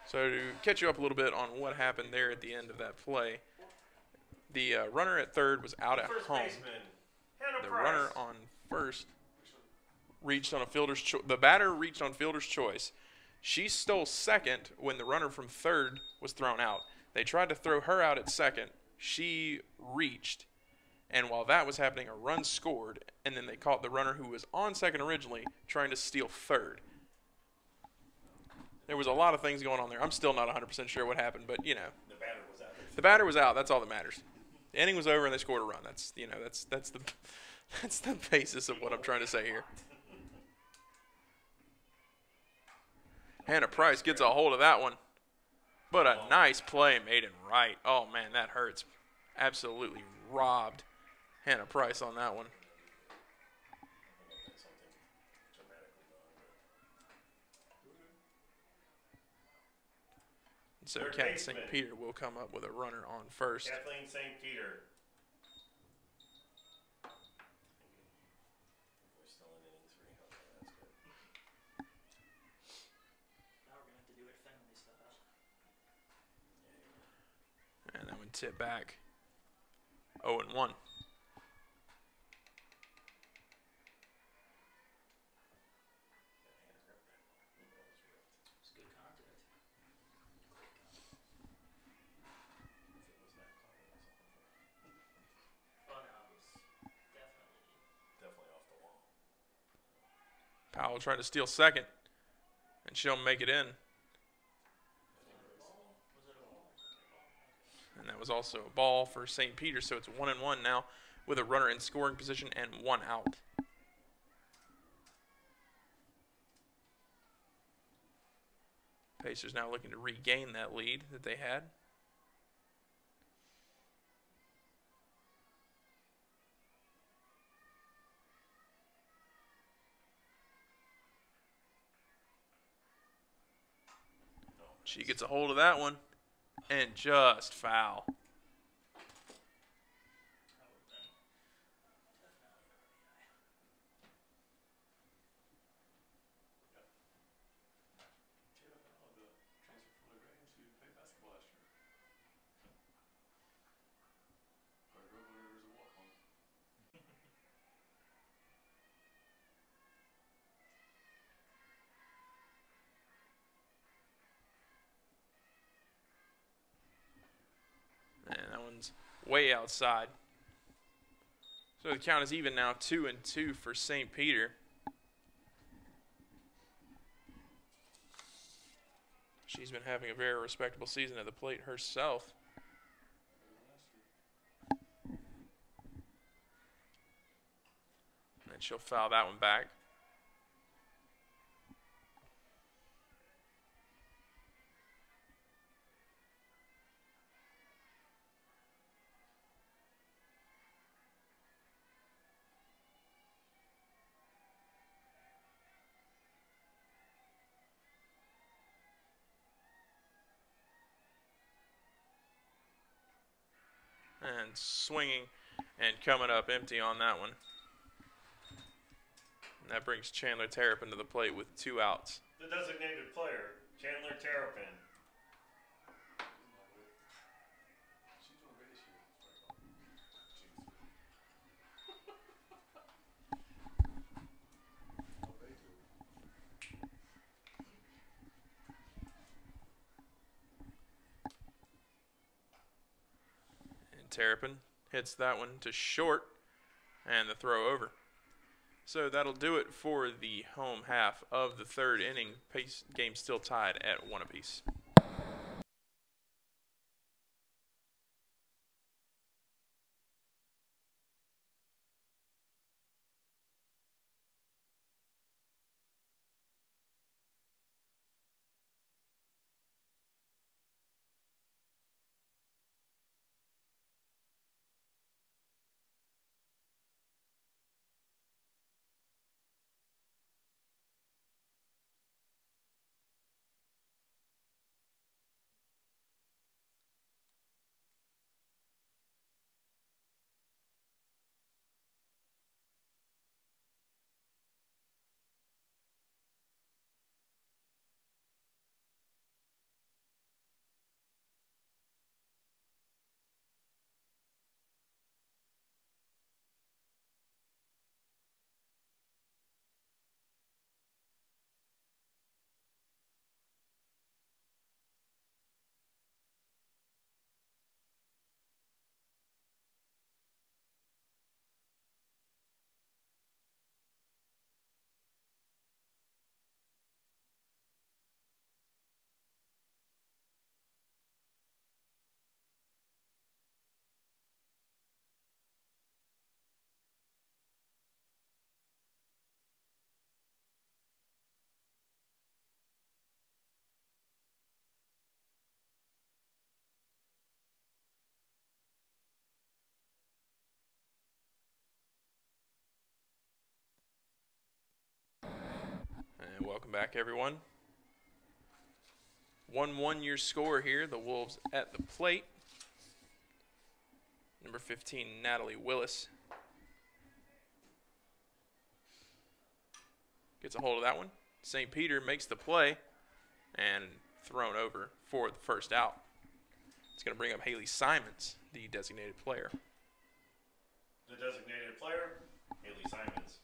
So, to catch you up a little bit on what happened there at the end of that play, the runner at third was out at home. The runner on first reached on a fielder's choice. The batter reached on fielder's choice. She stole second when the runner from third was thrown out. They tried to throw her out at second. She reached, and while that was happening, a run scored, and then they caught the runner who was on second originally trying to steal third. There was a lot of things going on there. I'm still not 100% sure what happened, but, you know. The batter was out. The batter was out. That's all that matters. The inning was over, and they scored a run. That's, you know, that's the basis of what I'm trying to say here. Hannah Price gets a hold of that one. But a nice play made it right. Oh, man, that hurts. Absolutely robbed Hannah Price on that one. So Kathleen St. Peter will come up with a runner on first. Kathleen St. Peter. We're still in inning 3. Okay, that's good. Now we're going to have to do it Fenway style. And that one tipped back. 0-1. It's good contact. Oh, no, it was Definitely off the wall. Powell trying to steal second, and she'll make it in. And that was also a ball for St. Peter, so it's 1-1 now with a runner in scoring position and 1 out. Pacers now looking to regain that lead that they had. She gets a hold of that one and just foul. And that one's way outside. So the count is even now, 2-2 for St. Peter. She's been having a very respectable season at the plate herself. And she'll foul that one back. And swinging and coming up empty on that one. And that brings Chandler Terrapin to the plate with 2 outs. The designated player, Chandler Terrapin. Terrapin hits that one to short, and the throw over. So that'll do it for the home half of the 3rd inning. Pace game still tied at 1 apiece. Welcome back, everyone. 1-1 your score here. The Wolves at the plate. Number 15, Natalie Willis. Gets a hold of that one. St. Peter makes the play and thrown over for the first out. It's going to bring up Haley Simons, the designated player. The designated player, Haley Simons.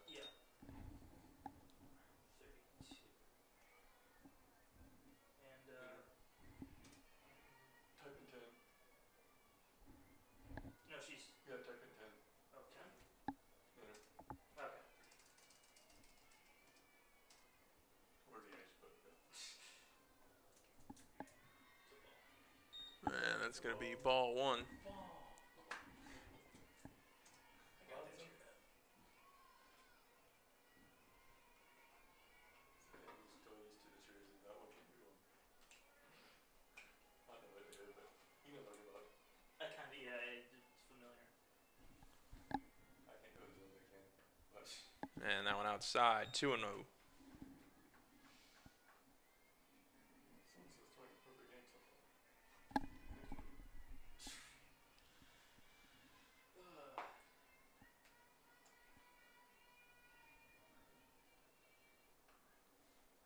Yeah. 32. And Type in 10. no, she's Yeah, type in 10. 10. Enter. Okay. Or the age, but yeah. And that's going to be ball one. I kind of, yeah, it's familiar. I can't go as well as I can. But And that one outside, 2-0. someone says throwing a perfect game so far.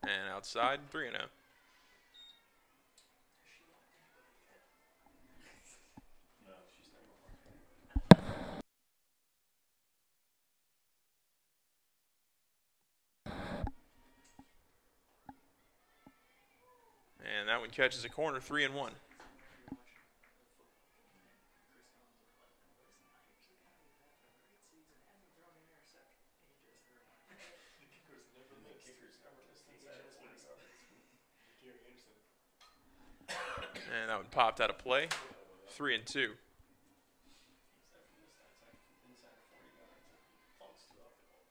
And outside, 3-0. No, she's never marked anybody. And that one catches a corner, 3-1. The kickers never miss. Kickers never missed inside of 40 yards. Gary Anderson. And that one popped out of play, 3-2. He's never missed inside of 40 yards. And he plunks two off the goal.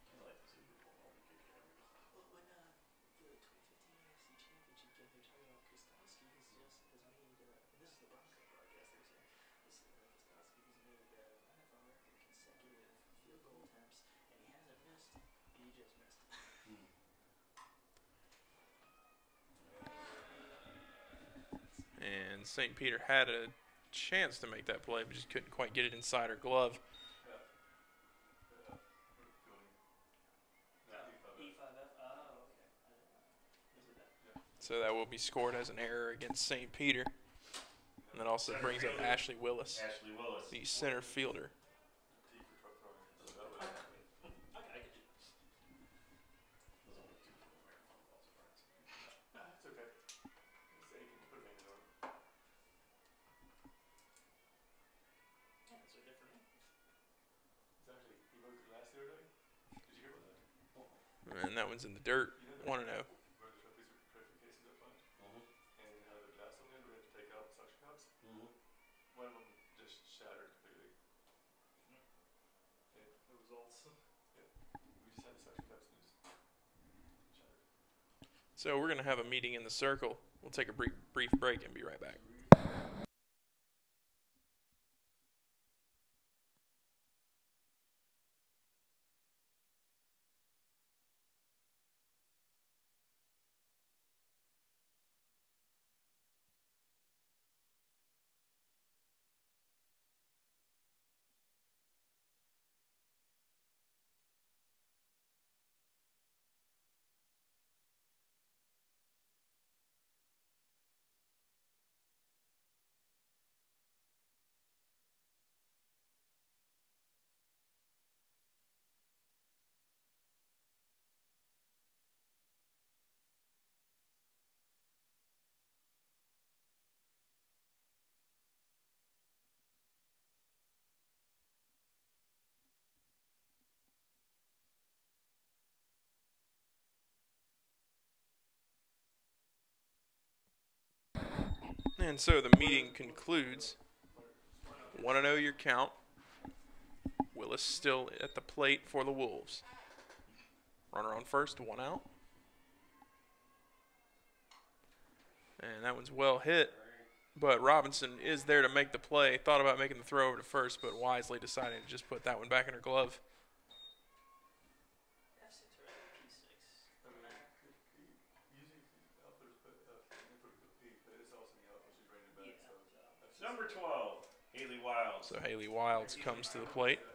Kind of like the Super Bowl. Nobody could get every goal. Well, when the 2015 AFC Championship game, they're talking about Kristowski has made, and this is the Broncos broadcast, they're saying, Kristowski has made NFL record consecutive field goal attempts, and he hasn't missed, he just missed. And St. Peter had a chance to make that play, but just couldn't quite get it inside her glove. E5F, oh, okay. I didn't know. They did that. So that will be scored as an error against St. Peter. And that also Center brings up fielder. Ashley Willis, Ashley Willis. the center fielder. T for truck throwing. So that was Okay, I get you. Those are only two people wearing footballs, friends. it's okay. It's Aiken. Put a band on it. Yeah, that's what he did for me. It's actually, he wrote it last the other day. Did you hear about that? And that one's in the dirt, You know 1-0. where the trophy cases up front? Mm-hmm. And how the glass on there, we have to take out suction cups. Mm-hmm. One of them just shattered completely. Yeah. The results. Yeah. We just had the suction cups and it just shattered. So we're going to have a meeting in the circle. We'll take a brief break and be right back. And so the meeting concludes. 1-0 your count. Willis still at the plate for the Wolves. Runner on first, 1 out. And that one's well hit. But Robinson is there to make the play. Thought about making the throw over to first, but wisely decided to just put that one back in her glove. F6 or P6. Doesn't matter. Usually outfitters put input the P, but it's also in the outfit. She's ready to back, Yeah. so that's just Number 12, Haley Wild. So Haley Wilds comes to the plate. I'm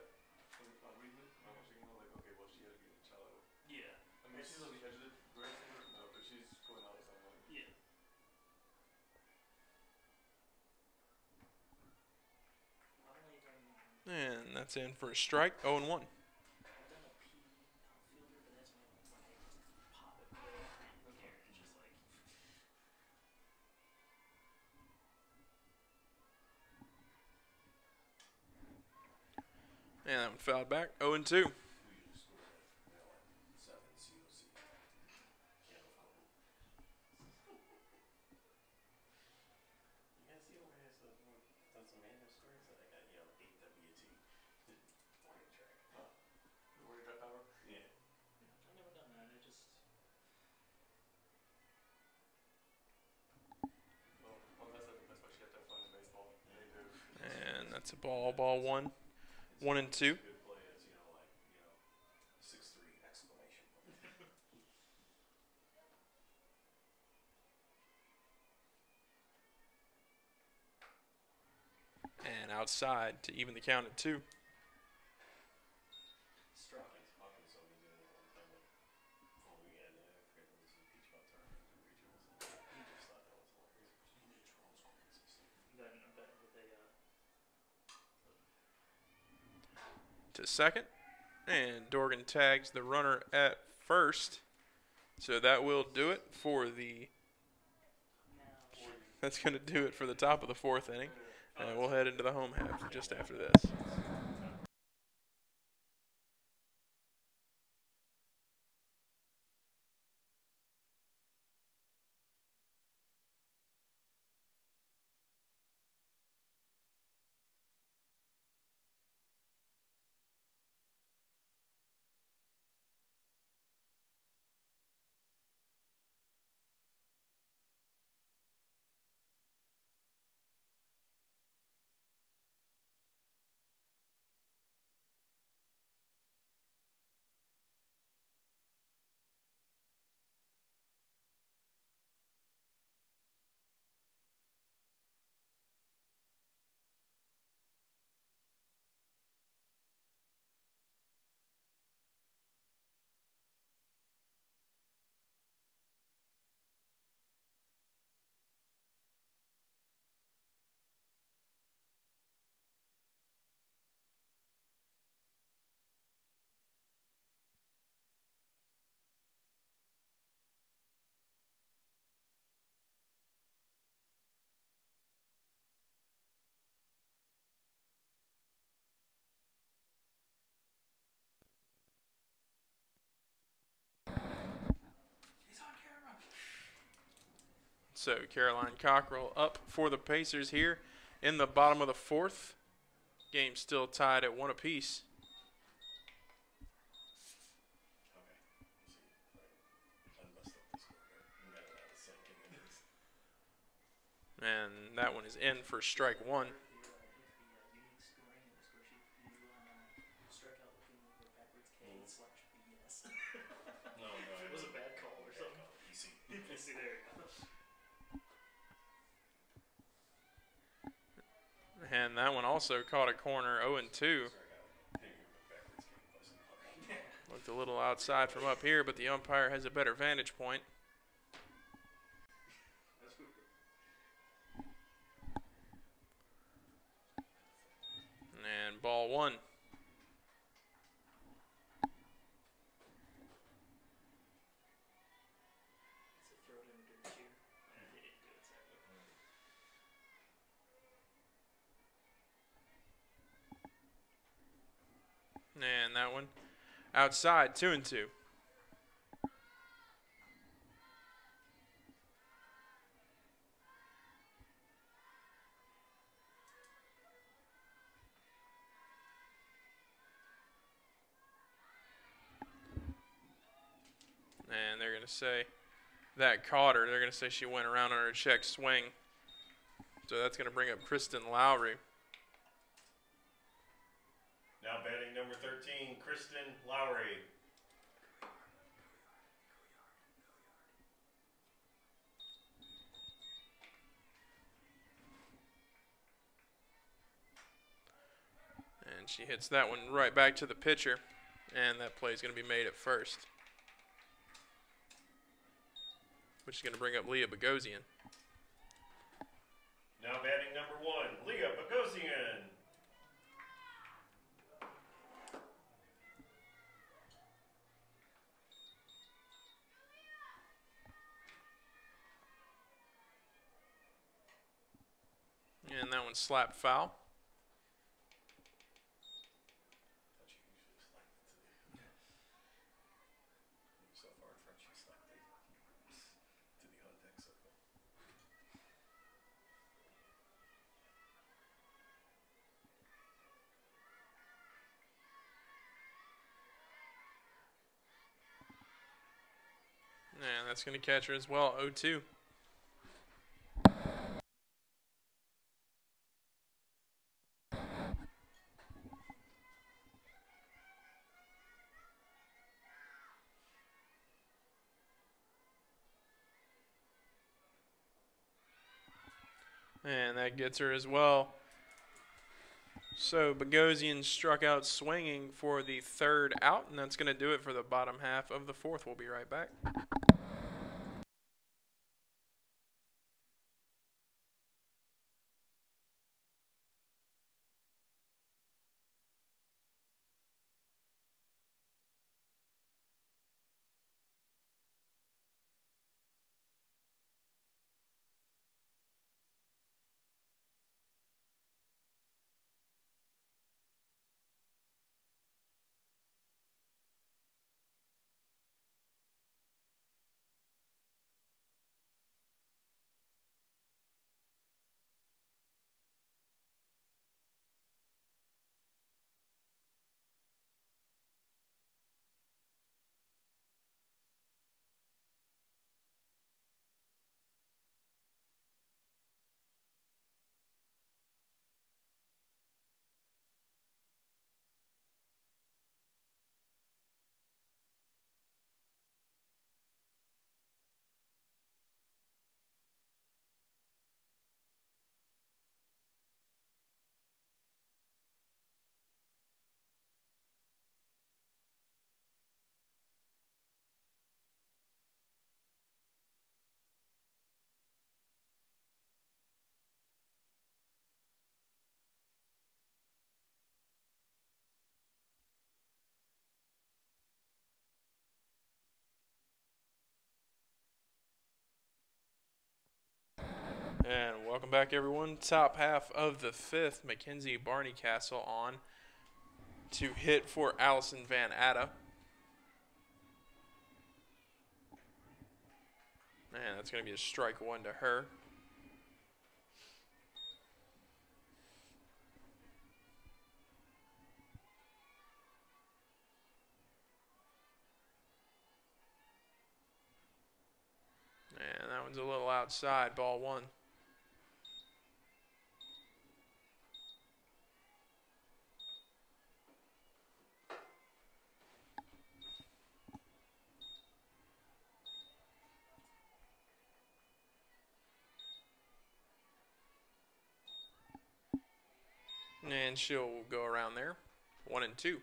reading it. I'm watching it. I'm like, okay, well, she had to be in shallow. Yeah. I mean, she's on the edge of the grandstand. No, but she's going out somewhat. Yeah. I've only done And that's in for a strike, 0-1. I've done a P outfielder, but that's when I pop it way in the air. It's just like And that one fouled back, 0-2. We usually score that now at 7 COC. Can of cold. You guys see over here done some random stories that I got, 8 WT. Warning track. Huh? The warrior trap power. Yeah. I've never done that. I just Well, that's why she had to have fun in baseball. They do. And that's a ball 1. 1 and 2. Good play is, 6'3" exclamation point. And outside to even the count at 2. Hawkins saw me doing it one time before we had, I forget what this is, Peach Ball tournament or regionals. He just thought that was hilarious. He made Jerome's scoring system. I'm betting with a To second. And Dorgan tags the runner at first. So that will do it for the. That's going to do it for the top of the 4th inning. And we'll head into the home half just after this. So Caroline Cockrell up for the Pacers here in the bottom of the 4th. Game still tied at 1 apiece. Okay. See. I messed up the score there. We got it out of sync and it is. And that one is in for strike 1. unique scoring and score sheet. You strikeout looking over backwards K/BS. No, It was a bad call or something. Easy. See, there you go. And that one also caught a corner, 0-2. Looked a little outside from up here, but the umpire has a better vantage point. And ball 1. So throw it in dirt here. They didn't do it sadly. And that one outside, 2-2. And they're going to say that caught her. They're going to say she went around on her check swing. So that's going to bring up Kristen Lowry. Now batting number 13, Kristen Lowry. And she hits that one right back to the pitcher. And that play is going to be made at first, which is going to bring up Leah Bogosian. Now batting number 1, Leah Bogosian. And that one slapped foul. So far in front, she's slapped it to the contact circle. And that's going to catch her as well, 0-2. And that gets her as well. So Bogosian struck out swinging for the 3rd out, and that's going to do it for the bottom half of the 4th. We'll be right back. And welcome back, everyone. Top half of the 5th, Mackenzie Barneycastle on to hit for Allison Van Atta. And that's going to be a strike 1 to her. And that one's a little outside, ball 1. And she'll go around there. 1-2.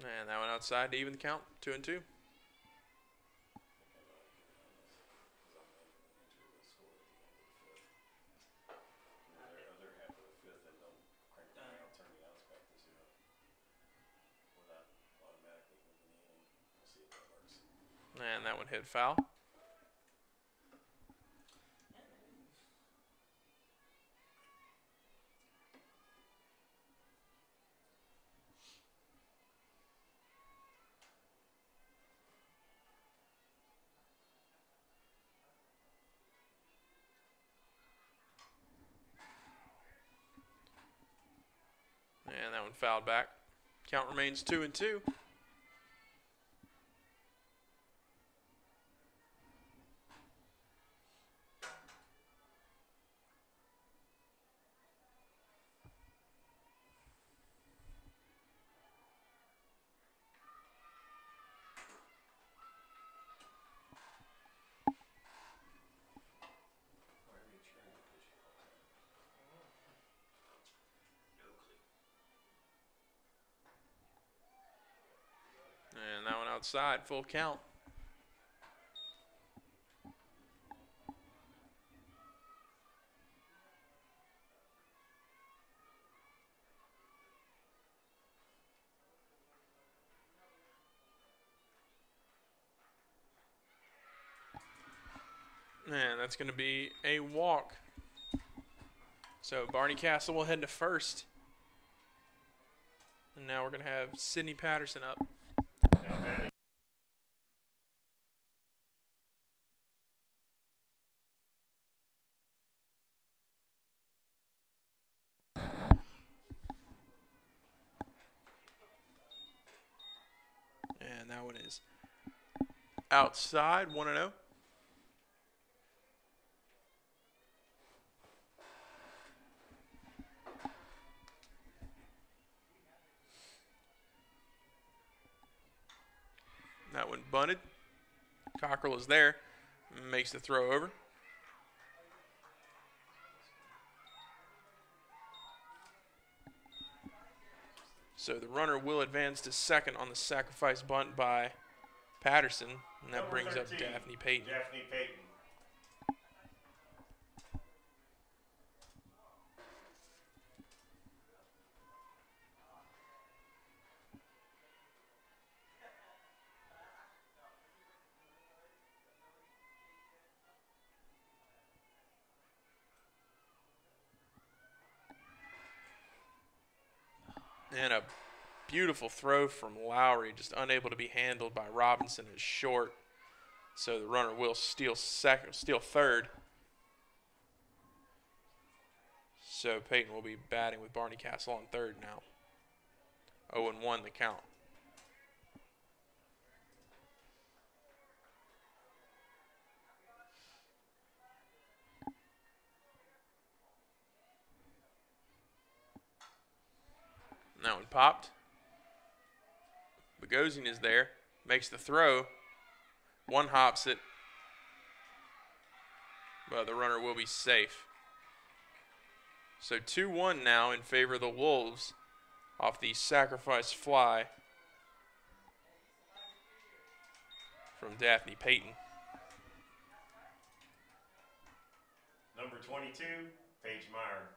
And that one outside to even the count. 2-2. And that one hit foul. fouled back. Count remains 2-2. Why are they cheering because you call that? No clue. And that one outside, full count. And that's going to be a walk. So Barney Castle will head to first. And now we're going to have Sydney Patterson up. And that one is outside, 1-0. That one bunted. Cockrell is there. Makes the throw over. So the runner will advance to second on the sacrifice bunt by Patterson. And that Number brings up 13, Daphne Payton. Daphne Payton. And a beautiful throw from Lowry, just unable to be handled by Robinson as short. So the runner will steal third. So Peyton will be batting with Barney Castle on third now. 0-1 the count. And that one popped. Bogosian is there, makes the throw. One hops it, but the runner will be safe. So 2-1 now in favor of the Wolves off the sacrifice fly from Daphne Payton. Number 22, Paige Meyer.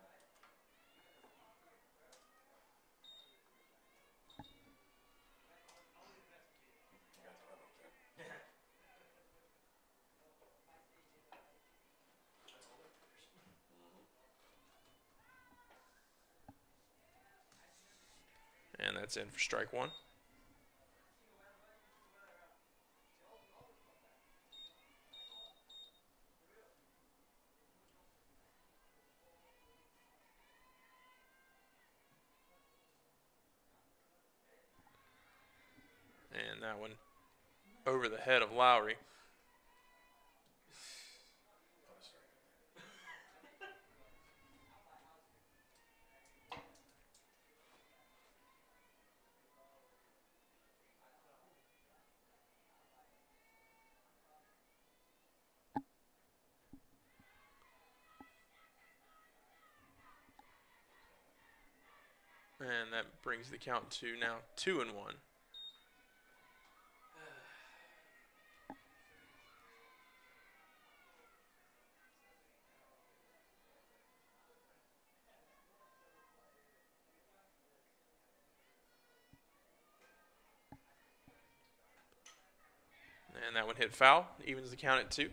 And that's in for strike one. And that one over the head of Lowry. And that brings the count to now 2-1. And that one hit foul, evens the count at 2.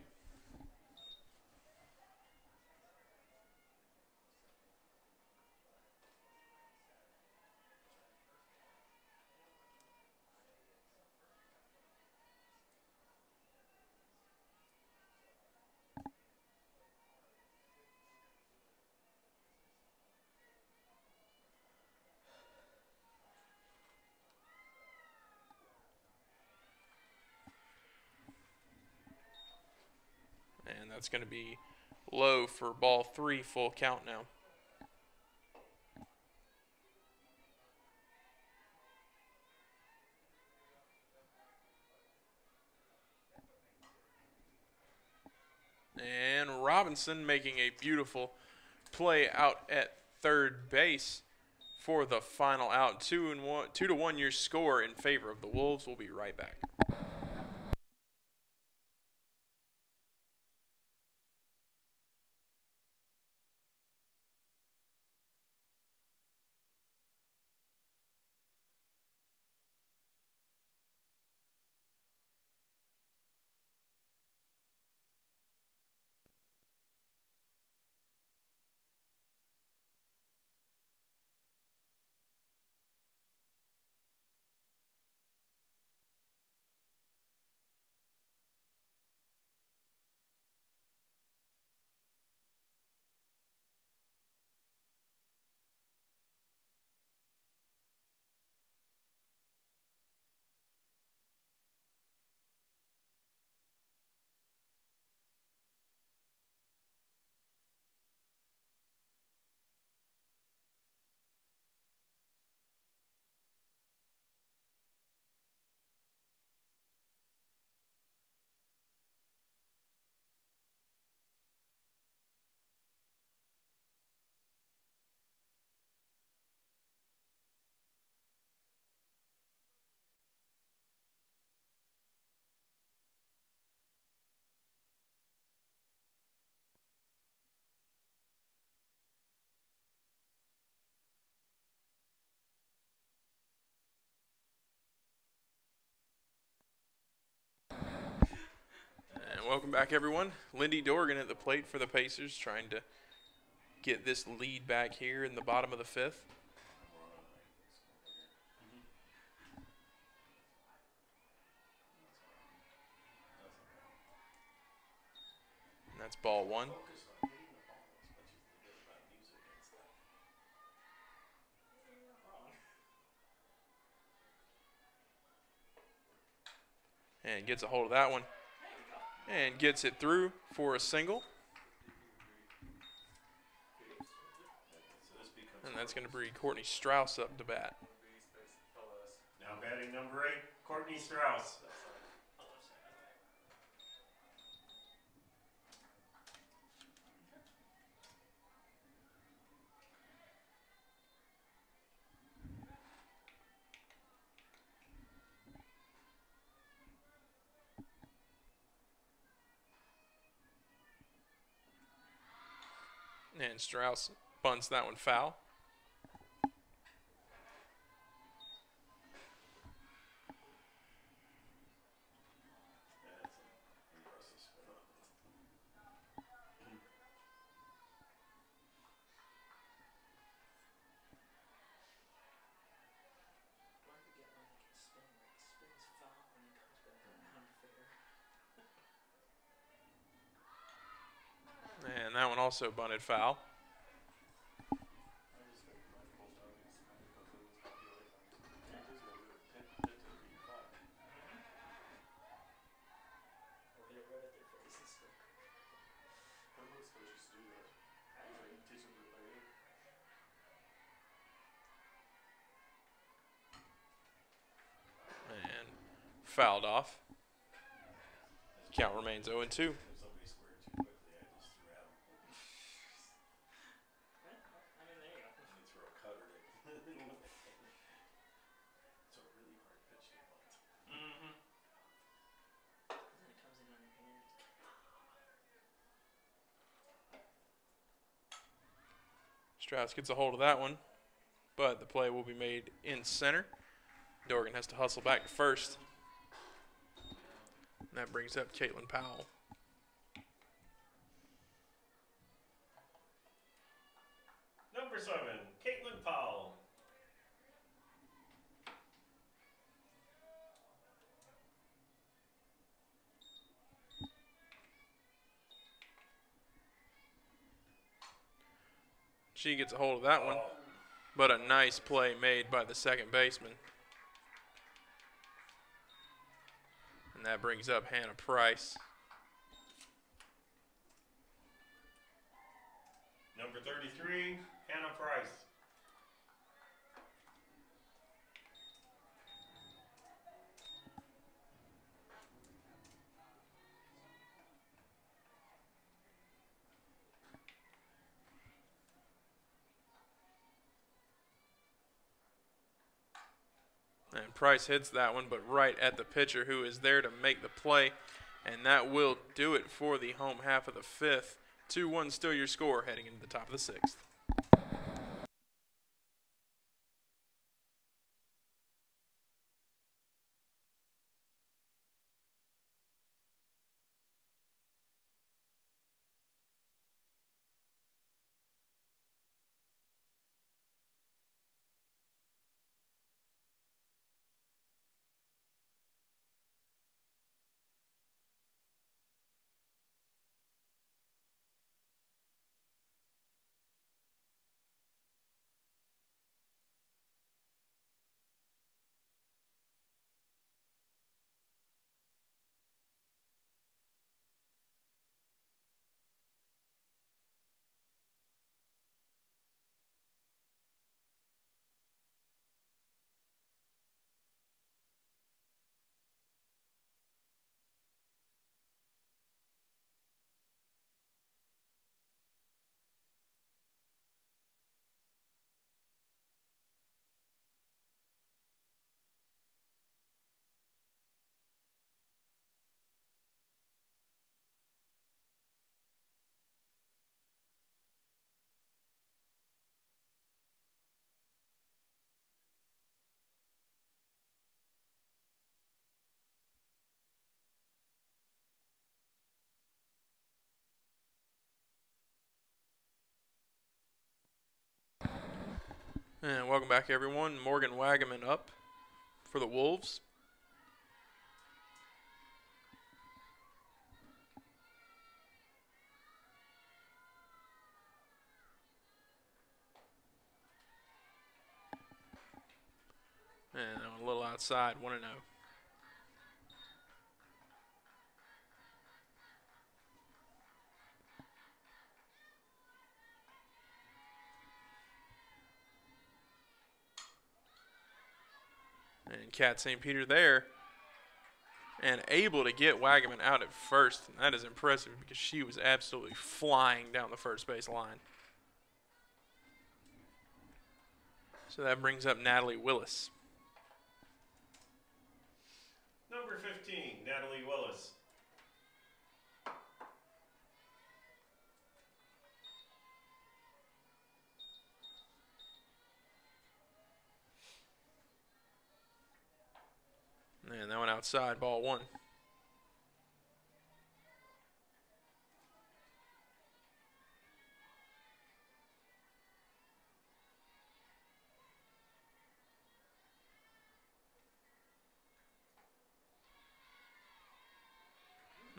That's going to be low for ball 3, full count now. And Robinson making a beautiful play out at third base for the final out. 2-1 your score in favor of the Wolves. We'll be right back. And welcome back, everyone. Lindy Dorgan at the plate for the Pacers, trying to get this lead back here in the bottom of the 5th. And that's ball 1. And gets a hold of that one. And gets it through for a single. And that's going to bring Courtney Strauss up to bat. Now batting number 8, Courtney Strauss. And Strauss bunts that one foul. And that one also bunted foul. And fouled off. Count remains 0-2. Strauss gets a hold of that one, but the play will be made in center. Dorgan has to hustle back to first. And that brings up Caitlin Powell. Number 7, Caitlin Powell. She gets a hold of that one, but a nice play made by the second baseman. And that brings up Hannah Price. Number 33, Hannah Price. And Price hits that one, but right at the pitcher who is there to make the play. And that will do it for the home half of the fifth. 2-1 still your score heading into the top of the sixth. And welcome back, everyone. Morgan Wagaman up for the Wolves. And a little outside, 1-0. And Kat St. Peter there. And able to get Wagaman out at first. And that is impressive because she was absolutely flying down the first base line. So that brings up Natalie Willis. Number 15, Natalie Willis. And that one outside, ball 1.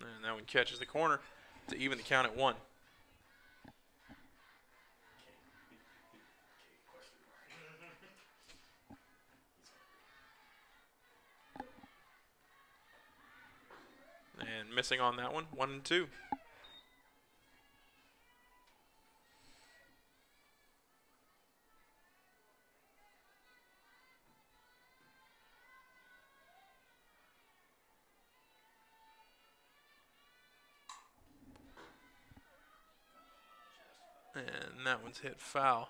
And that one catches the corner to even the count at 1. And missing on that one, 1-2. And that one's hit foul.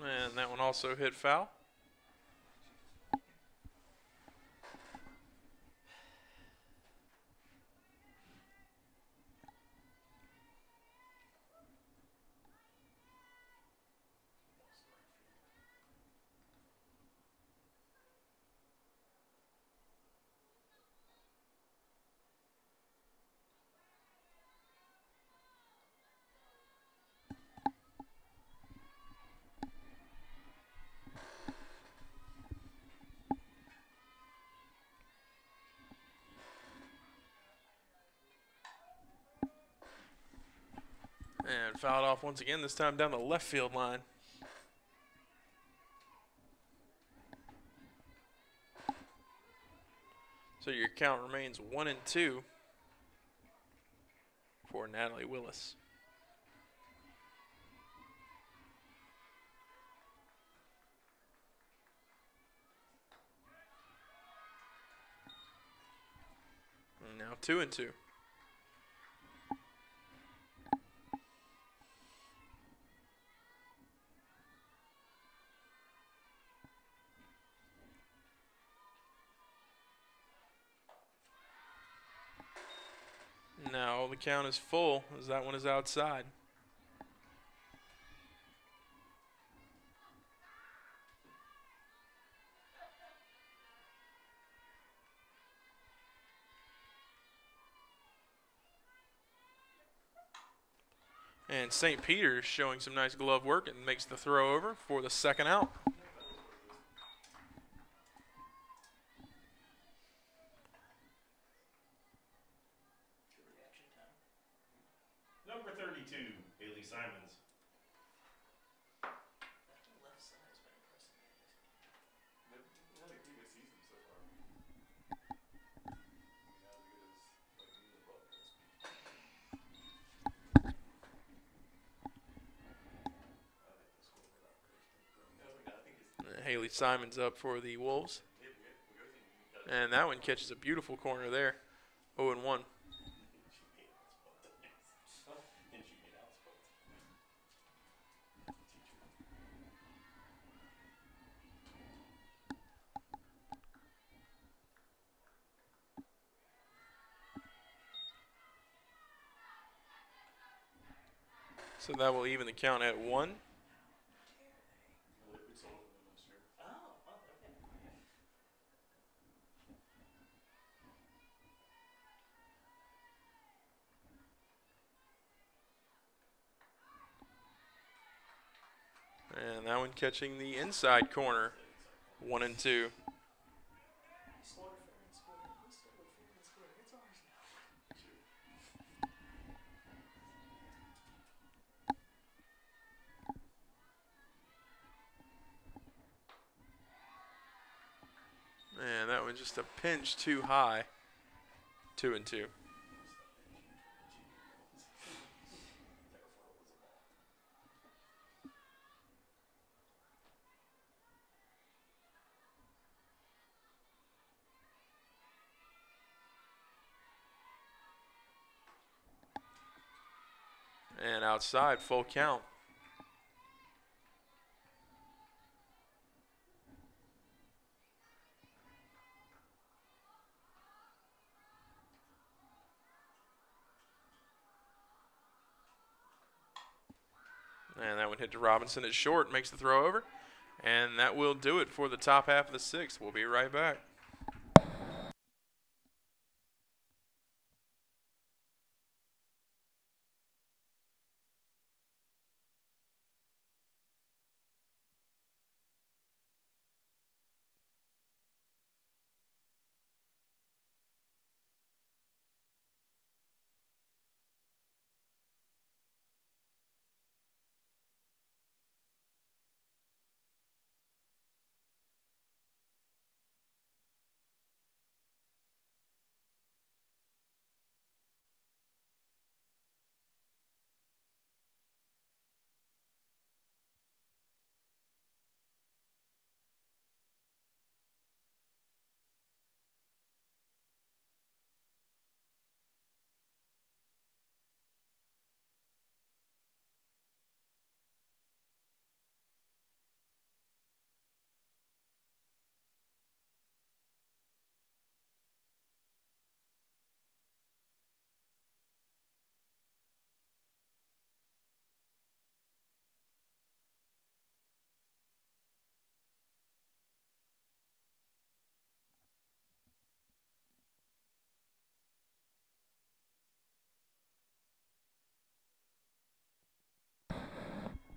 And that one also hit foul. And fouled off once again, this time down the left field line. So your count remains 1-2 for Natalie Willis. And now 2-2. Now the count is full as that one is outside. And St. Peter's showing some nice glove work and makes the throw over for the second out. Number 32, Haley Simons. That whole left side has been impressive in this game. They've had a pretty good season so far. Not as good as like England Buckets. I think the score for that first. I think it's Haley Simons up for the Wolves. good. And that one catches a beautiful corner there. 0-1. And she made out spots. So that will even the count at 1. We sold for them last year. Oh, okay. And that one catching the inside corner. 1-2. Scored fair and scored. We stole it fair and square. It's ours now. And that one just a pinch too high. 2-2. And outside, full count. And that one hit to Robinson at short, makes the throw over. And that will do it for the top half of the sixth. We'll be right back.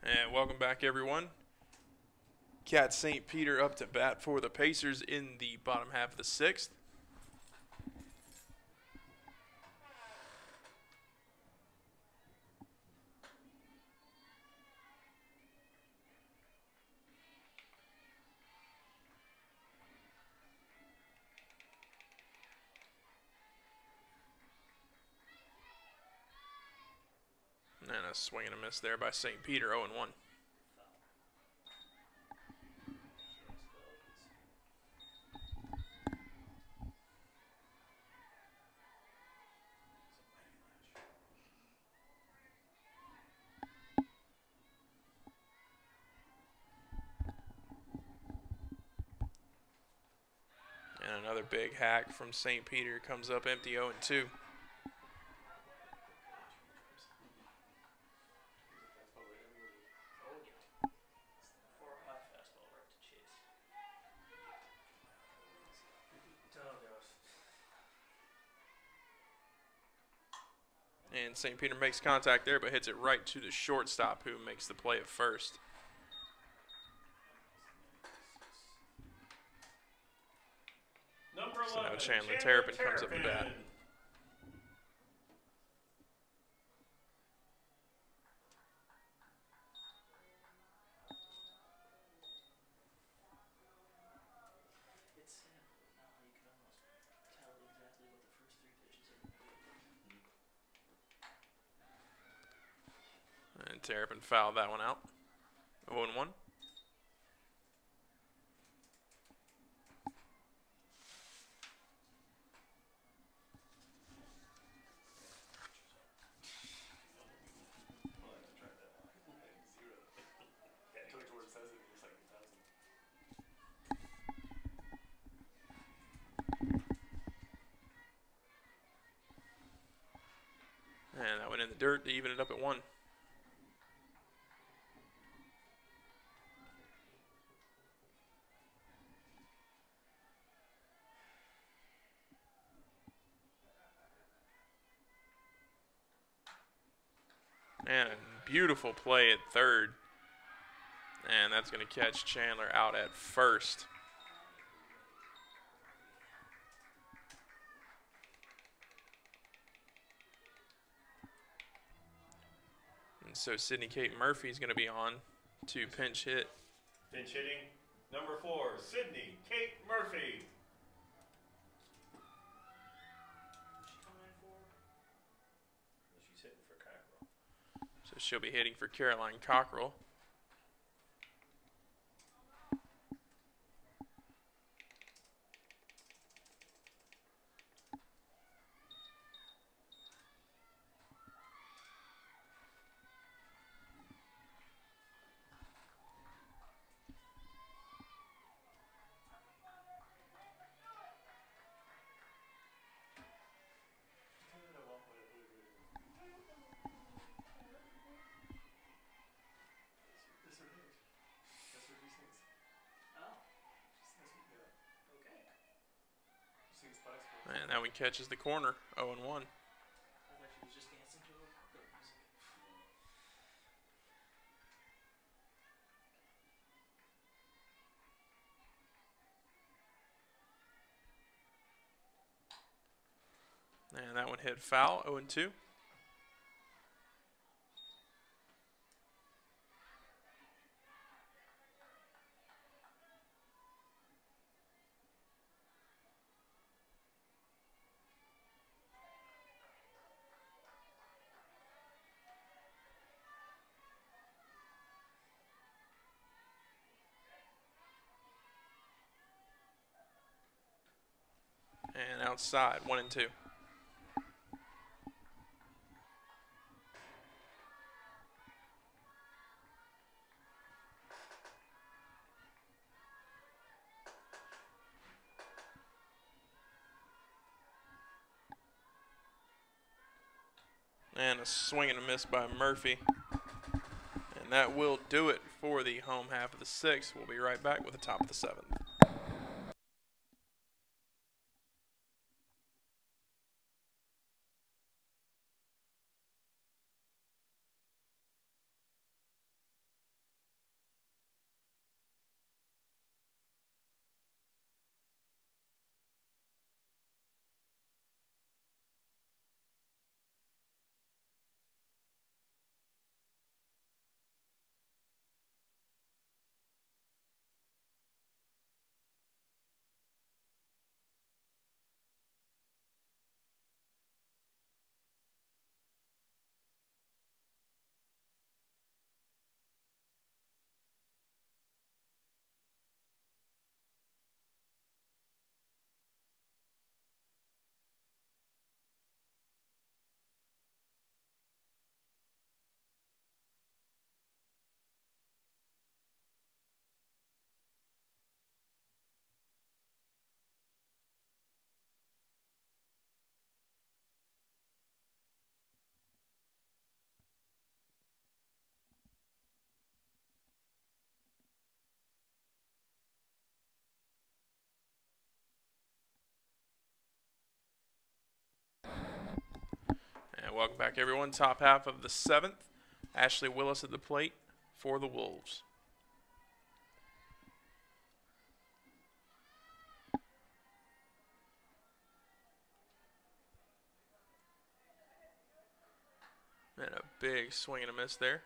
And welcome back, everyone. Cat St. Peter up to bat for the Pacers in the bottom half of the sixth. swing and a miss there by St. Peter, 0-1. And another big hack from St. Peter comes up empty, 0-2. And St. Peter makes contact there, but hits it right to the shortstop, who makes the play at first. Number 11, So now Chandler Terrapin comes up to bat. It's sad, but now you can almost tell exactly what the first 3 pitches are going to be. And Terrapin fouled that one out. 0-1. And that went in the dirt to even it up at 1. And a beautiful play at third. And that's going to catch Chandler out at first. And so Sydney Kate Murphy is going to be on to pinch hit. Pinch hitting, number 4, Sydney Kate Murphy. She coming in for? She's hitting for Cockrell. So she'll be hitting for Caroline Cockrell. And that one catches the corner, 0-1. I thought she was just dancing to her music. And that one hit foul, 0-2. And outside, 1-2. And a swing and a miss by Murphy. And that will do it for the home half of the 6th. We'll be right back with the top of the 7th. welcome back, everyone. Top half of the 7th. Ashley Willis at the plate for the Wolves. And a big swing and a miss there.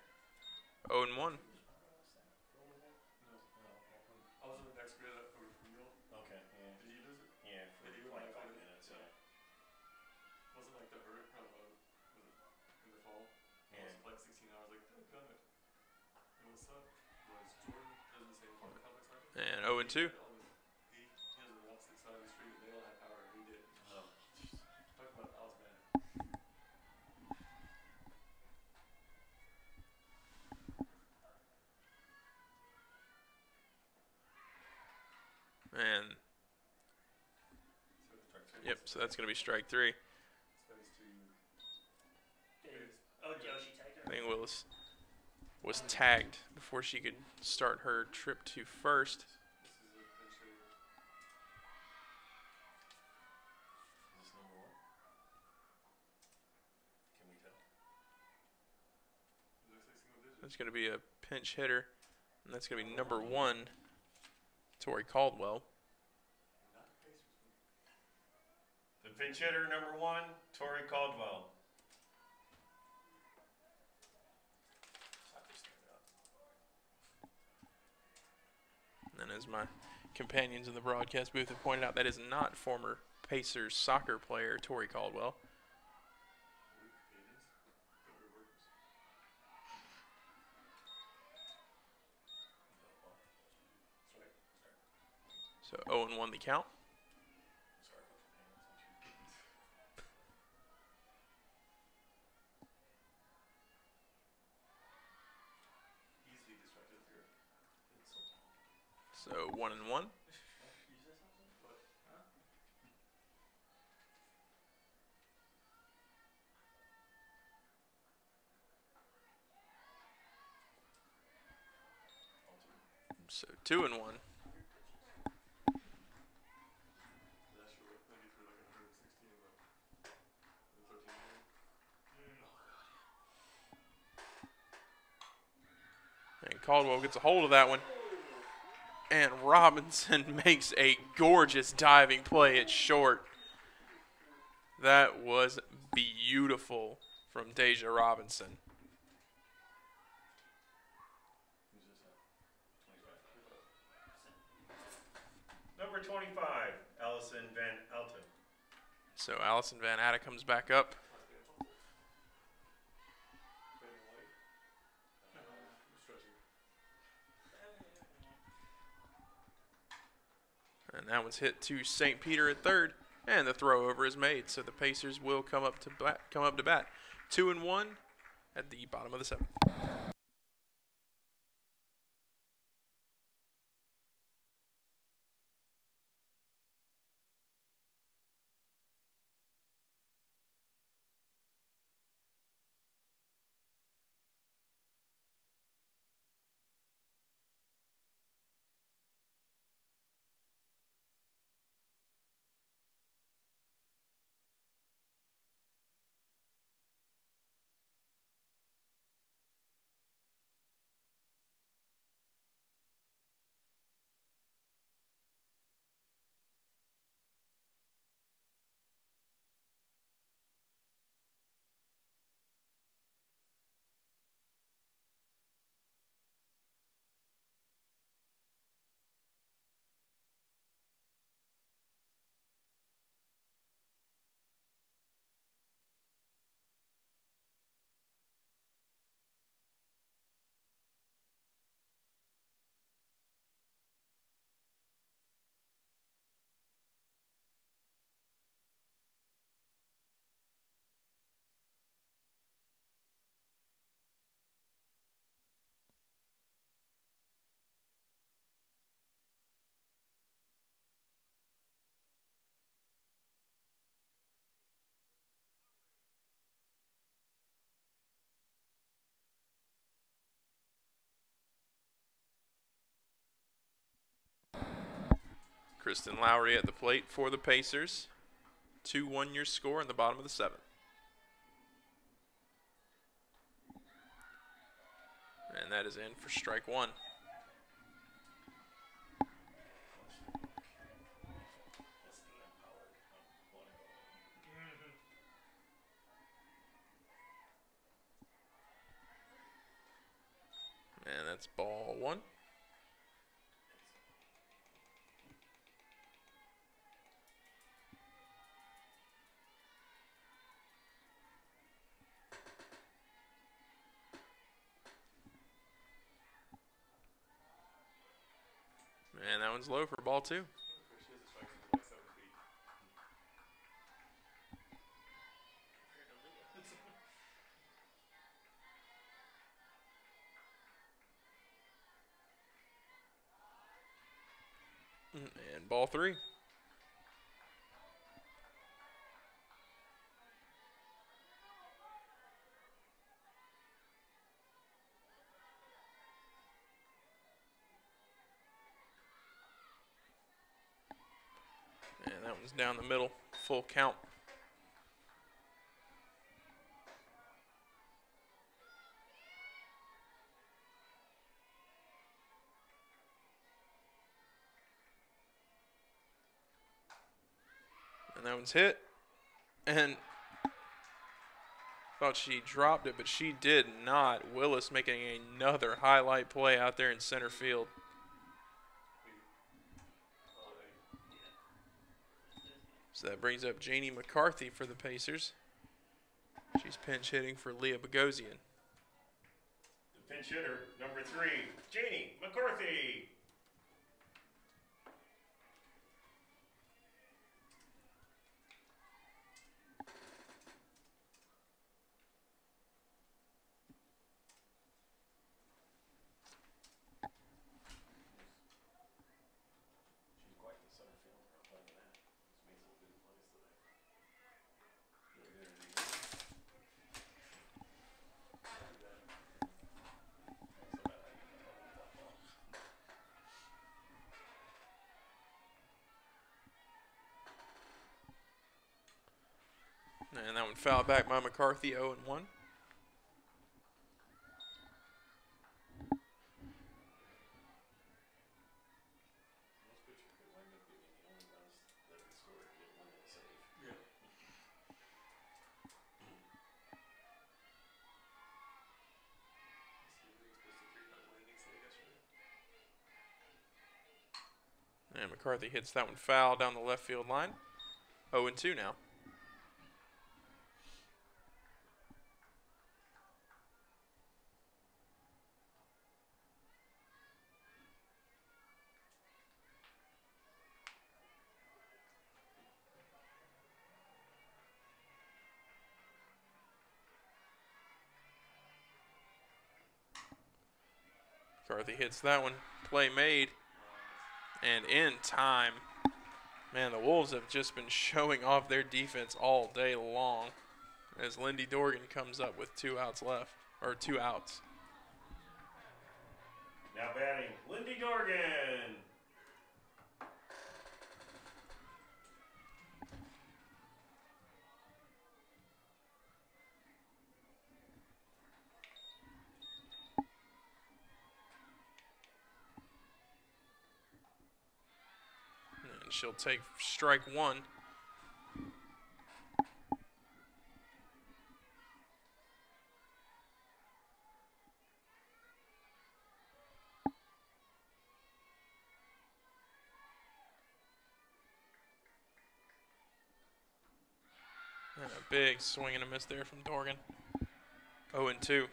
0-1. No, I was in the next grid over from you. Okay, yeah. Did you lose it? Yeah, for Yeah, you were like like 5 over- minutes, yeah. yeah. Wasn't like the was it in the fall? Yeah. It was like 16 hours. Like, oh, got it. And what's up? Was Jordan lives in the same apartment complex I do? And 0-2. He was on the opposite side of the street. They all had power. He did. Oh. Talk about Alice man. And, yep, so that's going to be strike 3. So he's too. Oh, she tagged I her. think Willis was tagged before she could start her trip to first. This is a pinch hitter. Is this number 1? Can we tell? It looks like single digit. That's going to be a pinch hitter, and that's going to be number 1, Tori Caldwell. Not the Pacers. The pinch hitter, number 1, Tori Caldwell. And as my companions in the broadcast booth have pointed out, that is not former Pacers soccer player Tori Caldwell. So 0-1 the count. Easily distracted here. So 1-1. You said something? What? Huh? So 2-1. That's true. I think he threw like 116 in the 13 game. And Caldwell gets a hold of that one. And Robinson makes a gorgeous diving play at short. That was beautiful from Deja Robinson. Who's this at? 25. Number 25, Allison Van Alten. So Allison Van Atta comes back up. And that one's hit to St. Peter at third, and the throw over is made. So the Pacers will come up to bat. 2-1 at the bottom of the 7th. Kristen Lowry at the plate for the Pacers. 2-1 your score in the bottom of the 7th. And that is in for strike one. And that's ball one. And that one's low for ball two. And ball three. And that one's down the middle, full count. And that one's hit. And thought she dropped it, but she did not. Willis making another highlight play out there in center field. So that brings up Janie McCarthy for the Pacers. She's pinch hitting for Leah Bogosian. The pinch hitter, number 3, Janie McCarthy. She's quite the center fielder, I'll tell you that. She's made some good plays today. And that one fouled back by McCarthy, 0-1. Most pitchers could wind up getting the only runs that could score to get one and save. Yeah. And McCarthy hits that one foul down the left field line. 0-2 now. McCarthy hits that one. Play made. And in time. Man, the Wolves have just been showing off their defense all day long as Lindy Dorgan comes up with 2 outs left, or 2 outs. Now batting, Lindy Dorgan. And she'll take strike one. And a big swing and a miss there from Dorgan. 0-2.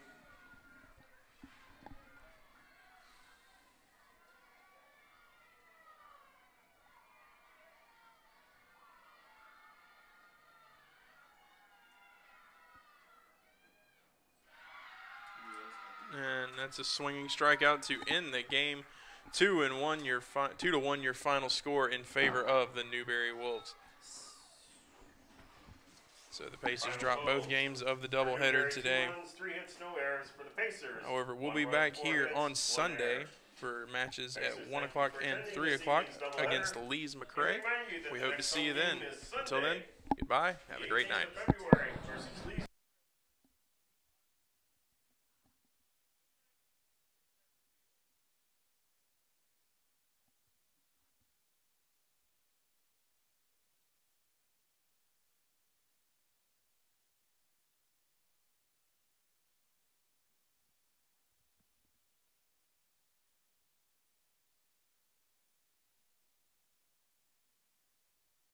And that's a swinging strikeout to end the game. 2-1 your 2-1 your final score in favor of the Newberry Wolves. So the Pacers drop both games of the doubleheader today. 2 runs, 3 hits, no errors for the Pacers. However, we'll 1 be run, back 4 here hits, on 1 Sunday error. for matches Pacers, at thank 1 you o'clock for and attending 3 this o'clock evening's doubleheader. against the Lees And McRae. remind you that We the hope to next see you home then. game is Until then, Sunday, goodbye. Have a the great 18th night. of February versus Lees